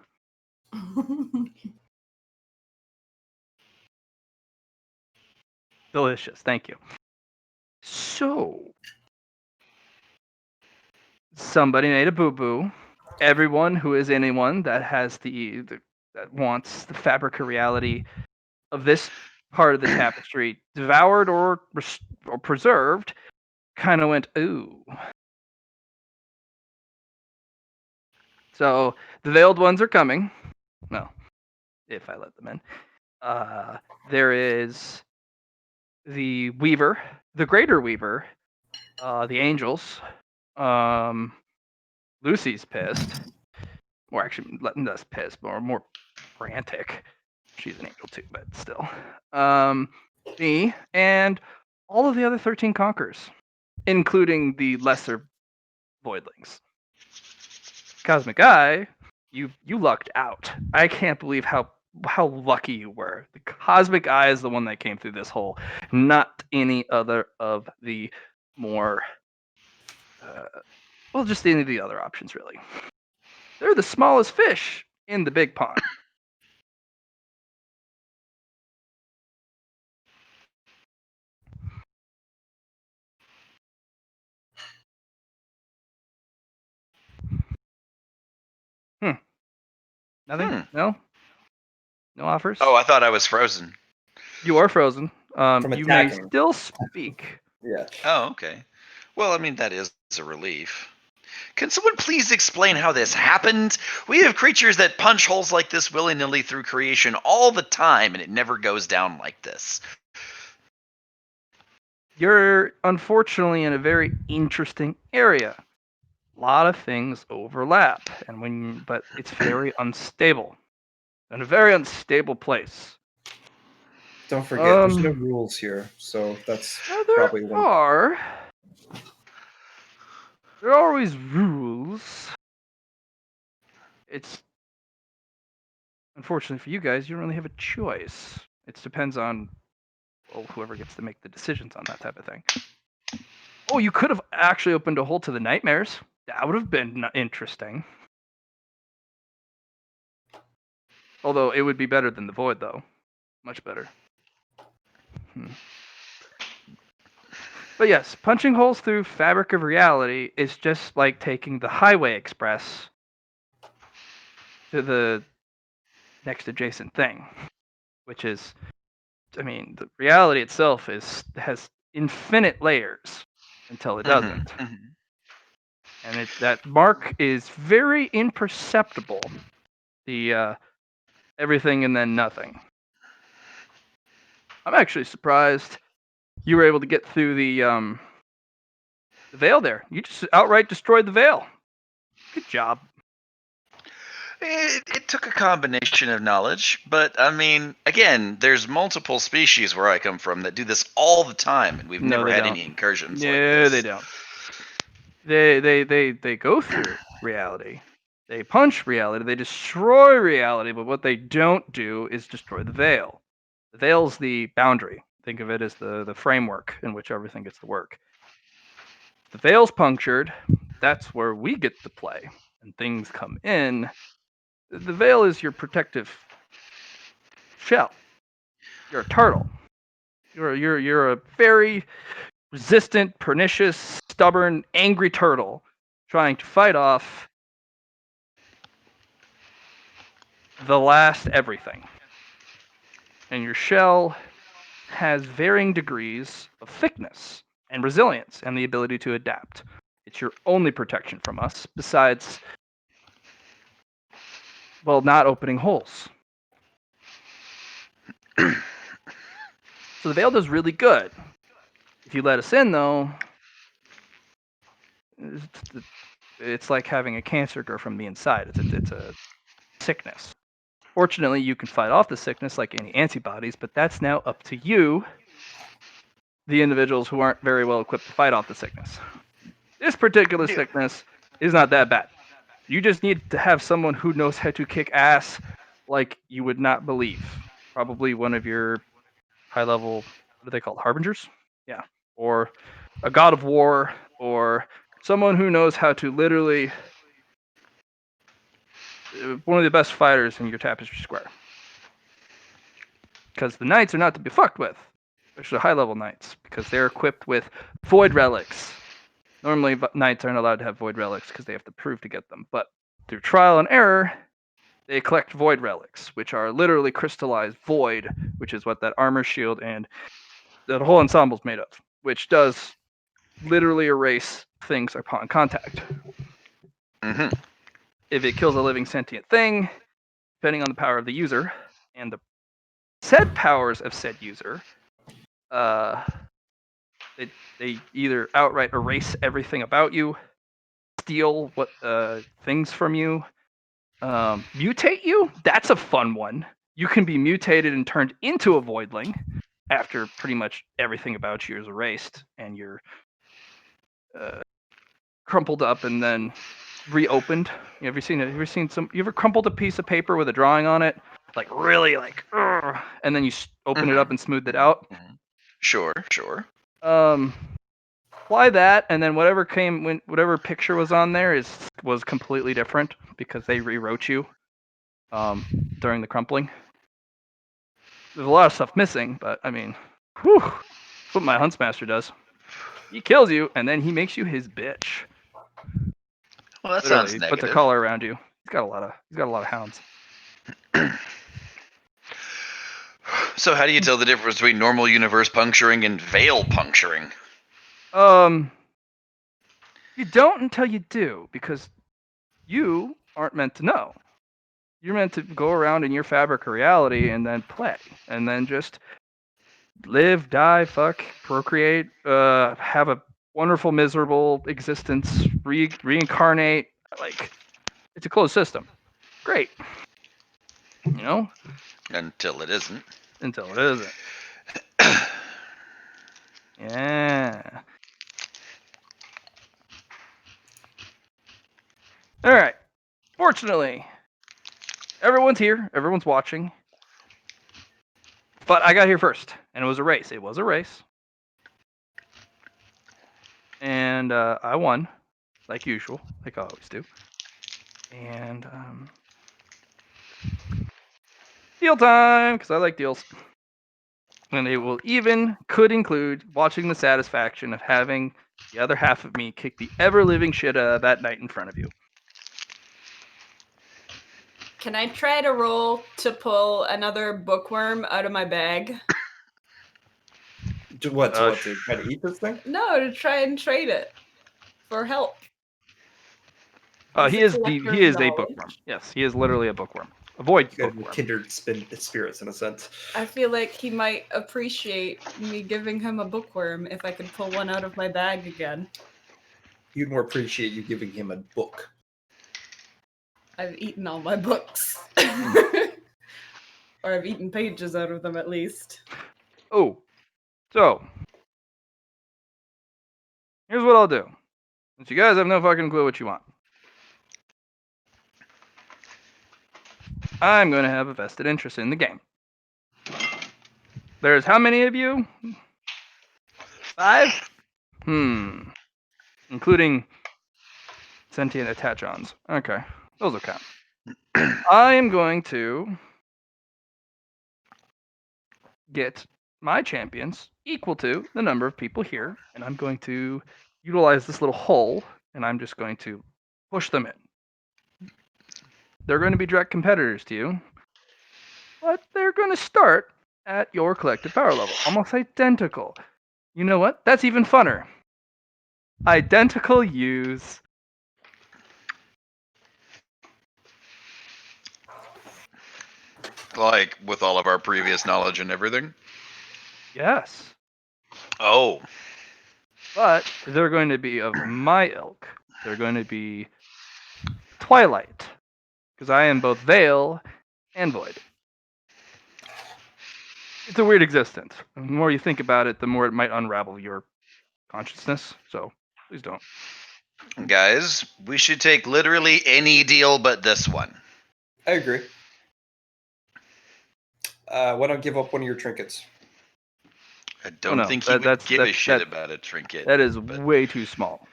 Delicious. Thank you. So, somebody made a boo-boo. Everyone who is anyone that has that wants the fabric of reality of this part of the tapestry devoured or preserved kind of went, ooh. So the veiled ones are coming. No, if I let them in. There is the Weaver, the Greater Weaver, the Angels. Lucy's pissed. Or actually, less pissed, more frantic. She's an angel too, but still. Me and all of the other 13 conquerors, including the lesser voidlings. Cosmic Eye, you lucked out. I can't believe how lucky you were. The Cosmic Eye is the one that came through this hole, not any other of the more just any of the other options really. They're the smallest fish in the big pond. Nothing? No offers? Oh, I thought I was frozen. You are frozen. From You may attacking. still speak. Yeah. Oh, okay. Well, I mean, that is a relief. Can someone please explain how this happened? We have creatures that punch holes like this willy-nilly through creation all the time, and it never goes down like this. You're unfortunately in a very interesting area. A lot of things overlap, but it's very unstable. In a very unstable place. Don't forget, there's no rules here, so that's probably one. There are always rules. It's unfortunately for you guys, you don't really have a choice. It depends on whoever gets to make the decisions on that type of thing. Oh, you could have actually opened a hole to the nightmares. That would have been interesting. Although it would be better than the void, though. Much better. But yes, punching holes through fabric of reality is just like taking the highway express to the next adjacent thing, which is, I mean, the reality itself has infinite layers until it doesn't. And that mark is very imperceptible. The everything and then nothing. I'm actually surprised you were able to get through the veil there. You just outright destroyed the veil. Good job. It took a combination of knowledge, but I mean, again, there's multiple species where I come from that do this all the time, and we've never had any incursions like this. No, they don't. They go through reality. They punch reality. They destroy reality. But what they don't do is destroy the veil. The veil's the boundary. Think of it as the framework in which everything gets to work. If the veil's punctured, that's where we get to play, and things come in. The veil is your protective shell. You're a turtle. You're a very resistant, pernicious, stubborn, angry turtle trying to fight off the last everything. And your shell has varying degrees of thickness and resilience and the ability to adapt. It's your only protection from us, besides, well, not opening holes. So the veil does really good. If you let us in, though, it's like having a cancer grow from the inside. It's a sickness. Fortunately, you can fight off the sickness like any antibodies, but that's now up to you, the individuals who aren't very well equipped to fight off the sickness. This particular sickness is not that bad. You just need to have someone who knows how to kick ass like you would not believe. Probably one of your high level, what are they called? Harbingers? Yeah. Or a god of war, or someone who knows how to literally one of the best fighters in your tapestry square. Because the knights are not to be fucked with, especially high level knights, because they're equipped with void relics. Normally, knights aren't allowed to have void relics because they have to prove to get them, but through trial and error, they collect void relics, which are literally crystallized void, which is what that armor, shield, and that whole ensemble is made of, which does literally erase things upon contact. Mm-hmm. If it kills a living sentient thing, depending on the power of the user and the said powers of said user, they either outright erase everything about you, steal what things from you, mutate you. That's a fun one. You can be mutated and turned into a voidling after pretty much everything about you is erased and you're crumpled up and then reopened. You ever seen some? You ever crumpled a piece of paper with a drawing on it, like really like, and then you open it up and smooth it out? Sure. Apply that, and then whatever picture was on there was completely different because they rewrote you during the crumpling. There's a lot of stuff missing, but I mean, whew, that's what my Huntsmaster does. He kills you, and then he makes you his bitch. Well, that Literally, sounds he puts a negative. collar around you. He's got a lot of hounds. So how do you tell the difference between normal universe puncturing and veil puncturing? You don't until you do, because you aren't meant to know. You're meant to go around in your fabric of reality and then play, and then just live, die, fuck, procreate, have a wonderful, miserable existence, reincarnate. Like, it's a closed system. Great. You know? Until it isn't. Until it isn't. Yeah. All right. Fortunately, everyone's here. Everyone's watching. But I got here first, and it was a race. And I won, like usual, like I always do. And deal time, because I like deals. And it could include watching the satisfaction of having the other half of me kick the ever-living shit out of that knight in front of you. Can I try to roll to pull another bookworm out of my bag? To what? To try to eat this thing? No, to try and trade it for help. He is a bookworm. Yes, he is literally a bookworm. A void You got bookworm. kindred spirits in a sense. I feel like he might appreciate me giving him a bookworm if I could pull one out of my bag again. He'd more appreciate you giving him a book. I've eaten all my books. Or I've eaten pages out of them at least. Oh, so here's what I'll do. Since you guys have no fucking clue what you want, I'm going to have a vested interest in the game. There's how many of you? 5? Including sentient attachons. Okay, those will count. I am going to get my champions equal to the number of people here, and I'm going to utilize this little hole, and I'm just going to push them in. They're going to be direct competitors to you, but they're going to start at your collective power level, almost identical. You know what? That's even funner. Identical use. Like with all of our previous knowledge and everything. Yes. Oh. But they're going to be of my ilk. They're going to be Twilight, because I am both Veil and Void. It's a weird existence. The more you think about it, the more it might unravel your consciousness. So please don't. Guys, we should take literally any deal but this one. I agree. Why not give up one of your trinkets? I don't no, think he would give a shit about a trinket. That is but way too small.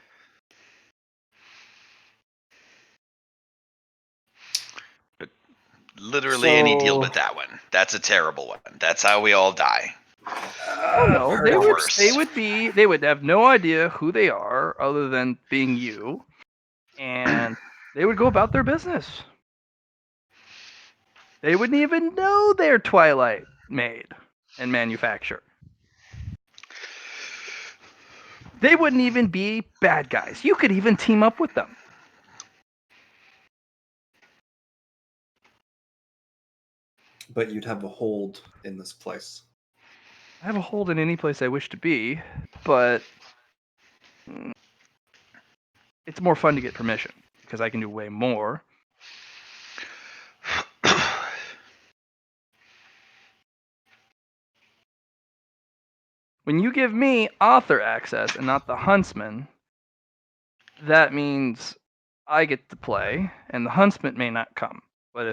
literally any deal So- but that one. That's a terrible one. That's how we all die. Oh no, fair they enough. would. worse. They would have no idea who they are other than being you, and they would go about their business. They wouldn't even know they're Twilight made and manufactured. They wouldn't even be bad guys. You could even team up with them. But you'd have a hold in this place. I have a hold in any place I wish to be, but it's more fun to get permission because I can do way more. When you give me author access and not the huntsman, that means I get to play and the huntsman may not come. But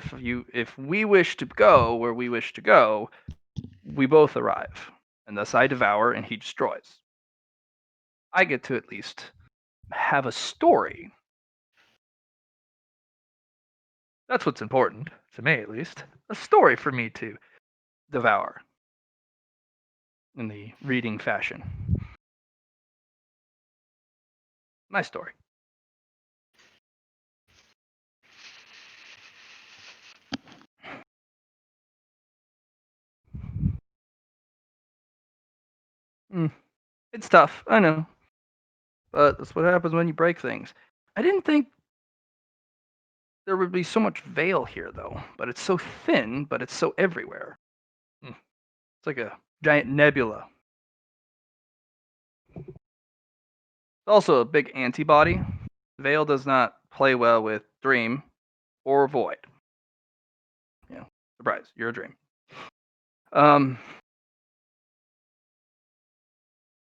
if we wish to go where we wish to go, we both arrive. And thus I devour and he destroys. I get to at least have a story. That's what's important, to me at least. A story for me to devour in the reading fashion. My story. It's tough, I know. But that's what happens when you break things. I didn't think there would be so much veil here, though. But it's so thin, but it's so everywhere. It's like a giant nebula. It's also a big antibody. Veil does not play well with Dream or Void. Yeah, surprise, you're a Dream.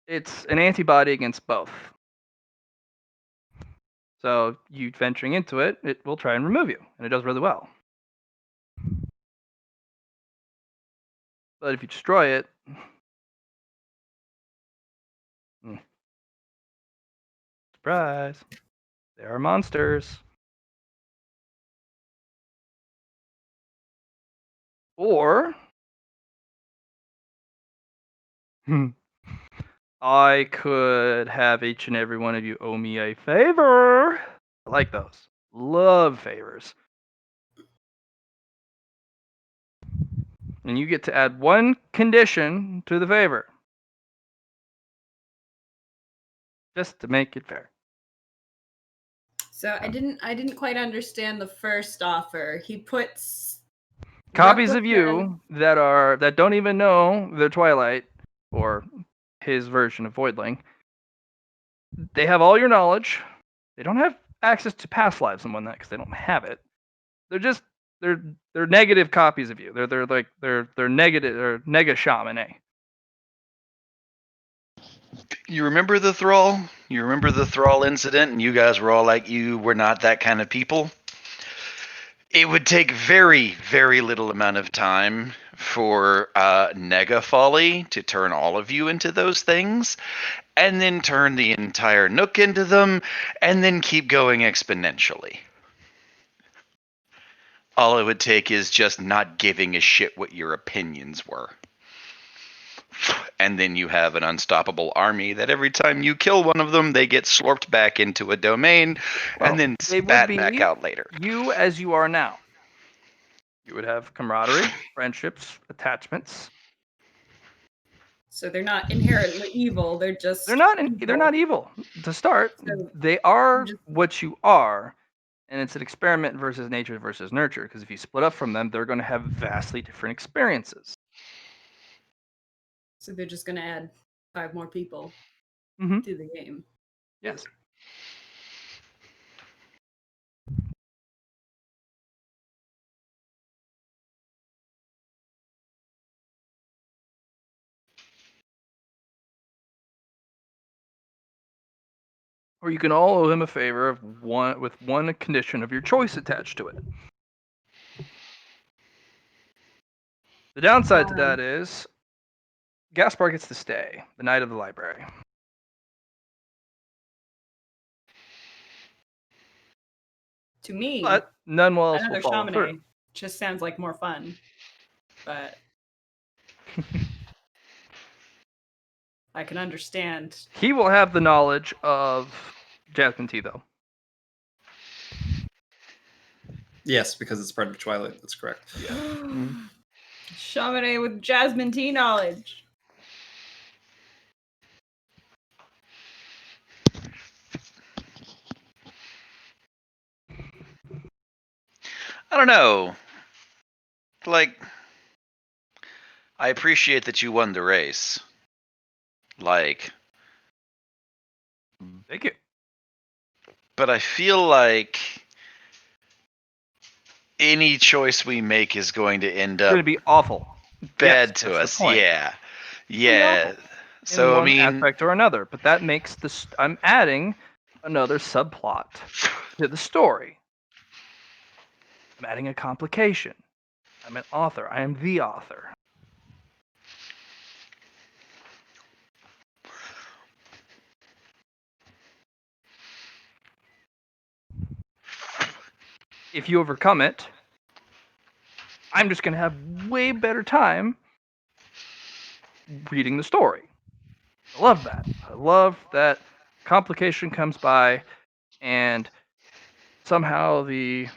It's an antibody against both. So you venturing into it, it will try and remove you, and it does really well. But if you destroy it, surprise, there are monsters. Or I could have each and every one of you owe me a favor. I like those. Love favors. And you get to add one condition to the favor. Just to make it fair. So I didn't quite understand the first offer. He puts Copies of replica- you that don't even know they're Twilight or his version of Voidling. They have all your knowledge. They don't have access to past lives and whatnot because they don't have it. They're negative copies of you. They're negative or nega shaman. You remember the Thrall? You remember the Thrall incident, and you guys were all like, you were not that kind of people? It would take very, very little amount of time for Nega Folly to turn all of you into those things, and then turn the entire Nook into them, and then keep going exponentially. All it would take is just not giving a shit what your opinions were. And then you have an unstoppable army that every time you kill one of them, they get slurped back into a domain and then They would spat be back out later. you as you are now. You would have camaraderie, friendships, attachments. So they're not inherently evil. They're just They're not evil to start. So They are just- what you are, and it's an experiment versus nature versus nurture. Because if you split up from them, they're going to have vastly different experiences. So they're just gonna add 5 more people. Mm-hmm. through the game. Yes. Or you can all owe him a favor of with one condition of your choice attached to it. The downside to that is Gaspar gets to stay the night of the library. To me, But none else will another follow through. Chamonix just sounds like more fun. But I can understand. He will have the knowledge of Jasmine Tea, though. Yes, because it's part of Twilight. That's correct. Chamonix with Jasmine tea knowledge. I don't know. Like, I appreciate that you won the race. Like, Thank you. but I feel like any choice we make is going to end It's up going to be awful. bad Yes, to that's the us. point. Yeah. be Yeah. awful. So, in I one mean, aspect or another. But that makes this. I'm adding another subplot to the story. I'm adding a complication. I'm an author. I am the author. If you overcome it, I'm just going to have way better time reading the story. I love that. I love that complication comes by and somehow the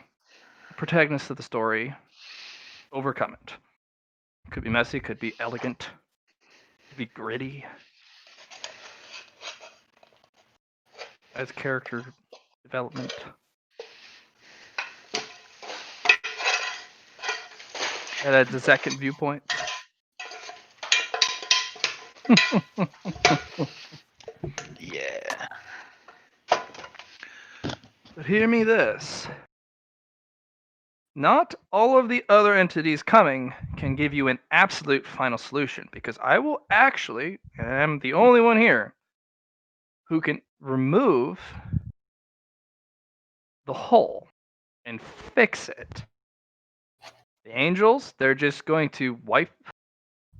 protagonists of the story overcome it. Could be messy, could be elegant, could be gritty. As character development. That adds a second viewpoint. yeah. But hear me this. Not all of the other entities coming can give you an absolute final solution, because I will actually, and I'm the only one here, who can remove the hole and fix it. The angels, they're just going to wipe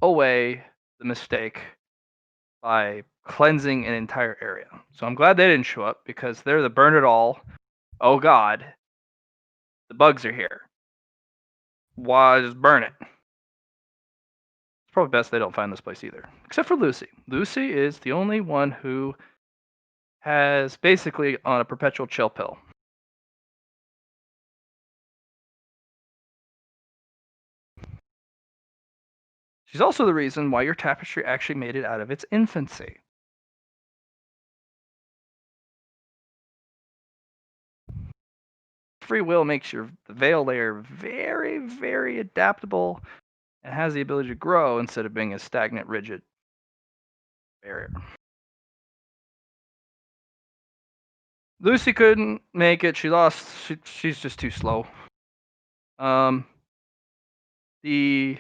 away the mistake by cleansing an entire area. So I'm glad they didn't show up, because they're the burn it all. Oh god, the bugs are here. Why just burn it? It's probably best they don't find this place either. Except for Lucy. Lucy is the only one who has basically on a perpetual chill pill. She's also the reason why your tapestry actually made it out of its infancy. Free will makes your veil layer very, very adaptable and has the ability to grow instead of being a stagnant, rigid barrier. Lucy couldn't make it. She lost. She's just too slow. The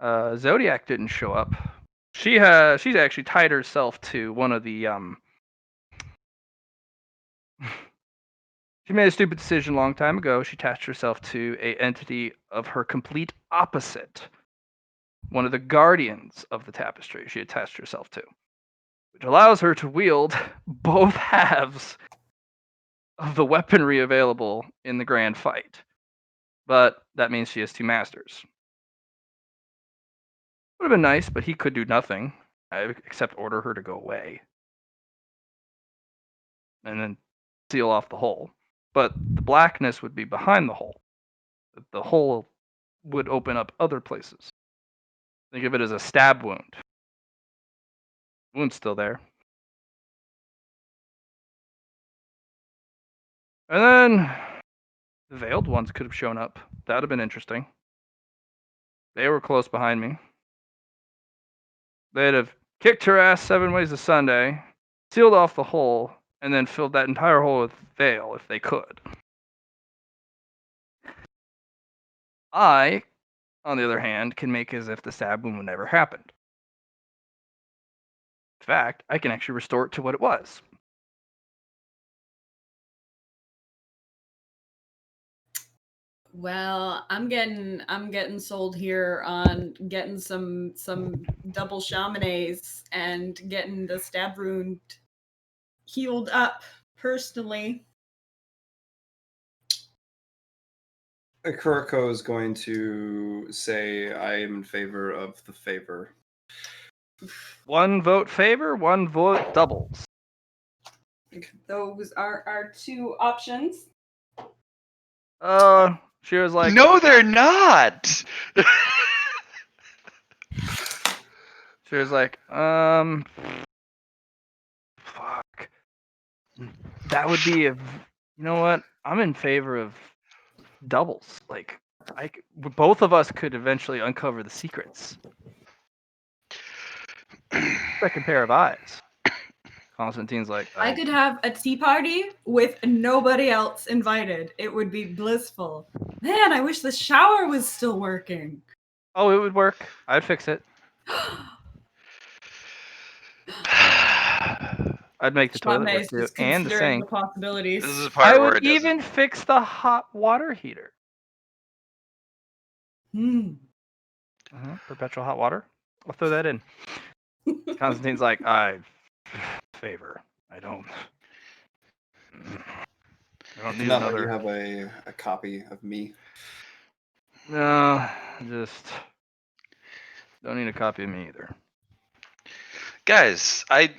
Zodiac didn't show up. She's actually tied herself to one of the She made a stupid decision a long time ago. She attached herself to a entity of her complete opposite. One of the guardians of the tapestry she attached herself to, which allows her to wield both halves of the weaponry available in the grand fight. But that means she has two masters. Would have been nice, but he could do nothing except order her to go away. And then seal off the hole. But the blackness would be behind the hole. The hole would open up other places. Think of it as a stab wound. Wound's still there. And then the veiled ones could have shown up. That would have been interesting. They were close behind me. They'd have kicked her ass 7 ways to Sunday, sealed off the hole, and then filled that entire hole with veil if they could. I, on the other hand, can make as if the stab wound never happened. In fact, I can actually restore it to what it was. Well, I'm getting sold here on getting some double chaminades and getting the stab wound healed up personally. Kuriko is going to say, I am in favor of the favor. 1 vote favor, 1 vote doubles. Those are our 2 options. She was like, no, they're not. She was like, fuck. That would be you know what? I'm in favor of doubles. Like, both of us could eventually uncover the secrets. Second pair of eyes. Constantine's like, I could have a tea party with nobody else invited. It would be blissful. Man, I wish the shower was still working. oh, it would work. I'd fix it. I'd make the toilet Shame work is too, just and the considering sink. the possibilities. This is the I part where would it doesn't. even fix the hot water heater. Perpetual hot water. I'll throw that in. Constantine's like, I favor. I don't need Not another. you have a copy of me. No, just don't need a copy of me either. Guys, I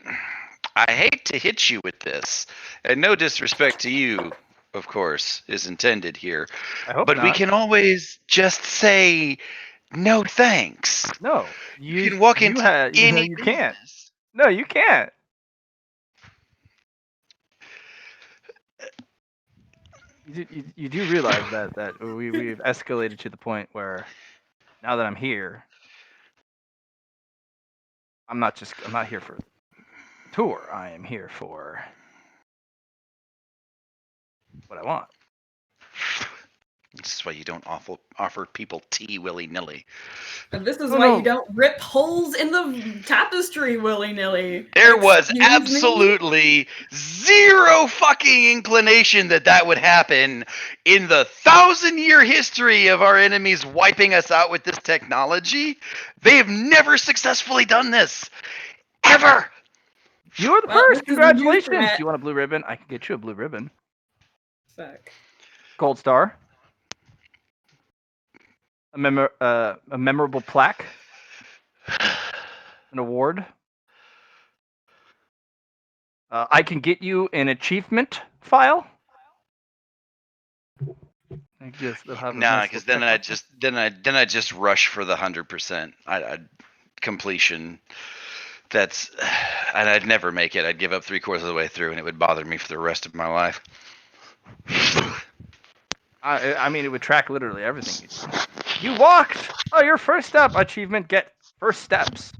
hate to hit you with this, and no disrespect to you, of course, is intended here. I hope But we not. can always just say no thanks. No, You can walk into no, any you can't. business. No, you can't. You do realize that we've escalated to the point where now that I'm here, I'm not here for the tour. I am here for what I want. This is why you don't offer people tea willy-nilly. And this is Oh, why no. you don't rip holes in the tapestry willy-nilly. There was Excuse me? absolutely zero fucking inclination that would happen in the 1,000-year history of our enemies wiping us out with this technology. They have never successfully done this. Ever. You are the Well, first. this is the new Congratulations. threat. Do you want a blue ribbon? I can get you a blue ribbon. Fuck. Gold star. A memorable plaque. An award. I can get you an achievement file. Nah, because then I just rush for the 100%. I completion. That's, and I'd never make it. I'd give up 3/4 of the way through, and it would bother me for the rest of my life. I mean, it would track literally everything you do. You walked. Oh, your first step achievement. Get first steps.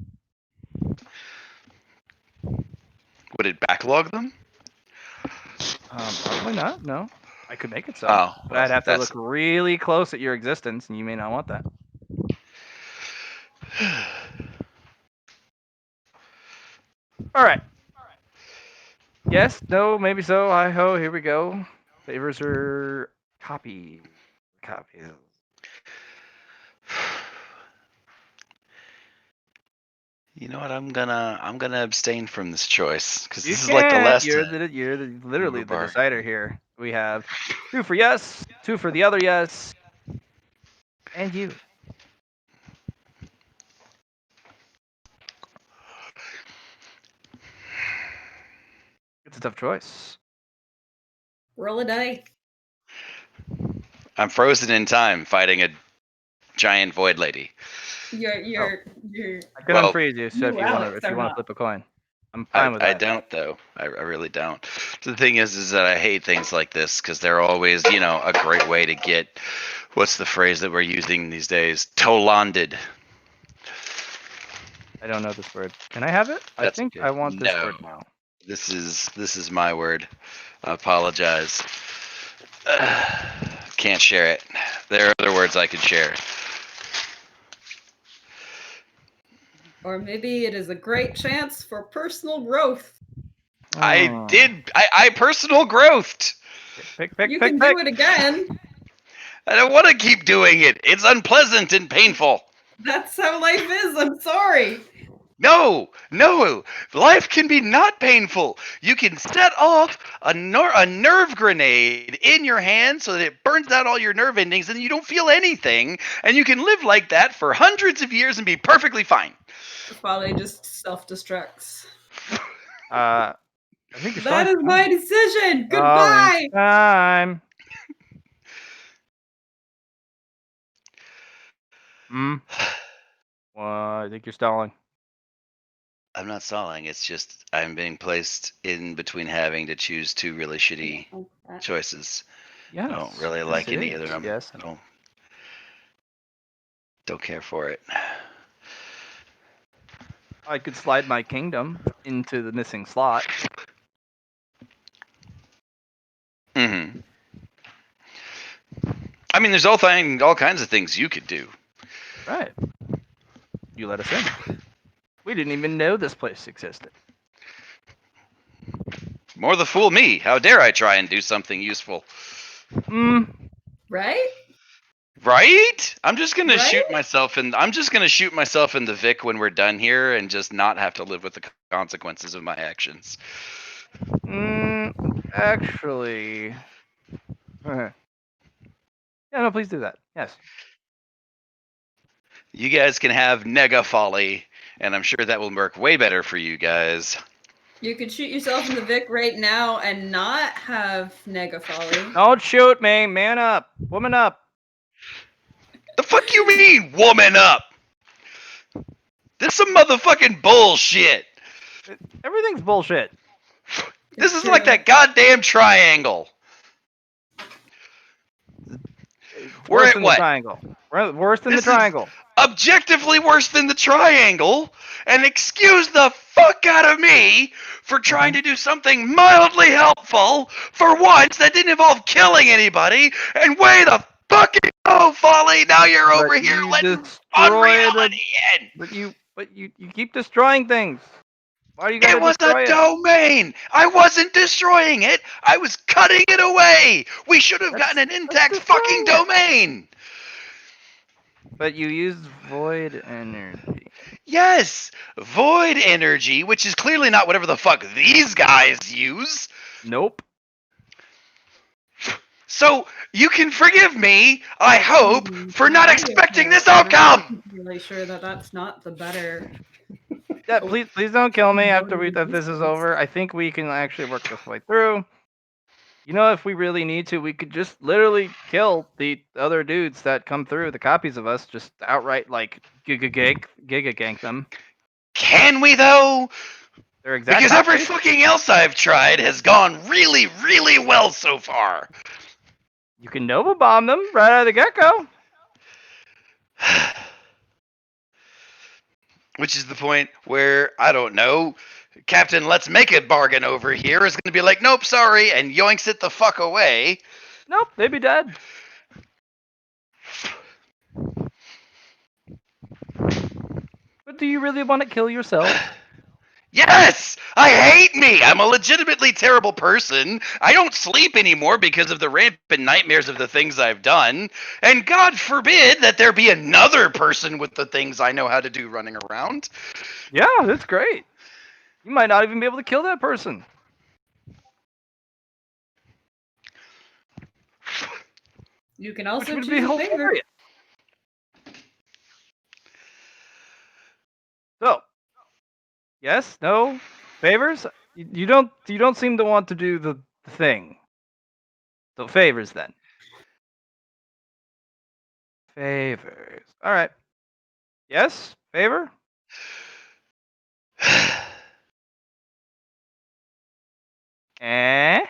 Would it backlog them? Probably not. No, I could make it so, Oh, but I'd have to that's- look really close at your existence, and you may not want that. All right. Yes, no, maybe so. Hi ho, here we go. Favors are copies. You know what? I'm gonna abstain from this choice because You this is like the last. You're literally the decider here. We have 2 for yes, 2 for the other yes, and you. It's a tough choice. Roll a die. I'm frozen in time fighting a giant void lady. You're I can unfreeze you, so if you want Alex, to are not. flip a coin, I'm fine with that. I don't though. I really don't. So the thing is that I hate things like this because they're always, a great way to get, what's the phrase that we're using these days? Tolanded. I don't know this word. Can I have it? I That's think okay. I want this No. word now. This is my word. I apologize. Can't share it. There are other words I could share. Or maybe it is a great chance for personal growth. I personal growthed. You can do it again. I don't want to keep doing it. It's unpleasant and painful. That's how life is. I'm sorry. No, life can be not painful. You can set off a nerve grenade in your hand so that it burns out all your nerve endings and you don't feel anything. And you can live like that for hundreds of years and be perfectly fine. Folly just self-destructs. I think you're That is starting. my decision. Stalling Goodbye. time. Well, I think you're stalling. I'm not stalling. It's just I'm being placed in between having to choose two really shitty choices. Yes. I don't really yes, like it any is. of them. Yes. I don't care for it. I could slide my kingdom into the missing slot. Mm-hmm. I mean, there's all kinds of things you could do. Right. You let us in. We didn't even know this place existed. More the fool me. How dare I try and do something useful? Right? Right? I'm just gonna Right? shoot myself in. I'm just gonna shoot myself in the Vic when we're done here, and just not have to live with the consequences of my actions. Actually. Yeah, no, please do that. Yes. You guys can have nega folly, and I'm sure that will work way better for you guys. You could shoot yourself in the Vic right now and not have nega folly. Don't shoot me. Man up. Woman up. The fuck you mean, woman up? This is some motherfucking bullshit. Everything's bullshit. This It's is like true. that goddamn triangle. It's We're worse at than the what? triangle. Worse than the This is triangle. objectively worse than the triangle, and excuse the fuck out of me for trying to do something mildly helpful for once that didn't involve killing anybody, and way the fucking go, Folly. Now you're But over here you letting destroyed a. unreality in. But you keep destroying things. Why do you gotta It was a destroy it? domain. I wasn't destroying it. I was cutting it away. We should have gotten an That's intact fucking destroying it. domain. But you used void energy. Yes, void energy, which is clearly not whatever the fuck these guys use. Nope. So you can forgive me, I hope, for Can not I get expecting this I'm outcome. really sure that that's not the better. Yeah, Oh, please don't kill me after voted if this is existence. over. I think we can actually work this way through. You know, if we really need to, we could just literally kill the other dudes that come through, the copies of us, just outright like giga gank them. Can we though? They're exact Because every copies. fucking else I've tried has gone really, really well so far. You can Nova bomb them right out of the get go. Which is the point where, I don't know, Captain Let's Make It Bargain over here is going to be like, nope, sorry, and yoinks it the fuck away. Nope, they'd be dead. But do you really want to kill yourself? Yes! I hate me! I'm a legitimately terrible person. I don't sleep anymore because of the rampant nightmares of the things I've done. And God forbid that there be another person with the things I know how to do running around. Yeah, that's great. You might not even be able to kill that person. You can Which also would be choose a favor. hilarious. So, yes, no, favors. You don't seem to want to do the thing. So favors then. Favors. All right. Yes, favor. Eh.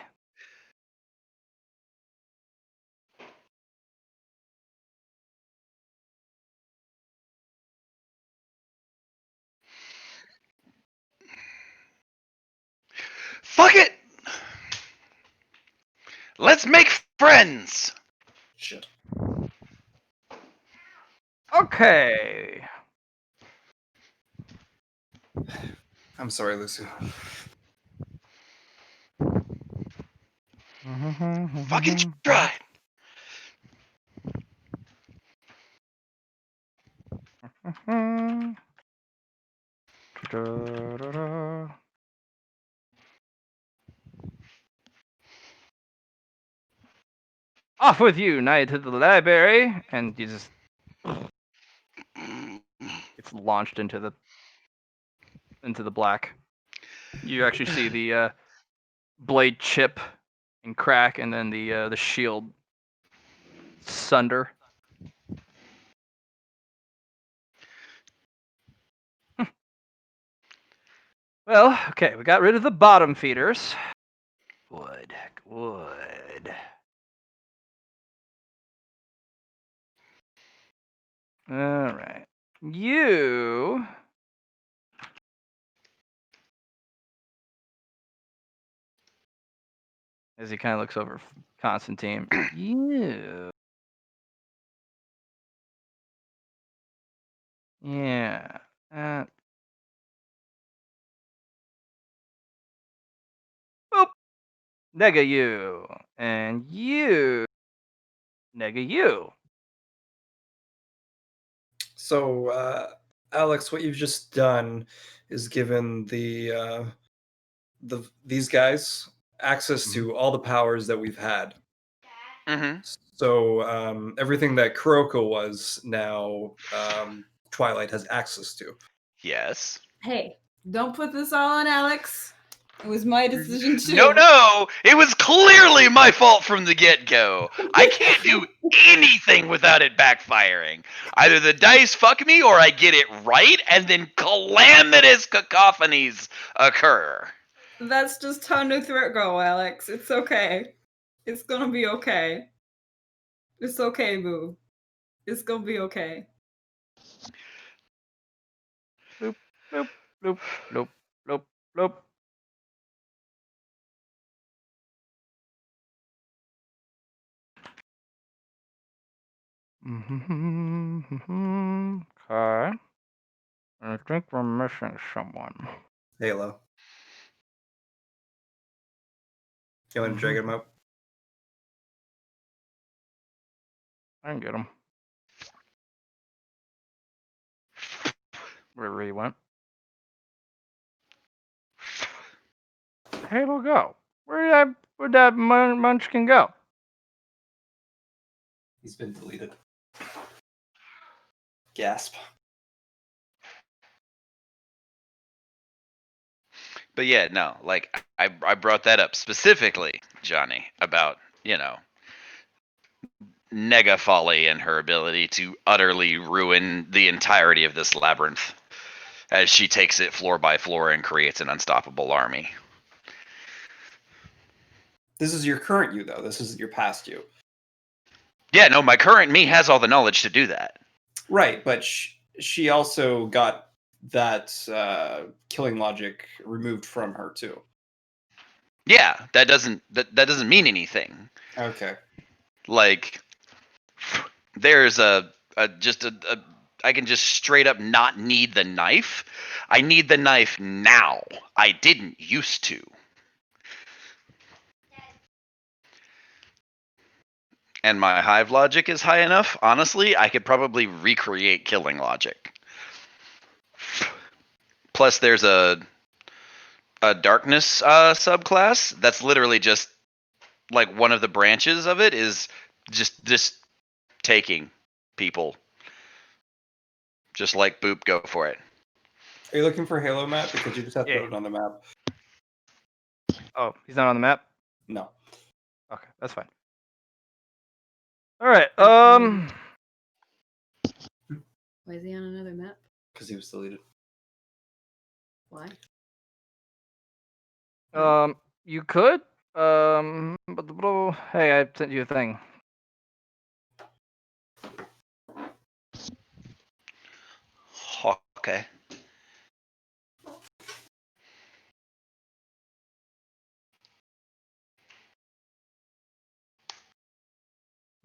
Fuck it! Let's make friends! Shit. Okay. I'm sorry, Lucy. Fucking try. Off with you, knight to the library, and you just it's launched into the black. You actually see the blade chip and crack, and then the shield sunder. Well, okay, we got rid of the bottom feeders. Wood. All right. You. As he kind of looks over Constantine. You. Yeah. Boop. Nega you. And you. Nega you. So, Alex, what you've just done is given these guys access to all the powers that we've had. Mm-hmm. So everything that Kuroko was now Twilight has access to. Yes. Hey, don't put this all on Alex. It was my decision too. No, it was clearly my fault from the get-go. I can't do anything without it backfiring. Either the dice fuck me or I get it right, and then calamitous cacophonies occur. That's just how New Threat go, Alex. It's okay. It's gonna be okay. It's okay, boo. It's gonna be okay. Bloop, bloop, bloop, bloop, bloop, bloop. Okay. I think we're missing someone. Halo. You want to drag him up? I can get him. Wherever he went. Halo go. Where'd that munchkin go? He's been deleted. Gasp. But yeah, no, like I brought that up specifically, Johnny, about, Nega Folly and her ability to utterly ruin the entirety of this labyrinth as she takes it floor by floor and creates an unstoppable army. This is your current you, though. This is your past you. Yeah, no, my current me has all the knowledge to do that. Right, but she also got that killing logic removed from her too. Yeah, that doesn't mean anything. Okay. Like, there's I can just straight up not need the knife. I need the knife now. I didn't used to. And my hive logic is high enough, honestly, I could probably recreate killing logic. Plus, there's a darkness subclass that's literally just like one of the branches of it is just taking people. Just like Boop, go for it. Are you looking for Halo map? Because you just have to Yeah. put it on the map. Oh, he's not on the map? No. Okay, that's fine. Alright, Why is he on another map? Because he was deleted. Why? you could. Hey, I sent you a thing. Okay.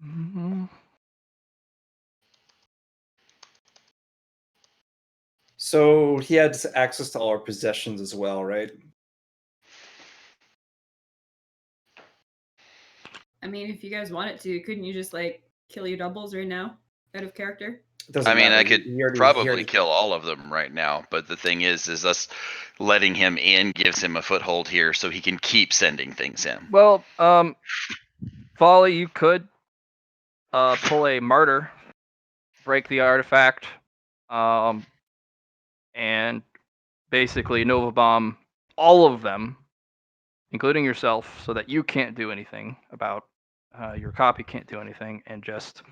Mhm. So he had access to all our possessions as well, right? I mean, if you guys wanted to, couldn't you just like kill your doubles right now, out of character? It doesn't I mean, matter. I could He probably already kill all of them right now, but the thing is us letting him in gives him a foothold here, so he can keep sending things in. Well, Folly, you could pull a martyr, break the artifact, and basically Nova Bomb all of them, including yourself, so that you can't do anything about your copy can't do anything, and just,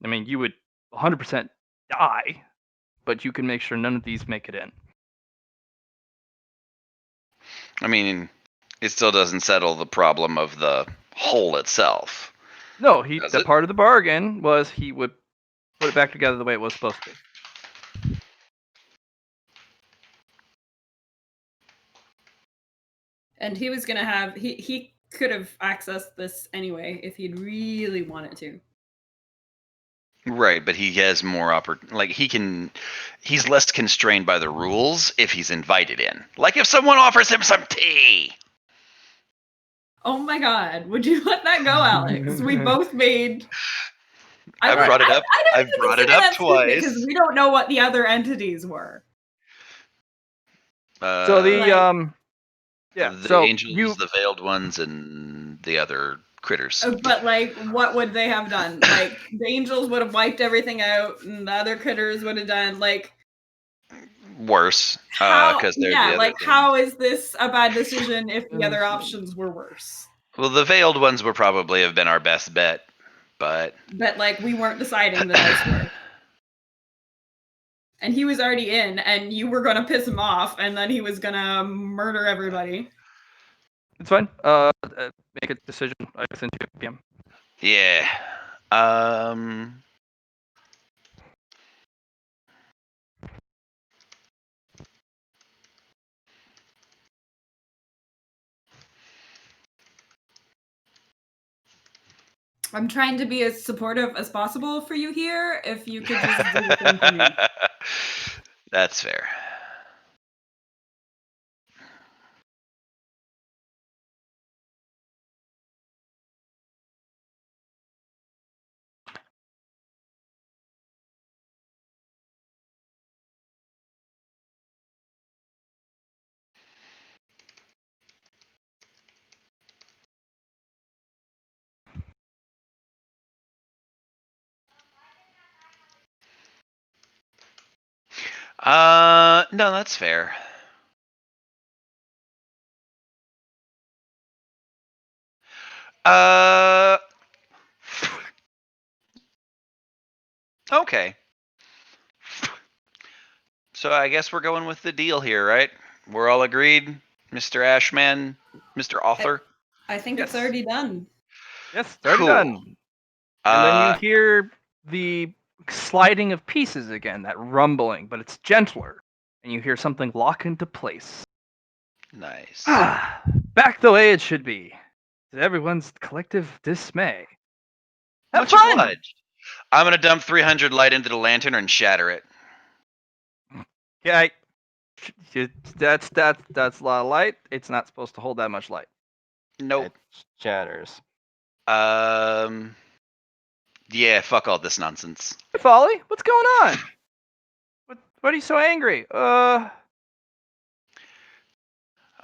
I mean, you would 100% die, but you can make sure none of these make it in. I mean, it still doesn't settle the problem of the hole itself. No, Does the it? part of the bargain was he would put it back together the way it was supposed to be. And he was gonna have he could have accessed this anyway if he'd really wanted to. Right, but he has more he's less constrained by the rules if he's invited in. Like if someone offers him some tea. Oh my god, would you let that go, Alex? We both made. I've brought it up. I don't I've even brought it consider up that stupid because twice. we don't know what the other entities were. So the Like- yeah, the so angels, the veiled ones, and the other critters. But like, what would they have done? Like, the angels would have wiped everything out, and the other critters would have done like Worse, how? because they're Yeah, the other like thing. how is this a bad decision if the other options were worse? Well, the veiled ones would probably have been our best bet, but But like, we weren't deciding the dice were. And he was already in, and you were gonna piss him off, and then he was gonna murder everybody. it's fine. Make a decision. I guess in 2 p.m. yeah. I'm trying to be as supportive as possible for you here. If you could just do the thing for me. That's fair. No, that's fair. Okay. So I guess we're going with the deal here, right? We're all agreed, Mr. Ashman, Mr. Author. I think it's Yes. already done. Yes, it's already Cool. done. And then you hear the sliding of pieces again, that rumbling, but it's gentler. And you hear something lock into place. Nice. Back the way it should be. To everyone's collective dismay. Have Much fun! obliged. I'm gonna dump 300 light into the lantern and shatter it. Yeah, that's a lot of light. It's not supposed to hold that much light. Nope. It shatters. Yeah, fuck all this nonsense. Hey, Folly, what's going on? What are you so angry?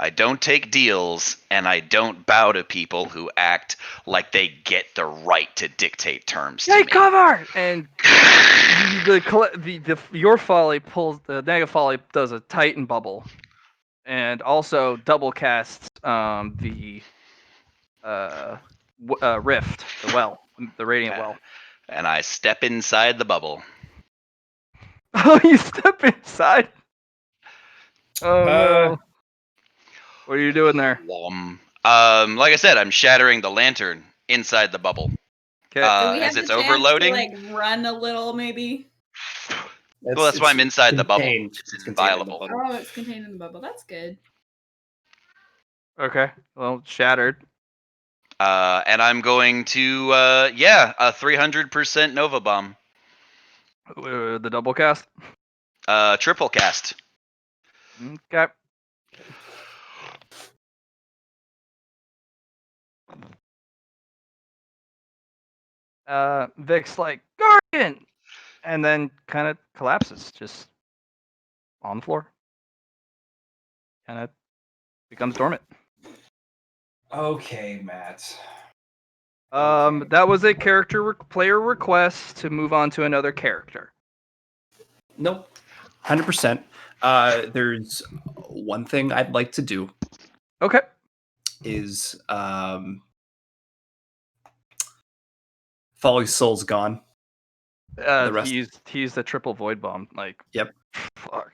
I don't take deals, and I don't bow to people who act like they get the right to dictate terms to Hey, me. cover! And your Folly pulls the Nega Folly does a Titan bubble, and also double casts the rift, the well, the radiant well. And I step inside the bubble. Oh, you step inside. Oh no! What are you doing there? Like I said, I'm shattering the lantern inside the bubble. Okay. Do we As have it's the chance overloading. to like run a little, maybe? Well, that's why I'm inside the bubble. contained. It's contained in the inviolable. bubble. Oh, it's contained in the bubble. That's good. Okay. Well, shattered. And I'm going to, a 300% Nova Bomb. The double cast. Triple cast. Okay. Vic's like, Guardian! And then kind of collapses just on the floor. Kind of becomes dormant. Okay, Matt. Okay. That was a player request to move on to another character. Nope. 100%. There's one thing I'd like to do Okay. is Folly's soul's gone. The rest- He used a triple void bomb. Like, Yep. fuck.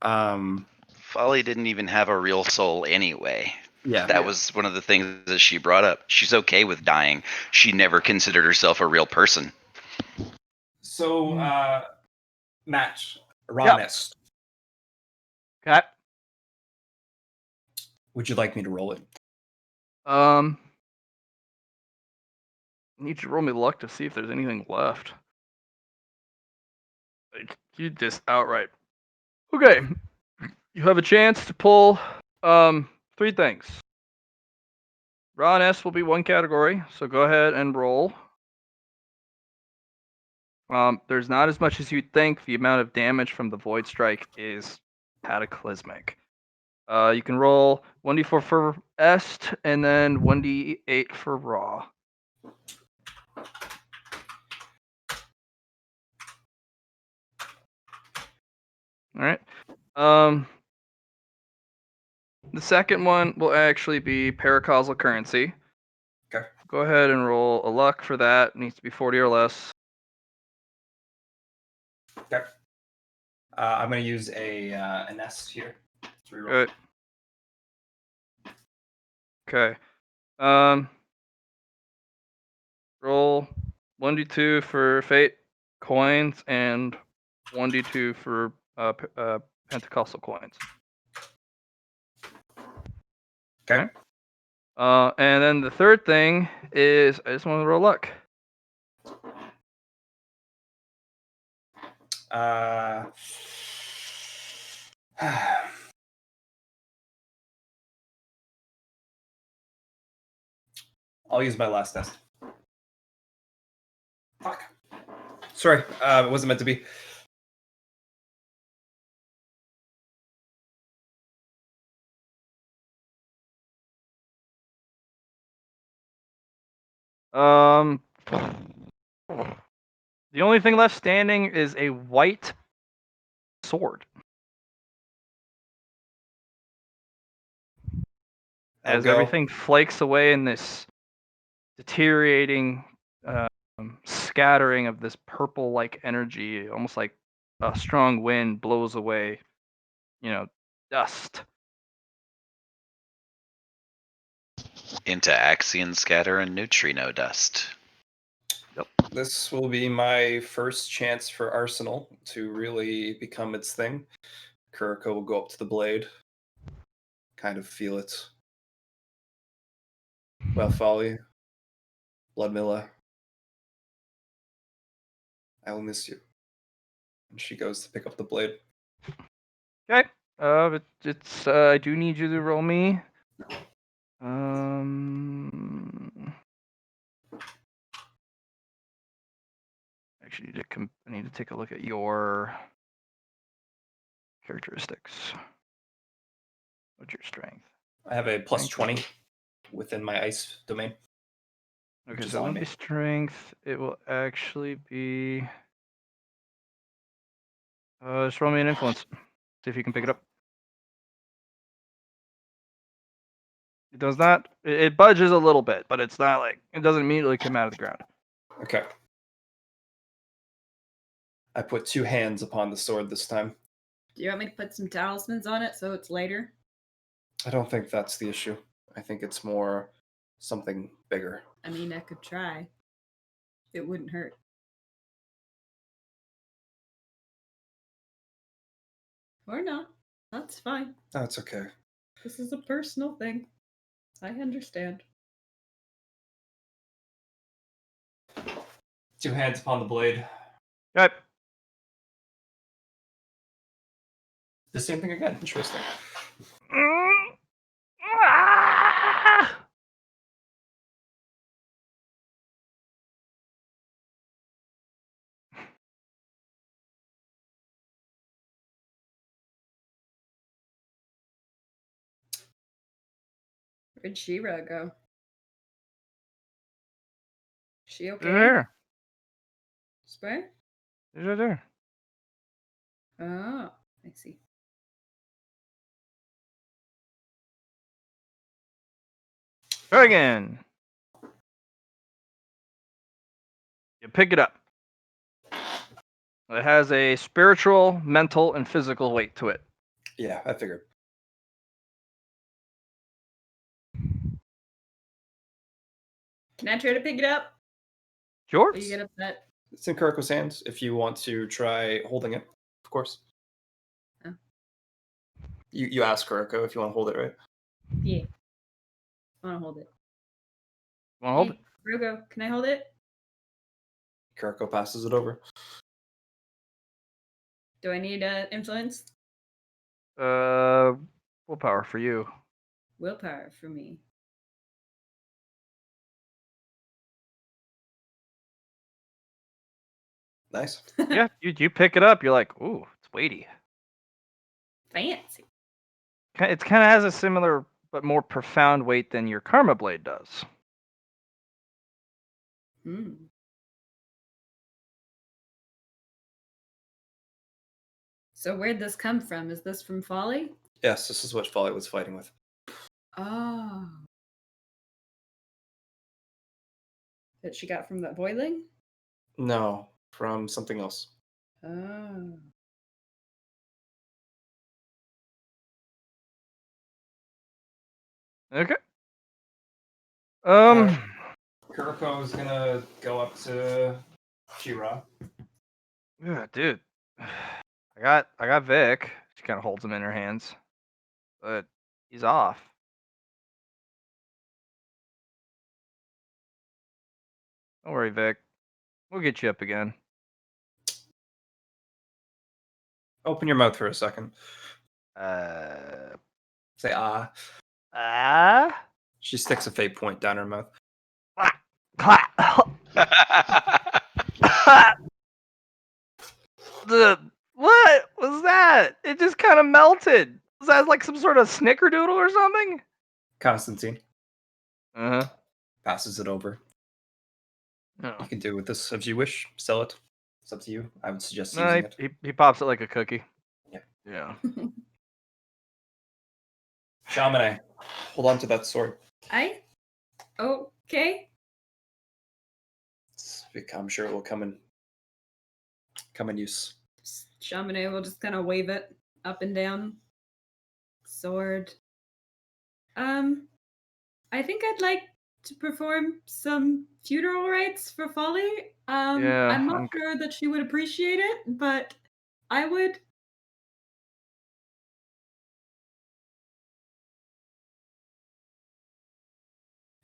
Folly didn't even have a real soul anyway. Yeah. That was one of the things that she brought up. She's okay with dying. She never considered herself a real person. So, Matt, Yep. Ronest, Okay. would you like me to roll it? Need you to roll me luck to see if there's anything left. Like, you just outright. Okay. You have a chance to pull 3 things. Ron S will be one category, so go ahead and roll. There's not as much as you'd think. The amount of damage from the Void Strike is cataclysmic. You can roll 1d4 for Est, and then 1d8 for Raw. Alright. The second one will actually be Paracausal Currency. Okay. Go ahead and roll a luck for that. It needs to be 40 or less. Okay. I'm going to use a nest here. To reroll. Good. Okay. Roll 1d2 for Fate coins and 1d2 for Pentecostal coins. Okay. And then the third thing is I just want to roll luck. I'll use my last test. Fuck. Sorry, it wasn't meant to be. The only thing left standing is a white sword. As everything flakes away in this deteriorating scattering of this purple-like energy, almost like a strong wind blows away, dust. Into Axion scatter and neutrino dust. This will be my first chance for Arsenal to really become its thing. Kuriko will go up to the blade, kind of feel it. Well, Folly, Bloodmilla, I will miss you. And she goes to pick up the blade. Okay. But it's I do need you to roll me. Actually, I need to take a look at your characteristics. What's your strength? I have a plus 20 within my ice domain. Okay, so it won't be strength. It will actually be. Just roll me an influence. See if you can pick it up. It does not. It budges a little bit, but it's not like it doesn't immediately come out of the ground. Okay. I put 2 hands upon the sword this time. Do you want me to put some talismans on it so it's lighter? I don't think that's the issue. I think it's more something bigger. I mean, I could try. It wouldn't hurt. Or not. That's fine. That's okay. This is a personal thing. I understand. 2 hands upon the blade. Okay. The same thing again. Interesting. Ah! Where'd She-Ra go? She okay? There. Swear? She's right there. Oh, I see. Try again. You pick it up. It has a spiritual, mental, and physical weight to it. Yeah, I figured. Can I try to pick it up? Sure. Or you get upset? It's in Kuriko's hands. If you want to try holding it, of course. Oh. You ask Kuriko if you want to hold it, right? Yeah. I want to hold it. Want to hold Hey, Rugo, can I hold it? Kuriko passes it over. Do I need influence? it? Willpower for you. Willpower for me. Nice. Yeah, you pick it up. You're like, ooh, it's weighty. Fancy. It kind of has a similar but more profound weight than your Karma Blade does. Hmm. So where'd this come from? Is this from Folly? Yes, this is what Folly was fighting with. Oh. That she got from that boiling? No, from something else. Oh. Okay. Kuriko is gonna go up to She-Ra. Yeah, dude. I got Vic. She kind of holds him in her hands, but he's off. Don't worry, Vic. We'll get you up again. Open your mouth for a second. Uh. Say ah. Ah. She sticks a fate point down her mouth. What was that? It just kind of melted. Was that like some sort of snickerdoodle or something? Constantine Uh huh. passes it over. No. You can do with this as you wish. Sell it. It's up to you. I would suggest No, using it. he pops it like a cookie. Yeah. Yeah. Shamane, hold on to that sword. Okay. I'm sure it will come in use. Shamane will just kind of wave it up and down. Sword. I think I'd like to perform some funeral rites for Folly. Yeah, I'm not sure that she would appreciate it, but I would.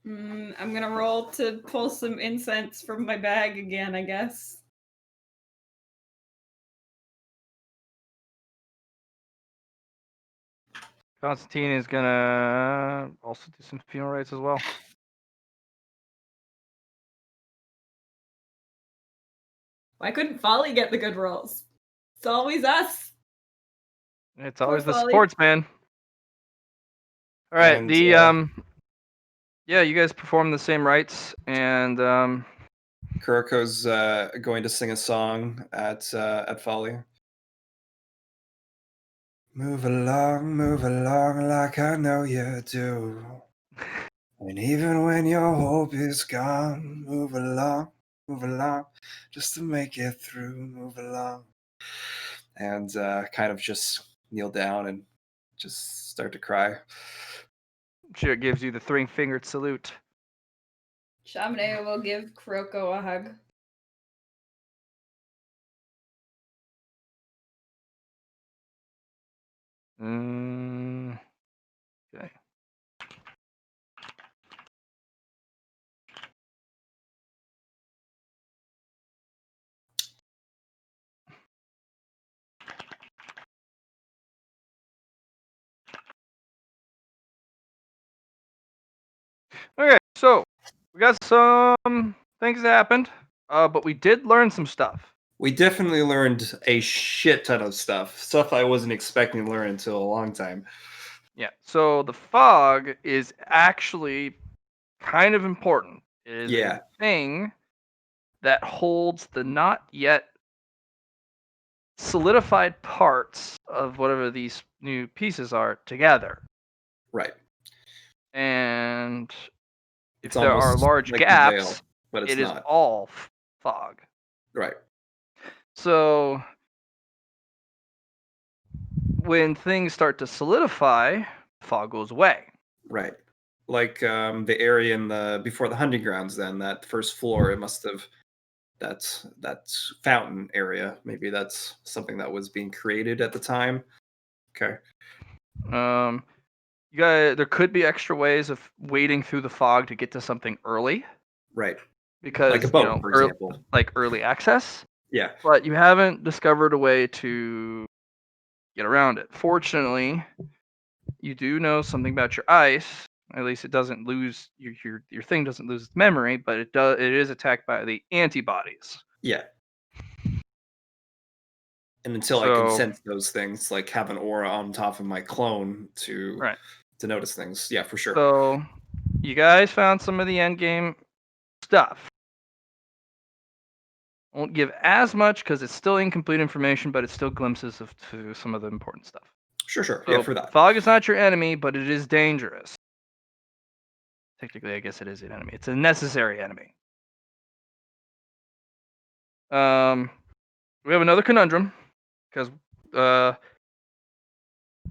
I'm gonna roll to pull some incense from my bag again, I guess. Constantine is gonna also do some funeral rites as well. Why couldn't Folly get the good rolls? It's always us. It's Poor always the Folly. sportsman. All right, And, yeah, you guys perform the same rites, and Kuriko's going to sing a song at Folly. Move along like I know you do. And even when your hope is gone, move along, just to make it through, move along. And kind of just kneel down and just start to cry. she gives you the three-fingered salute. Shamane will give Kuroko a hug. Okay. Okay, so we got some things that happened, but we did learn some stuff. We definitely learned a shit ton of stuff I wasn't expecting to learn until a long time. Yeah, so the fog is actually kind of important. It is Yeah, a thing that holds the not yet solidified parts of whatever these new pieces are together. right. And if It's there are almost large like the veil, gaps, but it's it is not. all fog. Right, So when things start to solidify, fog goes away. right. Like the area in the before the hunting grounds. Then that first floor, it must have that's fountain area. Maybe that's something that was being created at the time. Okay. Um, you got there could be extra ways of wading through the fog to get to something early Right. Like a because boat, for example. like early access, Yeah. but you haven't discovered a way to get around it. Fortunately, you do know something about your ice. At least it doesn't lose your thing doesn't lose its memory, but it is attacked by the antibodies. Yeah. And until I can So sense those things, like have an aura on top of my clone right. to notice things. Yeah, for sure. So you guys found some of the end game stuff. Won't give as much because it's still incomplete information, but it's still glimpses of to some of the important stuff. Sure. Yeah, So for that. fog is not your enemy, but it is dangerous. Technically, I guess it is an enemy. It's a necessary enemy. We have another conundrum because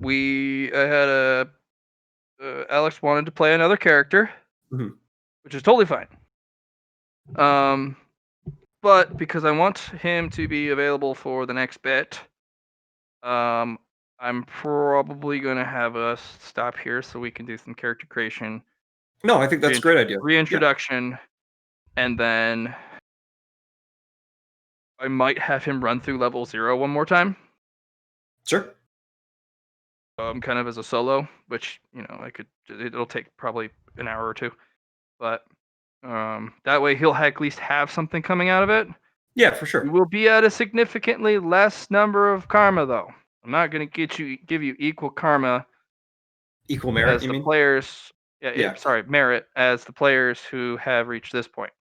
we had a Alex wanted to play another character, Mhm. which is totally fine. But because I want him to be available for the next bit, I'm probably gonna have us stop here so we can do some character creation, No, I think that's a great idea. Yeah, reintroduction, and then I might have him run through level 0 one more time. sure. Kind of as a solo, which I could. It'll take probably an hour or two, but that way he'll at least have something coming out of it. Yeah, for You sure. will be at a significantly less number of karma, though. I'm not going to give you equal karma Equal merit, as you the mean? players. Yeah, Yeah. sorry, merit as the players who have reached this point.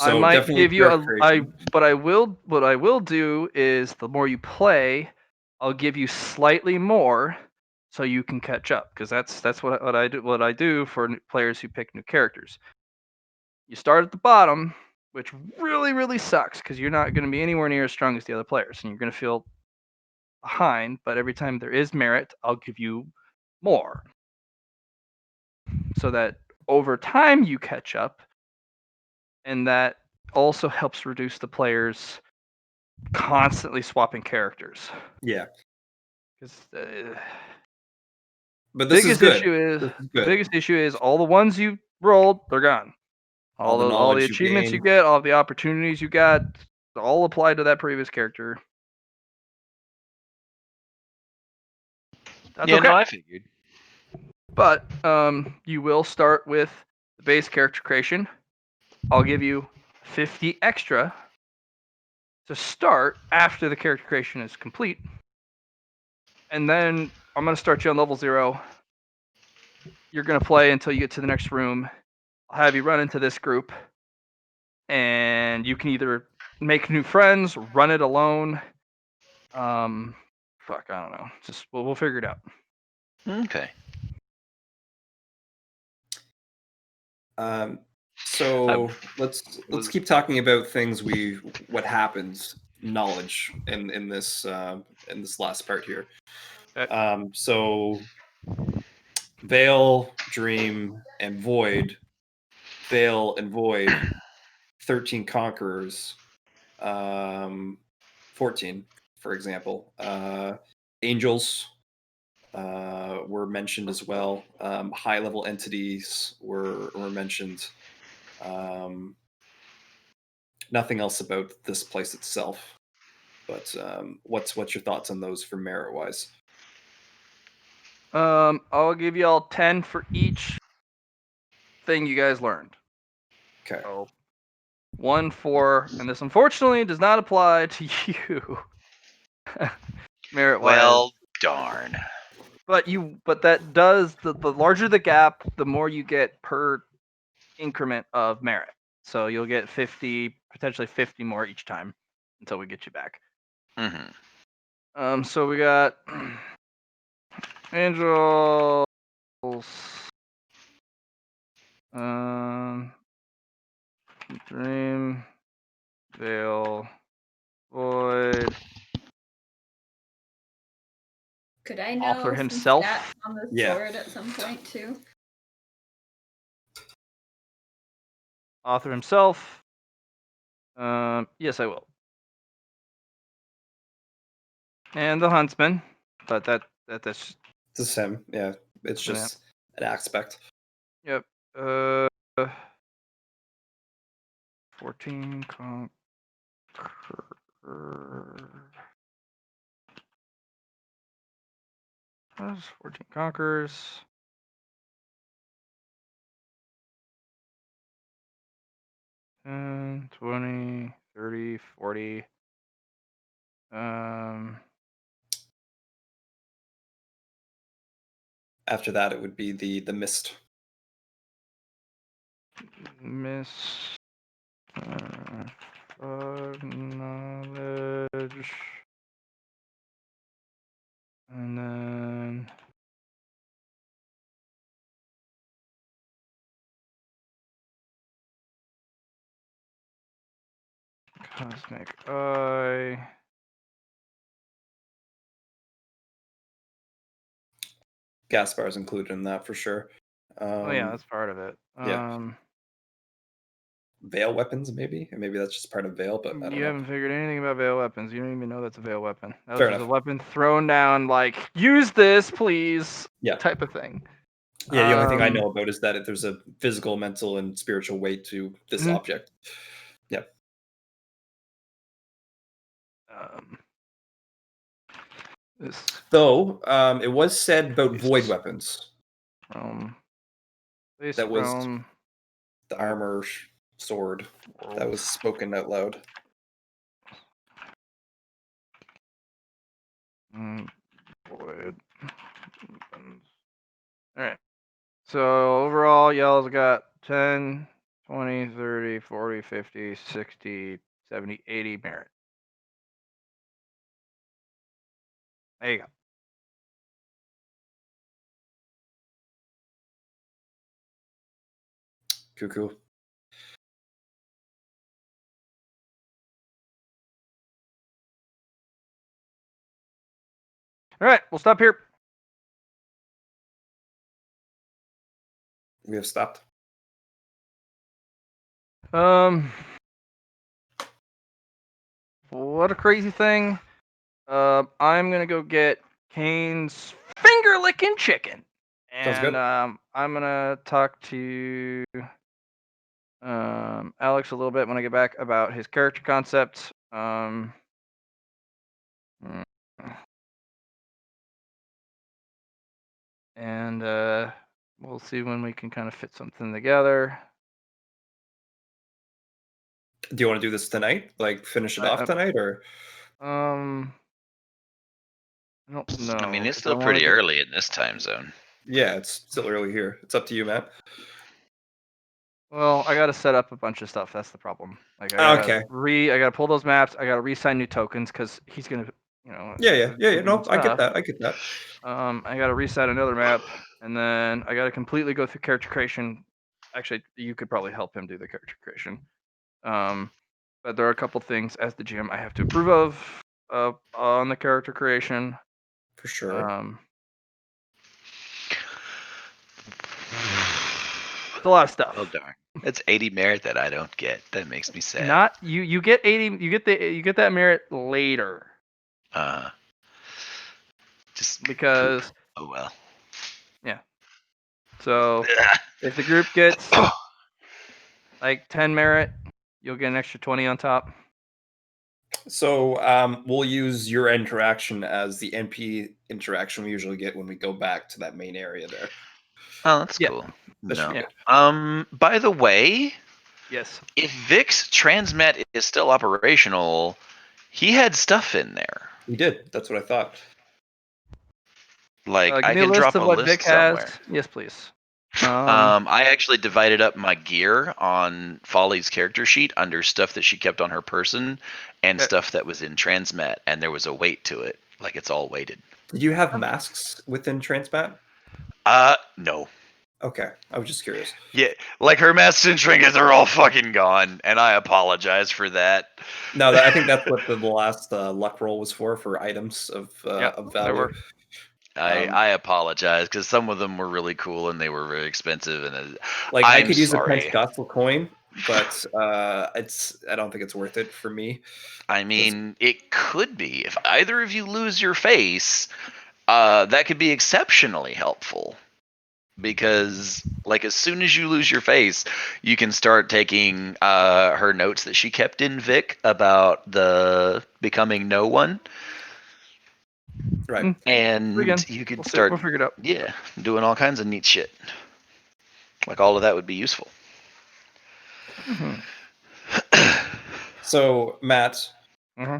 I So might definitely give you character creation. but I will. What I will do is the more you play, I'll give you slightly more, so you can catch up. Because that's what I do. What I do for players who pick new characters. You start at the bottom, which really sucks because you're not going to be anywhere near as strong as the other players, and you're going to feel behind. But every time there is merit, I'll give you more, so that over time you catch up, and that also helps reduce the players constantly swapping characters. Yeah. Because But this is good. This is the good. biggest issue is all the ones you rolled, they're gone. All the All the knowledge you achievements you gain. get, all the opportunities you got, all apply to that previous character. That's Yeah, okay. no, I figured. But you will start with the base character creation. I'll give you 50 extra to start after the character creation is complete. And then I'm going to start you on level 0. You're going to play until you get to the next room. I'll have you run into this group, and you can either make new friends, run it alone. Fuck, I don't know. Just we'll figure it out. Okay. So I let's was keep talking about things what happens knowledge in this last part here. Okay. So Veil, Dream, and Void, Veil and Void, 13 Conquerors, 14, for example. Angels were mentioned as well. High level entities were mentioned. Um, Nothing else about this place itself. But what's your thoughts on those for merit wise? I'll give y'all 10 for each thing you guys learned. Okay. So 1 for, and this unfortunately does not apply to you, merit wise. Well, darn. But that does the larger the gap, the more you get per increment of merit. So you'll get 50, potentially 50 more each time until we get you back. Mm-hmm. So we got Angels, Dream, Veil, Void, Could I know Author some himself. stats on the Yeah. sword at some point too? Author himself. Yes, I will. And the Huntsman, but that's It's the same. Yeah. It's Yeah. just an aspect. Yep. 14 conquer. That's 14 conquers. And 20, 30, 40. After that, it would be the mist. Miss. Knowledge. And then. Cosmic Eye. Gaspar is included in that for sure. Oh yeah, that's part of it. yeah. Veil weapons, maybe? And maybe that's just part of Veil, but I don't You know. haven't figured anything about veil weapons. You don't even know that's a veil weapon. That was Fair just enough. a weapon thrown down, like, use this, please, Yeah. type of thing. Yeah, the only thing I know about is that there's a physical, mental, and spiritual weight to this Mhm. object. Yeah. This Though, it was said about Base void weapons. Base That was realm the armor sword that world. was spoken out loud. Void weapons. Alright. So overall, y'all's got 10, 20, 30, 40, 50, 60, 70, 80 merit. There you go. Cuckoo. Alright, we'll stop here. We have stopped. What a crazy thing. I'm gonna go get Kane's finger licking chicken. Sounds good. And I'm gonna talk to Alex a little bit when I get back about his character concept. And we'll see when we can kind of fit something together. Do you want to do this tonight? Like finish it off tonight, or? I don't know. I mean, it's 'cause still I wanna pretty get- early in this time zone. Yeah, it's still early here. It's up to you, Matt. Well, I gotta set up a bunch of stuff. That's the problem. Like I gotta pull those maps. I gotta re-sign new tokens because he's gonna, Yeah. No, I get stuff. that. I get that. I gotta reset another map, and then I gotta completely go through character creation. Actually, you could probably help him do the character creation. But there are a couple things as the GM I have to approve of on the character creation. For sure. It's a lot of stuff. Oh darn! It's 80 merit that I don't get. That makes me sad. Not you. You get 80. You get that merit later. Just because poop. Oh well. Yeah. So if the group gets like 10 merit, you'll get an extra 20 on top. So we'll use your interaction as the NP interaction we usually get when we go back to that main area there. Oh, that's Yeah. cool. That should No. be Yeah. good. By the way, Yes. if Vic's transmet is still operational, he had stuff in there. We did. That's what I thought. Like Give I me a can list drop of a what list Vic has. somewhere. Yes, please. I actually divided up my gear on Folly's character sheet under stuff that she kept on her person and Okay. stuff that was in transmet, and there was a weight to it. Like it's all weighted. Did you have masks within Transmat? No. Okay, I was just curious. Yeah, like her masks and trinkets are all fucking gone, and I apologize for that. No, I think that's what the last luck roll was for items of Yep, value. whatever. I apologize because some of them were really cool and they were very expensive, and Like I I'm could use sorry. a Pentecostal coin, but I don't think it's worth it for me. I mean, it could be if either of you lose your face. That could be exceptionally helpful because, like, as soon as you lose your face, you can start taking her notes that she kept in Vic about the becoming no one, Right. and Again, you could we'll start, figure it out. yeah, doing all kinds of neat shit. Like all of that would be useful. Mm-hmm. So Matt, Mm-hmm.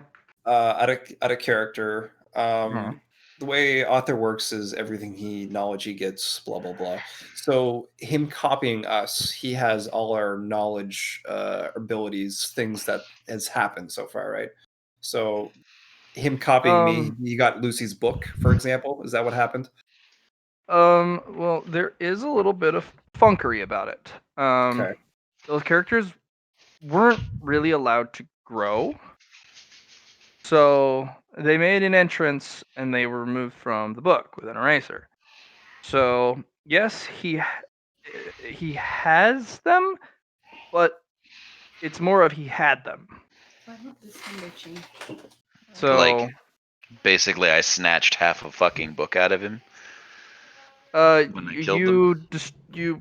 out of character, Mhm. the way author works is everything knowledge he gets, blah blah blah. So him copying us, he has all our knowledge, abilities, things that has happened so far, right? So him copying me, he got Lucy's book, for example. Is that what happened? Well, there is a little bit of funkery about it. Okay. Those characters weren't really allowed to grow. So they made an entrance and they were removed from the book with an eraser. So yes, he has them, but it's more of he had them. Why won't this number change? So Like, basically, I snatched half a fucking book out of him. When I killed you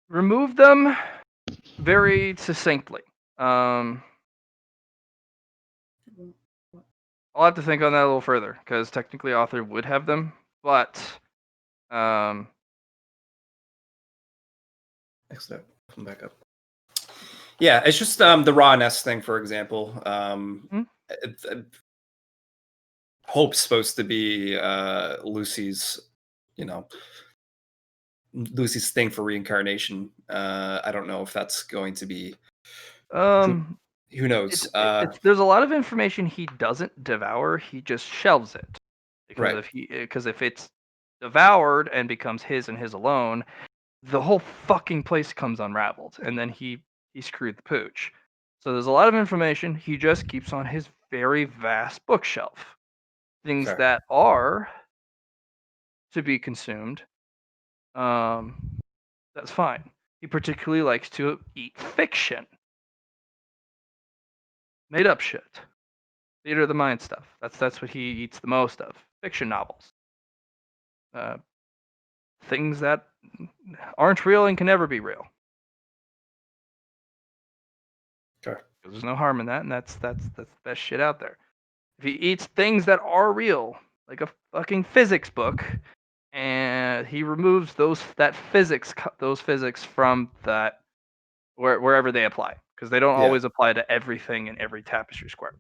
remove them very succinctly. I'll have to think on that a little further because technically author would have them, but Excellent. Come back up. Yeah, it's just the rawness thing, for example. Hmm? Hope's supposed to be Lucy's, Lucy's thing for reincarnation. I don't know if that's going to be. Who knows? There's a lot of information he doesn't devour. He just shelves it because Right. if it's devoured and becomes his and his alone, the whole fucking place comes unraveled, and then he screwed the pooch. So there's a lot of information he just keeps on his very vast bookshelf. Things Okay. that are to be consumed, that's fine. He particularly likes to eat fiction, made up shit, theater of the mind stuff. That's what he eats the most of. Fiction novels, uh, things that aren't real and can never be real. Okay. There's no harm in that, and that's the best shit out there. If he eats things that are real, like a fucking physics book, and he removes those physics from that wherever they apply, because they don't Yeah. always apply to everything in every tapestry square.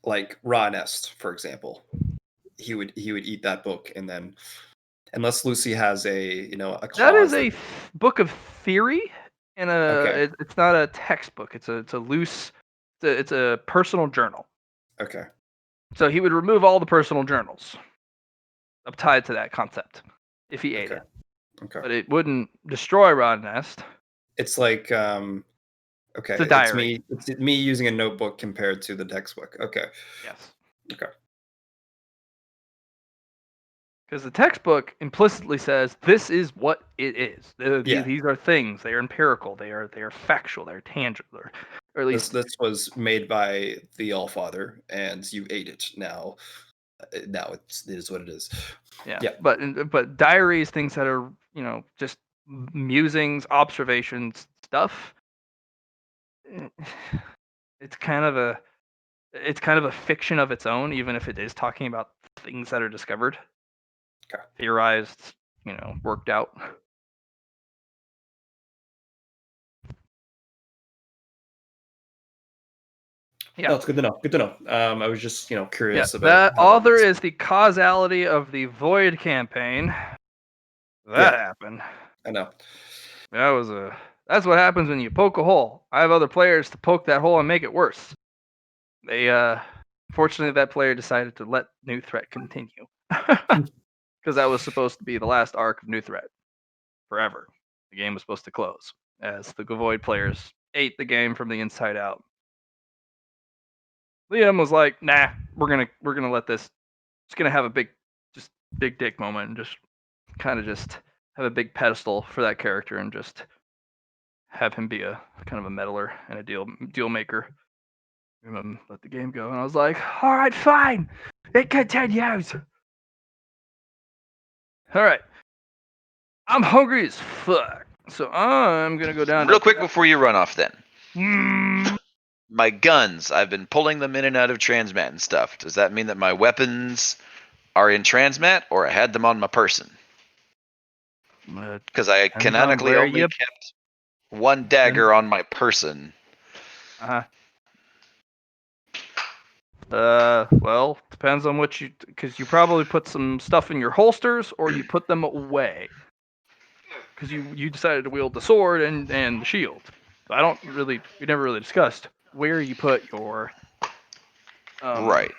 Like Raw Nest, for example, he would eat that book, and then unless Lucy has a a That is clause a book of theory, and Okay. it's not a textbook. It's a loose. It's a personal journal. Okay. So he would remove all the personal journals tied to that concept if he ate Okay. it, Okay. but it wouldn't destroy Rod Nest. It's like okay, It's a diary. It's me using a notebook compared to the textbook. Okay. Yes. Okay. Because the textbook implicitly says this is what it is. Yeah. These are things. They are empirical. They are factual. They're tangible, or at least This was made by the Allfather, and you ate it. Now it is what it is. yeah. Yeah. But diaries, things that are just musings, observations, stuff. it's kind of a fiction of its own, even if it is talking about things that are discovered, Okay. theorized, worked out. Yeah. No, it's good to know. Good to know. I was just, Yeah, curious about that how that author works. is the causality of the Void campaign. That happened. I know. That's what happens when you poke a hole. I have other players to poke that hole and make it worse. Fortunately, that player decided to let New Threat continue. Because that was supposed to be the last arc of New Threat. Forever. The game was supposed to close, as the Void players ate the game from the inside out. Liam was like, nah, we're gonna let this, just gonna have a big dick moment and just have a big pedestal for that character and just have him be a kind of a meddler and a deal maker. And let the game go. And I was like, all right, fine. It continues. All right. I'm hungry as fuck. So I'm going to go down Real to... quick before you run off then. Mm, My guns, I've been pulling them in and out of transmat and stuff. Does that mean that my weapons are in transmat, or I had them on my person? Because I depends on canonically where only you... kept one dagger on my person. Well, depends on what you... Because you probably put some stuff in your holsters or you put them away. Because you decided to wield the sword and the shield. So we never really discussed where you put your... Right.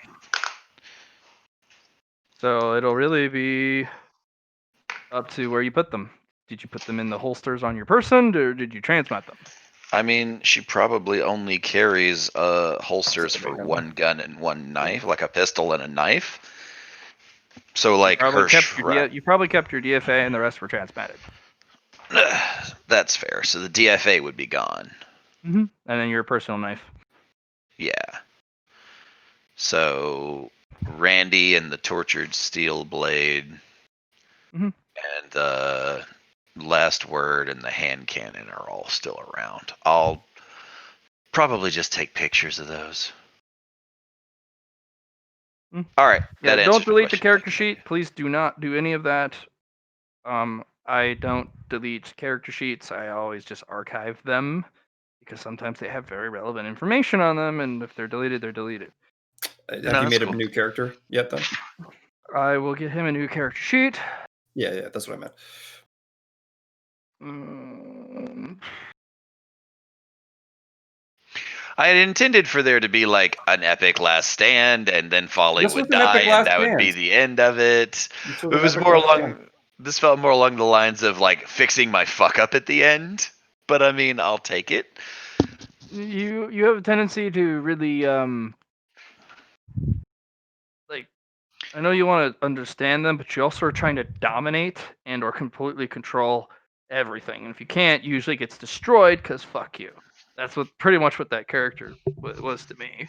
So it'll really be up to where you put them. Did you put them in the holsters on your person, or did you transmat them? I mean, she probably only carries holsters That's a for big gun, one gun and one knife, like a pistol and a knife. So, like, Probably her kept you probably kept your DFA, and the rest were transmatted. That's fair. So the DFA would be gone. Mm-hmm. And then your personal knife. Yeah. So Randy and the tortured steel blade, Mhm. and the last word and the hand cannon are all still around. I'll probably just take pictures of those. Mm. All right, Yeah, that don't answers the delete the question. character Thank you. sheet. Please do not do any of that. I don't delete character sheets. I always just archive them because sometimes they have very relevant information on them, and if they're deleted, they're deleted. Have No, you that's made cool. a new character yet, then? I will get him a new character sheet. Yeah, that's what I meant. I had intended for there to be like an epic last stand, and then Folly This was would an die, epic and last that would be stand. the end of it. This It was an was epic more last stand. along. This felt more along the lines of like fixing my fuck up at the end. But I mean, I'll take it. You have a tendency to really like, I know you want to understand them, but you also are trying to dominate and or completely control everything. And if you can't, usually gets destroyed because fuck you. That's pretty much what that character was to me.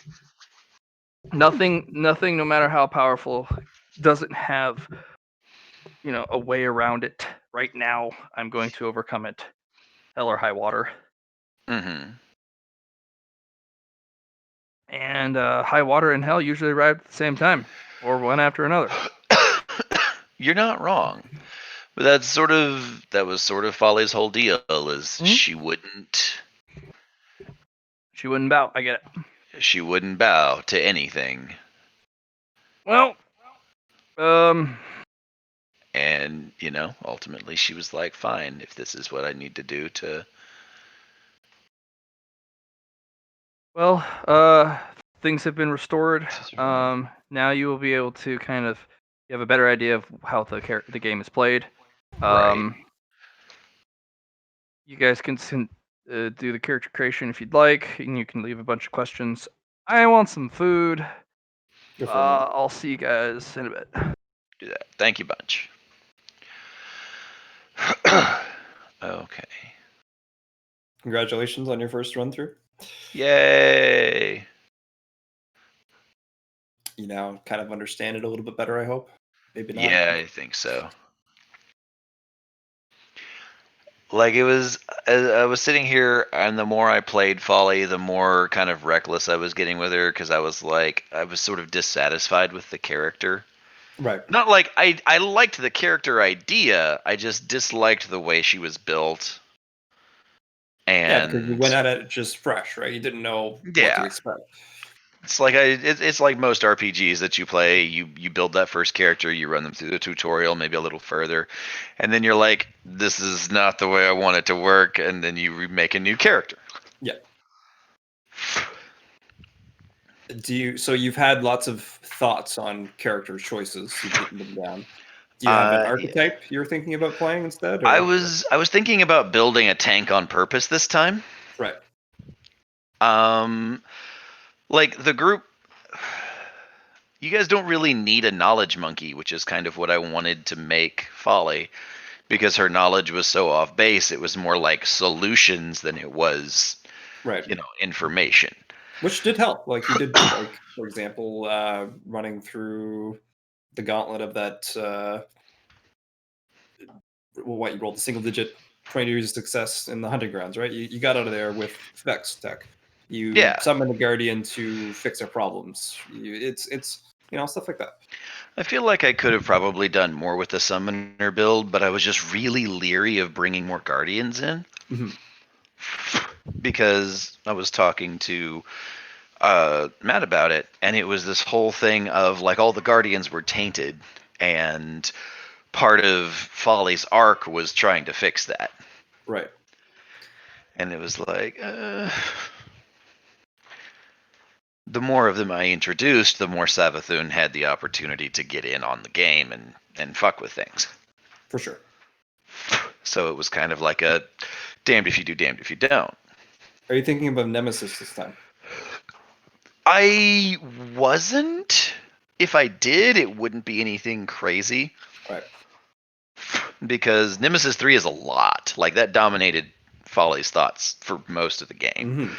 Nothing, no matter how powerful, doesn't have a way around it. Right now, I'm going to overcome it, hell or high water. Mm-hmm. And high water and hell usually arrive at the same time, or one after another. You're not wrong. But that was sort of Folly's whole deal is she wouldn't bow. I get it. bow to anything. Well, And, ultimately she was like, fine, if this is what I need to do to things have been restored. Now you will be able to you have a better idea of how the game is played. Right. You guys can do the character creation if you'd like, and you can leave a bunch of questions. I want some food. Go for it, man. I'll see you guys in a bit. Do that. Thank you, Bunch. Okay. Congratulations on your first run through. Yay. You now kind of understand it a little bit better, I hope. Maybe not. Yeah, I think so. Like it was, I was sitting here, and the more I played Folly, the more kind of reckless I was getting with her because I was like, I was sort of dissatisfied with the character. Right. Not like I liked the character idea, I just disliked the way she was built. Yeah, because you And went at it just fresh, right? You didn't know what to yeah, expect. it's like it's like most RPGs that you play. You build that first character, you run them through the tutorial, maybe a little further, and then you're like, this is not the way I want it to work, and then you make a new character. Yeah. So you've had lots of thoughts on character choices. You've written them down. Do you have an Yeah. archetype you're thinking about playing instead, I or was thinking about building a tank on purpose this time. right? Like the group, you guys don't really need a knowledge monkey, which is kind of what I wanted to make Folly, because her knowledge was so off base. It was more like solutions than it was, Right. information. Which did help. Like you did, like for example, running through the gauntlet of that. What you rolled a single digit 20 degrees of success in the hunting grounds, right? You got out of there with Vex tech. You Yeah. summoned a guardian to fix their problems. It's stuff like that. I feel like I could have probably done more with the summoner build, but I was just really leery of bringing more guardians in. Mhm. Because I was talking to Matt about it, and it was this whole thing of like all the guardians were tainted, and part of Folly's arc was trying to fix that. Right. And it was like, the more of them I introduced, the more Savathun had the opportunity to get in on the game and fuck with things. For sure. So it was kind of like a damned if you do, damned if you don't. Are you thinking about Nemesis this time? I wasn't. If I did, it wouldn't be anything crazy. Right. Because Nemesis 3 is a lot. Like, that dominated Folly's thoughts for most of the game.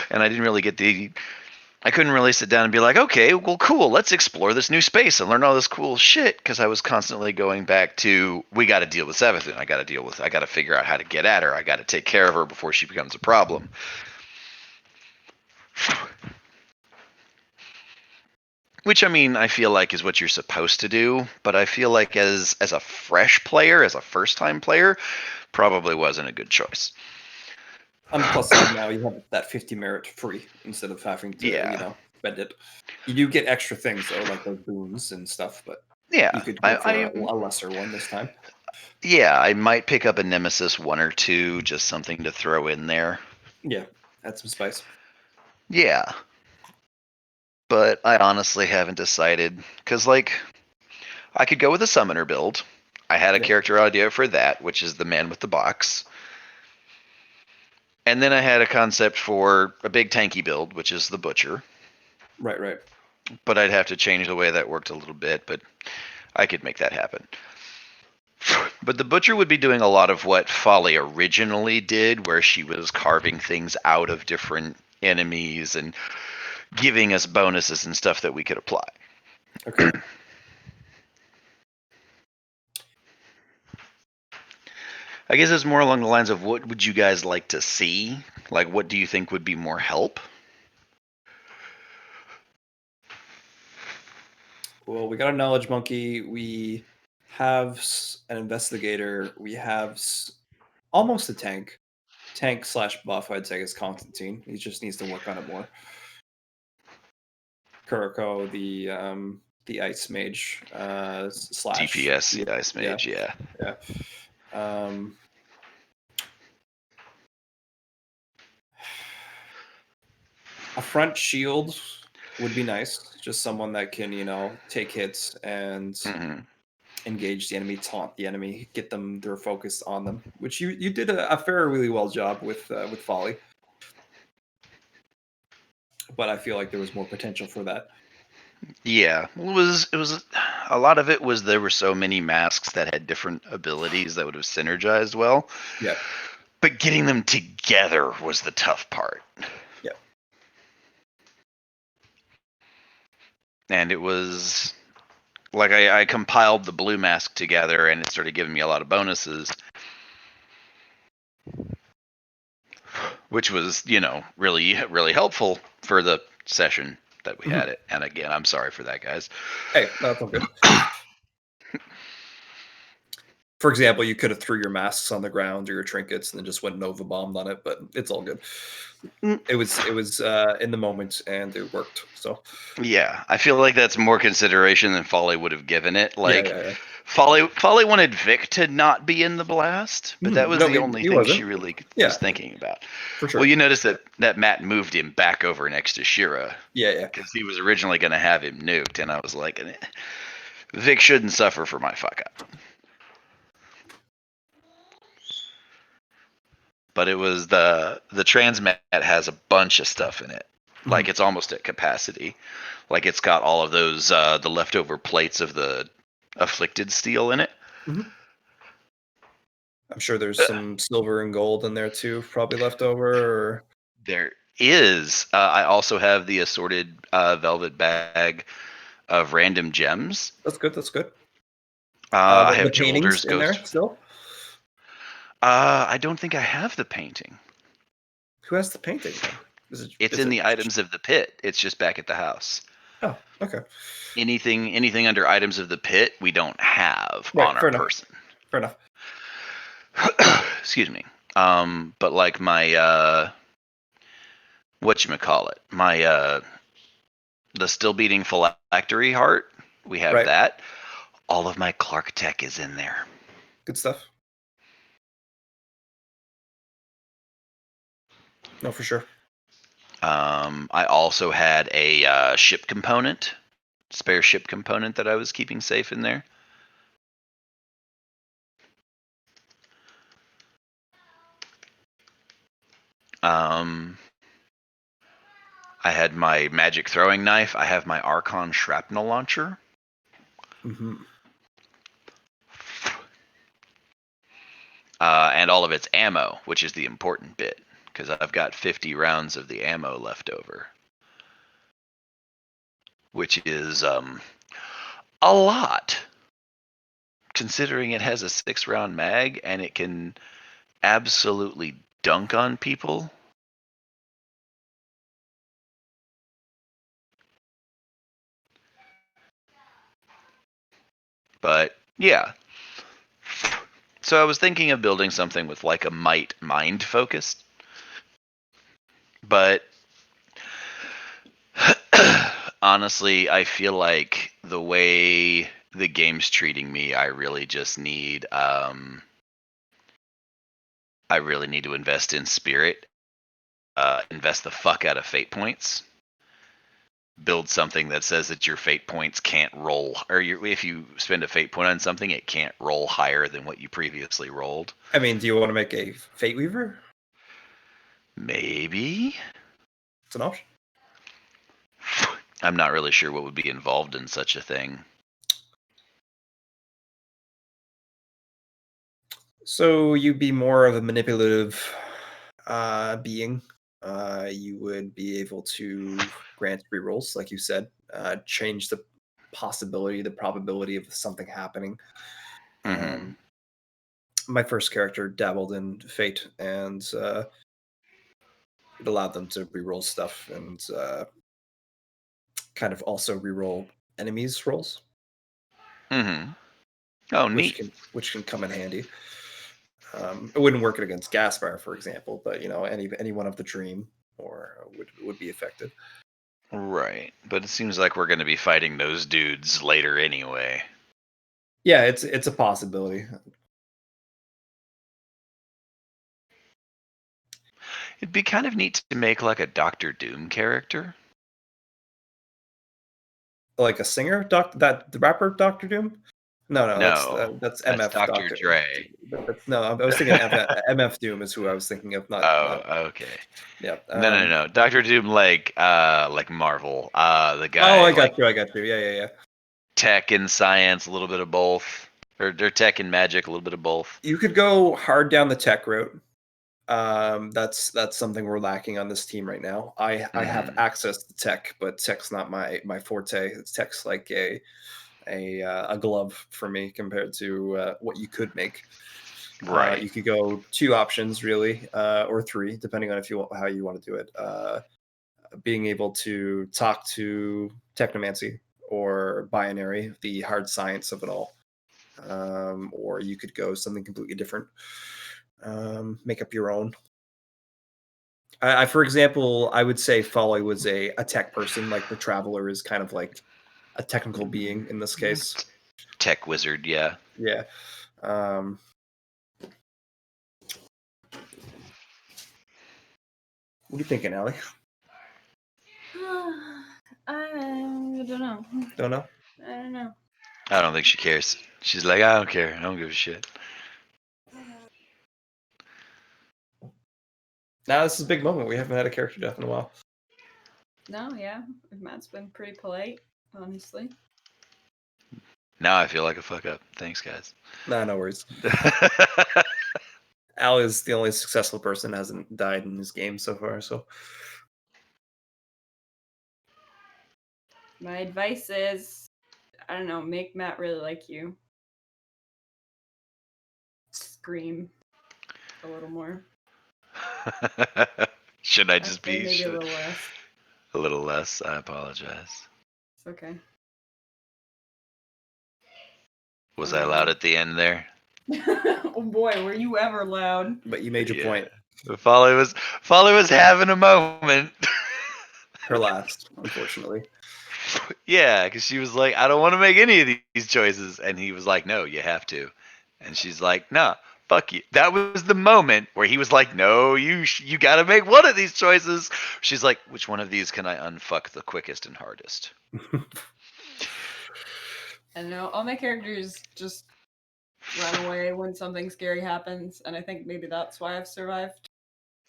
And I didn't really get I couldn't really sit down and be like, okay, well, cool, let's explore this new space and learn all this cool shit, because I was constantly going back to, we got to deal with Savathun. I got to figure out how to get at her. I got to take care of her before she becomes a problem. Which, I mean, I feel like is what you're supposed to do, but I feel like as a fresh player, as a first-time player, probably wasn't a good choice. On the plus side, now you have that 50 merit free instead of having to, spend it. You do get extra things though, like those boons and stuff, but Yeah, you could go for a lesser one this time. Yeah, I might pick up a Nemesis 1 or 2, just something to throw in there. Yeah, add some spice. Yeah. But I honestly haven't decided, because, like, I could go with a summoner build. I had a character idea for that, which is the man with the box. And then I had a concept for a big tanky build, which is the butcher. Right. But I'd have to change the way that worked a little bit, but I could make that happen. But the butcher would be doing a lot of what Folly originally did, where she was carving things out of different enemies and giving us bonuses and stuff that we could apply. Okay. I guess it's more along the lines of, what would you guys like to see? Like, what do you think would be more help? Well, we got a knowledge monkey. We have an investigator. We have almost a tank. Tank/buff, I'd say, is Constantine. He just needs to work on it more. Kuroko, the ice mage, slash DPS, the ice mage, yeah. A front shield would be nice. Just someone that can, take hits and engage the enemy, taunt the enemy, get them their focus on them. Which you did a really well job with Folly. But I feel like there was more potential for that. Yeah, it was a lot of it was there were so many masks that had different abilities that would have synergized well. Yeah. But getting them together was the tough part. Yeah. And it was like I compiled the blue mask together, and it started giving me a lot of bonuses. which was, really, really helpful for the session that we had it. And again, I'm sorry for that, guys. Hey, that's all good. For example, you could have threw your masks on the ground or your trinkets and then just went Nova bombed on it, but it's all good. It was in the moment and it worked. So Yeah, I feel like that's more consideration than Folly would have given it. Like, yeah. Folly wanted Vic to not be in the blast, but that was No, the only he thing she wasn't. really Yeah. was thinking about. For sure. Well, you notice that Matt moved him back over next to Shira. Yeah. Because he was originally going to have him nuked, and I was like, Vic shouldn't suffer for my fuck up. But it was the transmat has a bunch of stuff in it. Like, it's almost at capacity. Like, it's got all of those the leftover plates of the afflicted steel in it. I'm sure there's some silver and gold in there too, probably left over. Or... There is. I also have the assorted velvet bag of random gems. That's good. I have the paintings Jolder's in there ghost. still. I don't think I have the painting. Who has the painting? It's in the items of the pit. It's just back at the house. Oh, okay. Anything under items of the pit, we don't have Right, on fair our enough. person. Fair enough. Excuse me. But like my whatchamacallit, my the still beating phylactery heart, we have that. All of my Clark tech is in there. Good stuff. No, for sure. I also had a spare ship component that I was keeping safe in there. I had my magic throwing knife. I have my Archon shrapnel launcher. And all of its ammo, which is the important bit, because I've got 50 rounds of the ammo left over, which is a lot, considering it has a 6-round mag and it can absolutely dunk on people. But yeah. So I was thinking of building something with like a might mind focused. But honestly, I feel like the way the game's treating me, I really just need to invest in spirit, invest the fuck out of fate points. Build something that says that your fate points can't roll, or if you spend a fate point on something, it can't roll higher than what you previously rolled. I mean, do you want to make a Fate Weaver? Maybe. It's an option. I'm not really sure what would be involved in such a thing. So you'd be more of a manipulative being. You would be able to grant rerolls, like you said, change the possibility, the probability of something happening. My first character dabbled in Fate, and it allowed them to reroll stuff and kind of also reroll enemies' rolls. Oh, neat. Which can come in handy. It wouldn't work against Gaspar, for example, but anyone of the Dream or would be affected. Right, but it seems like we're going to be fighting those dudes later anyway. Yeah, it's a possibility. It'd be kind of neat to make like a Doctor Doom character. Like a singer, the rapper Doctor Doom? No, that's MF Dr. Dre. No, I was thinking MF Doom is who I was thinking of. Okay. Yeah. No. Doctor Doom, like Marvel. The guy. Oh, I got you. Yeah. Tech and science, a little bit of both, or tech and magic, a little bit of both. You could go hard down the tech route. That's something we're lacking on this team right now. I have access to tech, but tech's not my forte. Tech's like a glove for me compared to what you could make. Right. You could go 2 options really, or 3, depending on how you want to do it. Being able to talk to technomancy or binary, the hard science of it all. Or you could go something completely different. Make up your own. For example, I would say Folly was a tech person, like the Traveler is kind of like a technical being in this case. Tech wizard, yeah. Yeah. What are you thinking, Allie? I don't know. Don't know. I don't know. I don't think she cares. She's like, I don't care. I don't give a shit. Now this is a big moment. We haven't had a character death in a while. No, yeah. Matt's been pretty polite, honestly. Now I feel like a fuck up. Thanks, guys. Nah, no worries. Al is the only successful person that hasn't died in this game so far. So My advice is, I don't know, make Matt really like you. Scream a little more. Should I I'd just say be maybe a little less. a little less? I apologize. It's okay. Was I loud at the end there? Oh boy, were you ever loud? but you made your Yeah. point. Folly was having a moment. Her last, unfortunately. Yeah, because she was like, I don't want to make any of these choices. And he was like, no, you have to. And she's like, nah, fuck you. That was the moment where he was like, no, you got to make one of these choices. She's like, which one of these can I unfuck the quickest and hardest? I don't know. All my characters just run away when something scary happens, and I think maybe that's why I've survived.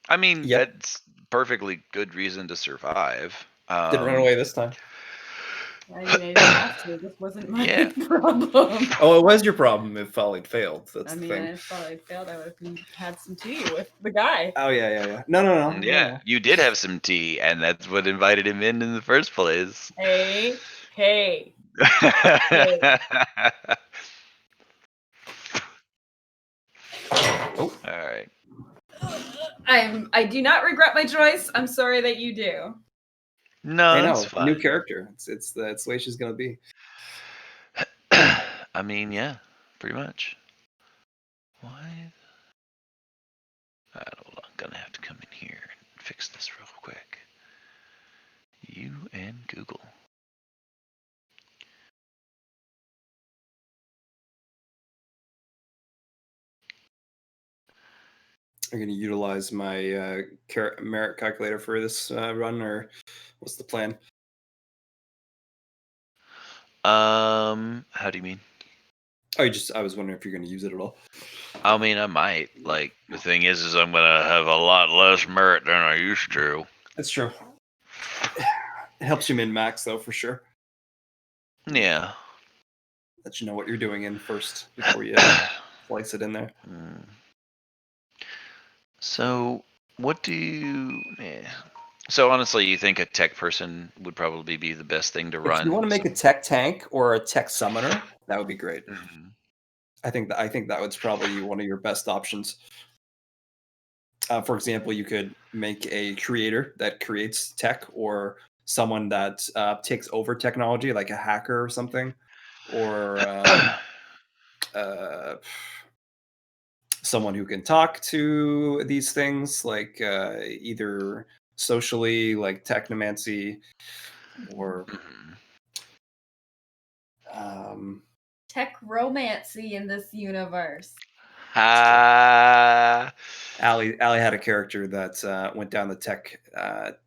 I mean, Yep. that's perfectly good reason to survive. Didn't run away this time. I mean, I didn't have to. This wasn't my Yeah. problem. Oh, it was your problem if Folly failed. That's I the mean, thing. if I failed, I would have had some tea with the guy. Oh yeah. No. Yeah, you did have some tea, and that's what invited him in the first place. Hey. Oh. All right. I do not regret my choice. I'm sorry that you do. No, I that's know. fine. New character. It's the way she's gonna be. I mean, yeah, pretty much. Why? Hold on, gonna have to come in here and fix this real quick. You and Google. I'm gonna utilize my merit calculator for this run, or what's the plan? How do you mean? Oh, I was wondering if you're gonna use it at all. I mean, I might. Like, the thing is I'm gonna have a lot less merit than I used to. That's true. It helps you min max though, for sure. Yeah. Let you know what you're doing in first before you slice it in there. So, what do you? So honestly, you think a tech person would probably be the best thing to run? If you want to make a tech tank or a tech summoner, that would be great. Mhm. I think that was probably one of your best options. For example, you could make a creator that creates tech, or someone that takes over technology, like a hacker or something, or someone who can talk to these things, like either socially, like technomancy, or Tech romancy in this universe. Ah. Allie had a character that went down the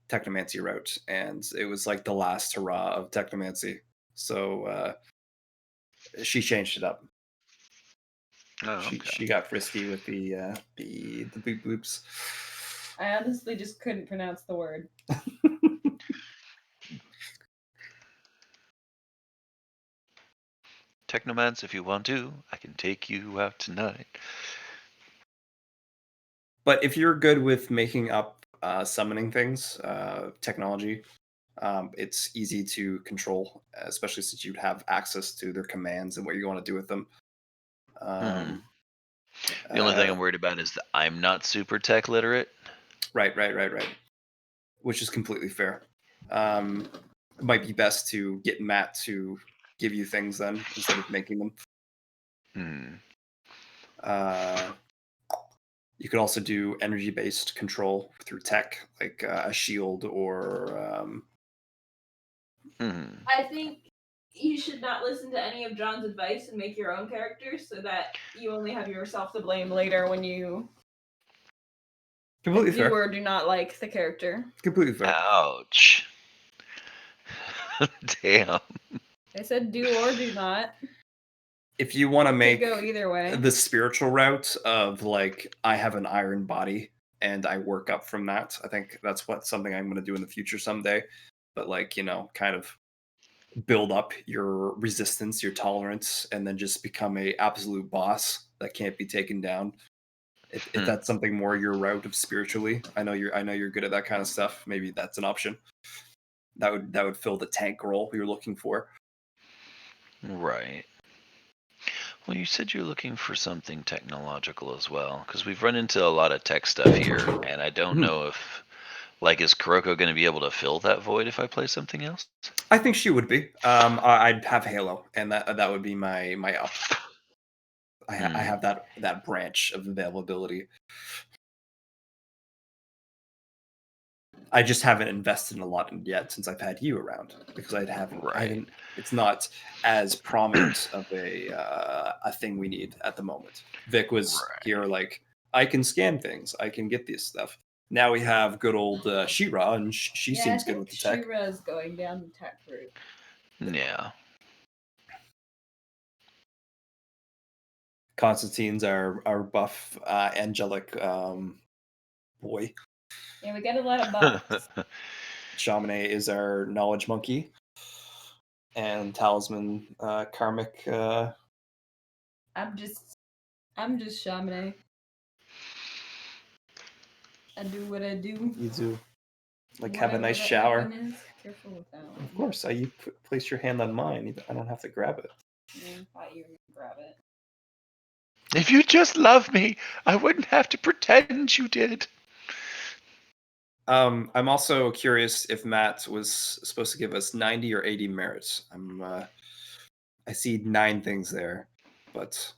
technomancy route, and it was like the last hurrah of technomancy. So she changed it up. Oh, okay. She got frisky with the boop boops. I honestly just couldn't pronounce the word. Technomance, if you want to, I can take you out tonight. But if you're good with making up summoning things, technology, it's easy to control, especially since you'd have access to their commands and what you want to do with them. The only thing I'm worried about is that I'm not super tech literate. Right. Which is completely fair. It might be best to get Matt to give you things then instead of making them. You could also do energy-based control through tech, like a shield or. I think you should not listen to any of John's advice and make your own characters so that you only have yourself to blame later when you Completely do fair. or do not like the character. Completely fair. Ouch. Damn. I said do or do not. If you want to Could make go either way. the spiritual route of like I have an iron body and I work up from that, I think that's something I'm going to do in the future someday. But like, kind of build up your resistance, your tolerance, and then just become a absolute boss that can't be taken down. If that's something more your route of spiritually, I know you're good at that kind of stuff. Maybe that's an option. That would fill the tank role you're looking for. Right. Well, you said you're looking for something technological as well, because we've run into a lot of tech stuff here, and I don't know if, is Kuroko going to be able to fill that void if I play something else? I think she would be. I'd have Halo, and that would be my up. I have that branch of availability. I just haven't invested in a lot yet since I've had you around because I haven't. It's not as prominent of a thing we need at the moment. Vic was here like I can scan things, I can get this stuff. Now we have good old She-Ra, and she seems good with the tech. She-Ra is going down the tech route. Yeah. Constantine's our buff, angelic boy. Yeah, we got a lot of buffs. Shamane is our knowledge monkey, and Talisman, karmic. I'm just Shamane. I do what I do. You do have a nice shower. Careful with that one. Of course, you place your hand on mine. I don't have to grab it. Yeah, I thought you were gonna grab it. If you just love me, I wouldn't have to pretend you did. I'm also curious if Matt was supposed to give us 90 or 80 merits. I see 9 things there, but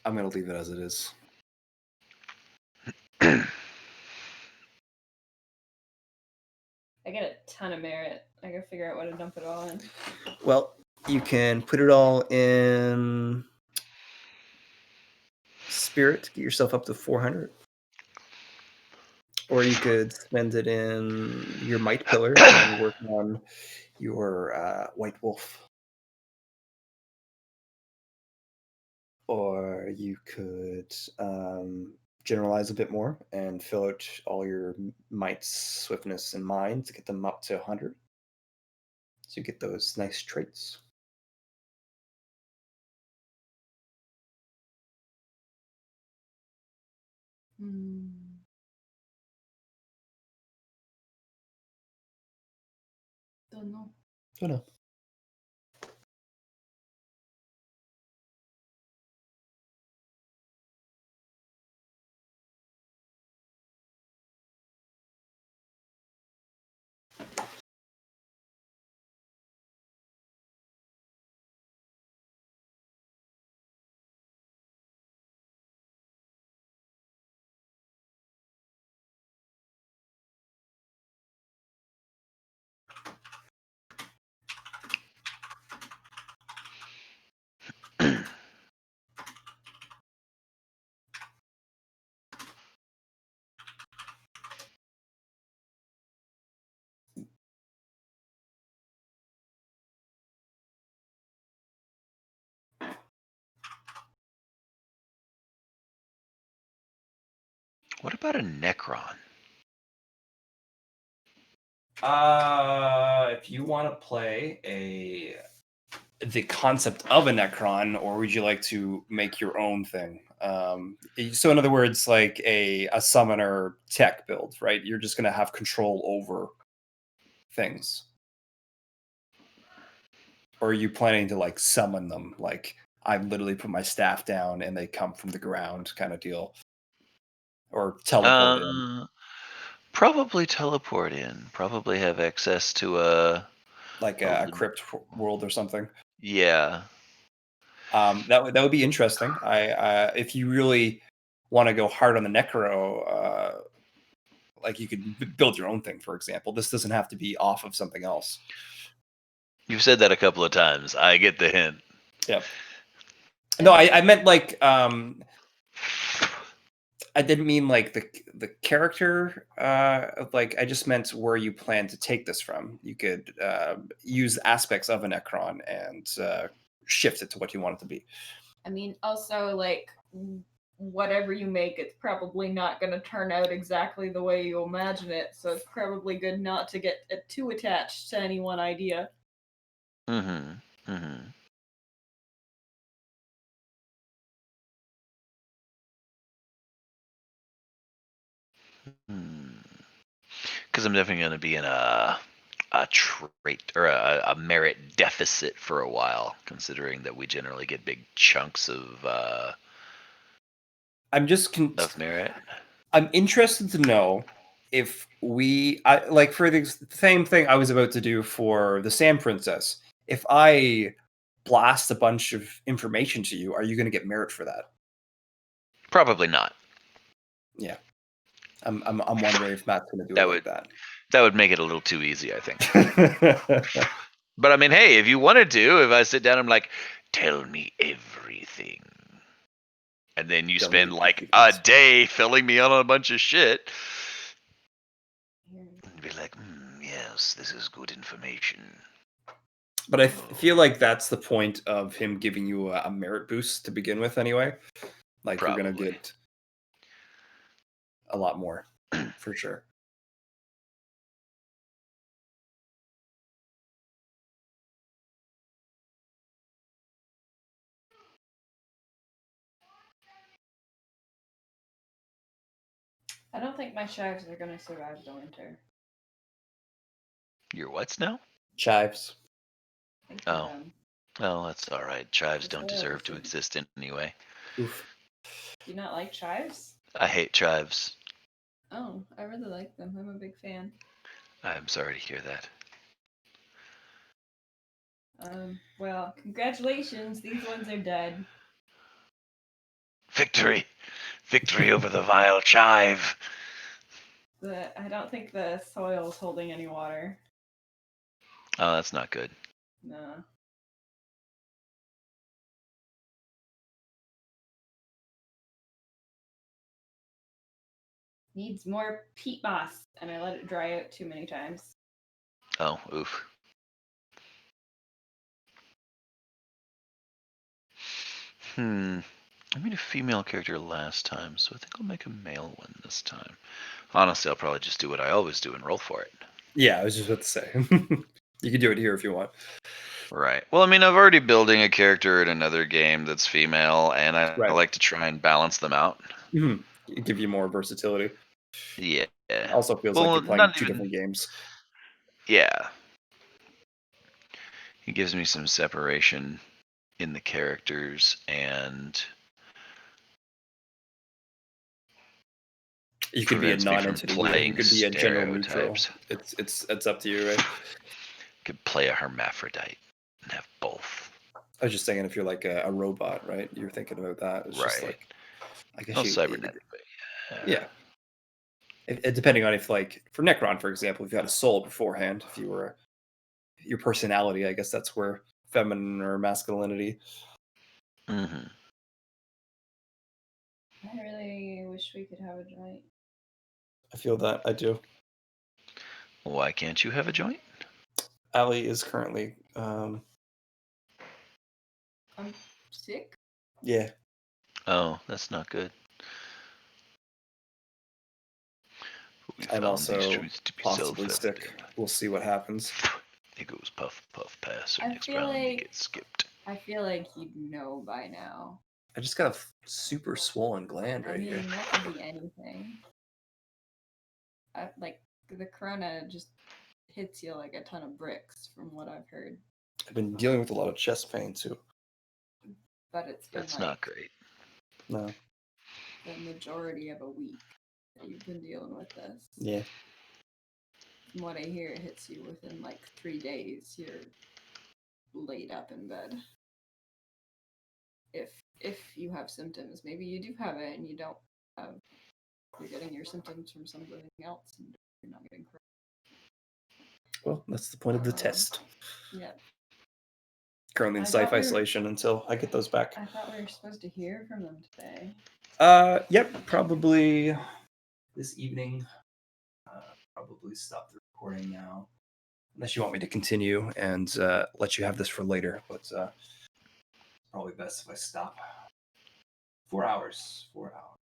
I'm gonna leave it as it is. I get a ton of merit. I gotta figure out what to dump it all in. Well, you can put it all in spirit to get yourself up to 400. Or you could spend it in your might pillar and work on your white wolf. Or you could generalize a bit more and fill out all your might, swiftness, and mind to get them up to 100. So you get those nice traits. Don't know. Don't know. What about a Necron? If you want to play the concept of a Necron, or would you like to make your own thing? So in other words, like a summoner tech build, right? You're just going to have control over things. Or are you planning to like summon them, like I literally put my staff down and they come from the ground kind of deal. Or teleport in. Probably teleport in. Probably have access to a Like a crypt world or something. Yeah. That would be interesting. If you really want to go hard on the necro, like you could build your own thing. For example, this doesn't have to be off of something else. You've said that a couple of times. I get the hint. Yeah. No, I meant like I didn't mean like the character. Like I just meant where you plan to take this from. You could use aspects of a Necron and shift it to what you want it to be. I mean, also, like, whatever you make, it's probably not going to turn out exactly the way you imagine it, so it's probably good not to get too attached to any one idea. Mm-hmm. Mm-hmm. Because I'm definitely going to be in a trait or a merit deficit for a while, considering that we generally get big chunks of I'm just merit. I'm interested to know if like for the same thing I was about to do for the Sand Princess. If I blast a bunch of information to you, are you going to get merit for that? Probably not. Yeah, I'm wondering if Matt's going to do That it would like that would make it a little too easy, I think. that. But I mean, hey, if you wanted to, if I sit down, I'm like, tell me everything. And then you Tell me spend like everything. a day filling me on a bunch of shit. And be like, yes, this is good information. But I feel like that's the point of him giving you a merit boost to begin with, anyway. Like you're going to get a lot more, for sure. I don't think my chives are going to survive the winter. Your what's now? Chives. Oh. Well, that's all right. Chives don't deserve to food. exist anyway. Oof. Do you not like chives? I hate chives. Oh, I really like them. I'm a big fan. I'm sorry to hear that. Well, congratulations. These ones are dead. Victory! Victory over the vile chive! I don't think the soil's holding any water. Oh, that's not good. No. Needs more peat moss, and I let it dry out too many times. Oh, oof. I made a female character last time, so I think I'll make a male one this time. Honestly, I'll probably just do what I always do and roll for it. Yeah, I was just about to say. You can do it here if you want. Right. Well, I mean, I'm already building a character in another game that's female, and I like to try and balance them out. It give you more versatility. Yeah. It also feels like you're playing two different games. Yeah. It gives me some separation in the characters, and you could be a prevents me from non-entity here. You playing could be a general neutral. stereotypes. It's up to you, right? Could play a hermaphrodite and have both. I was just thinking if you're like a robot, right? You're thinking about that. It's just like, I guess cybernetic. Yeah. Depending on if, like, for Necron, for example, if you had a soul beforehand, if you were your personality, I guess that's where feminine or masculinity. Mm-hmm. I really wish we could have a joint. I feel that. I do. Why can't you have a joint? Allie is currently I'm sick. Yeah. Oh, that's not good. I'm also possibly sick. We'll see what happens. It goes puff, puff, pass, or I next feel round you like- get skipped. I feel like you'd know by now. I just got a super swollen gland right here. That could be anything. Like, the corona just hits you like a ton of bricks, from what I've heard. I've been dealing with a lot of chest pain too. but it's been That's like not great. No. the majority of a week that you've been dealing with this. Yeah. From what I hear, it hits you within like 3 days. You're laid up in bed. If you have symptoms, maybe you do have it and you don't have. You're getting your symptoms from something else, and you're not getting corona. Well, that's the point of the test. Yeah. Currently in I safe thought we were- isolation until I get those back. I thought we were supposed to hear from them today. Yep, probably this evening. Probably stop the recording now. Unless you want me to continue and let you have this for later, but probably best if I stop. 4 hours. 4 hours.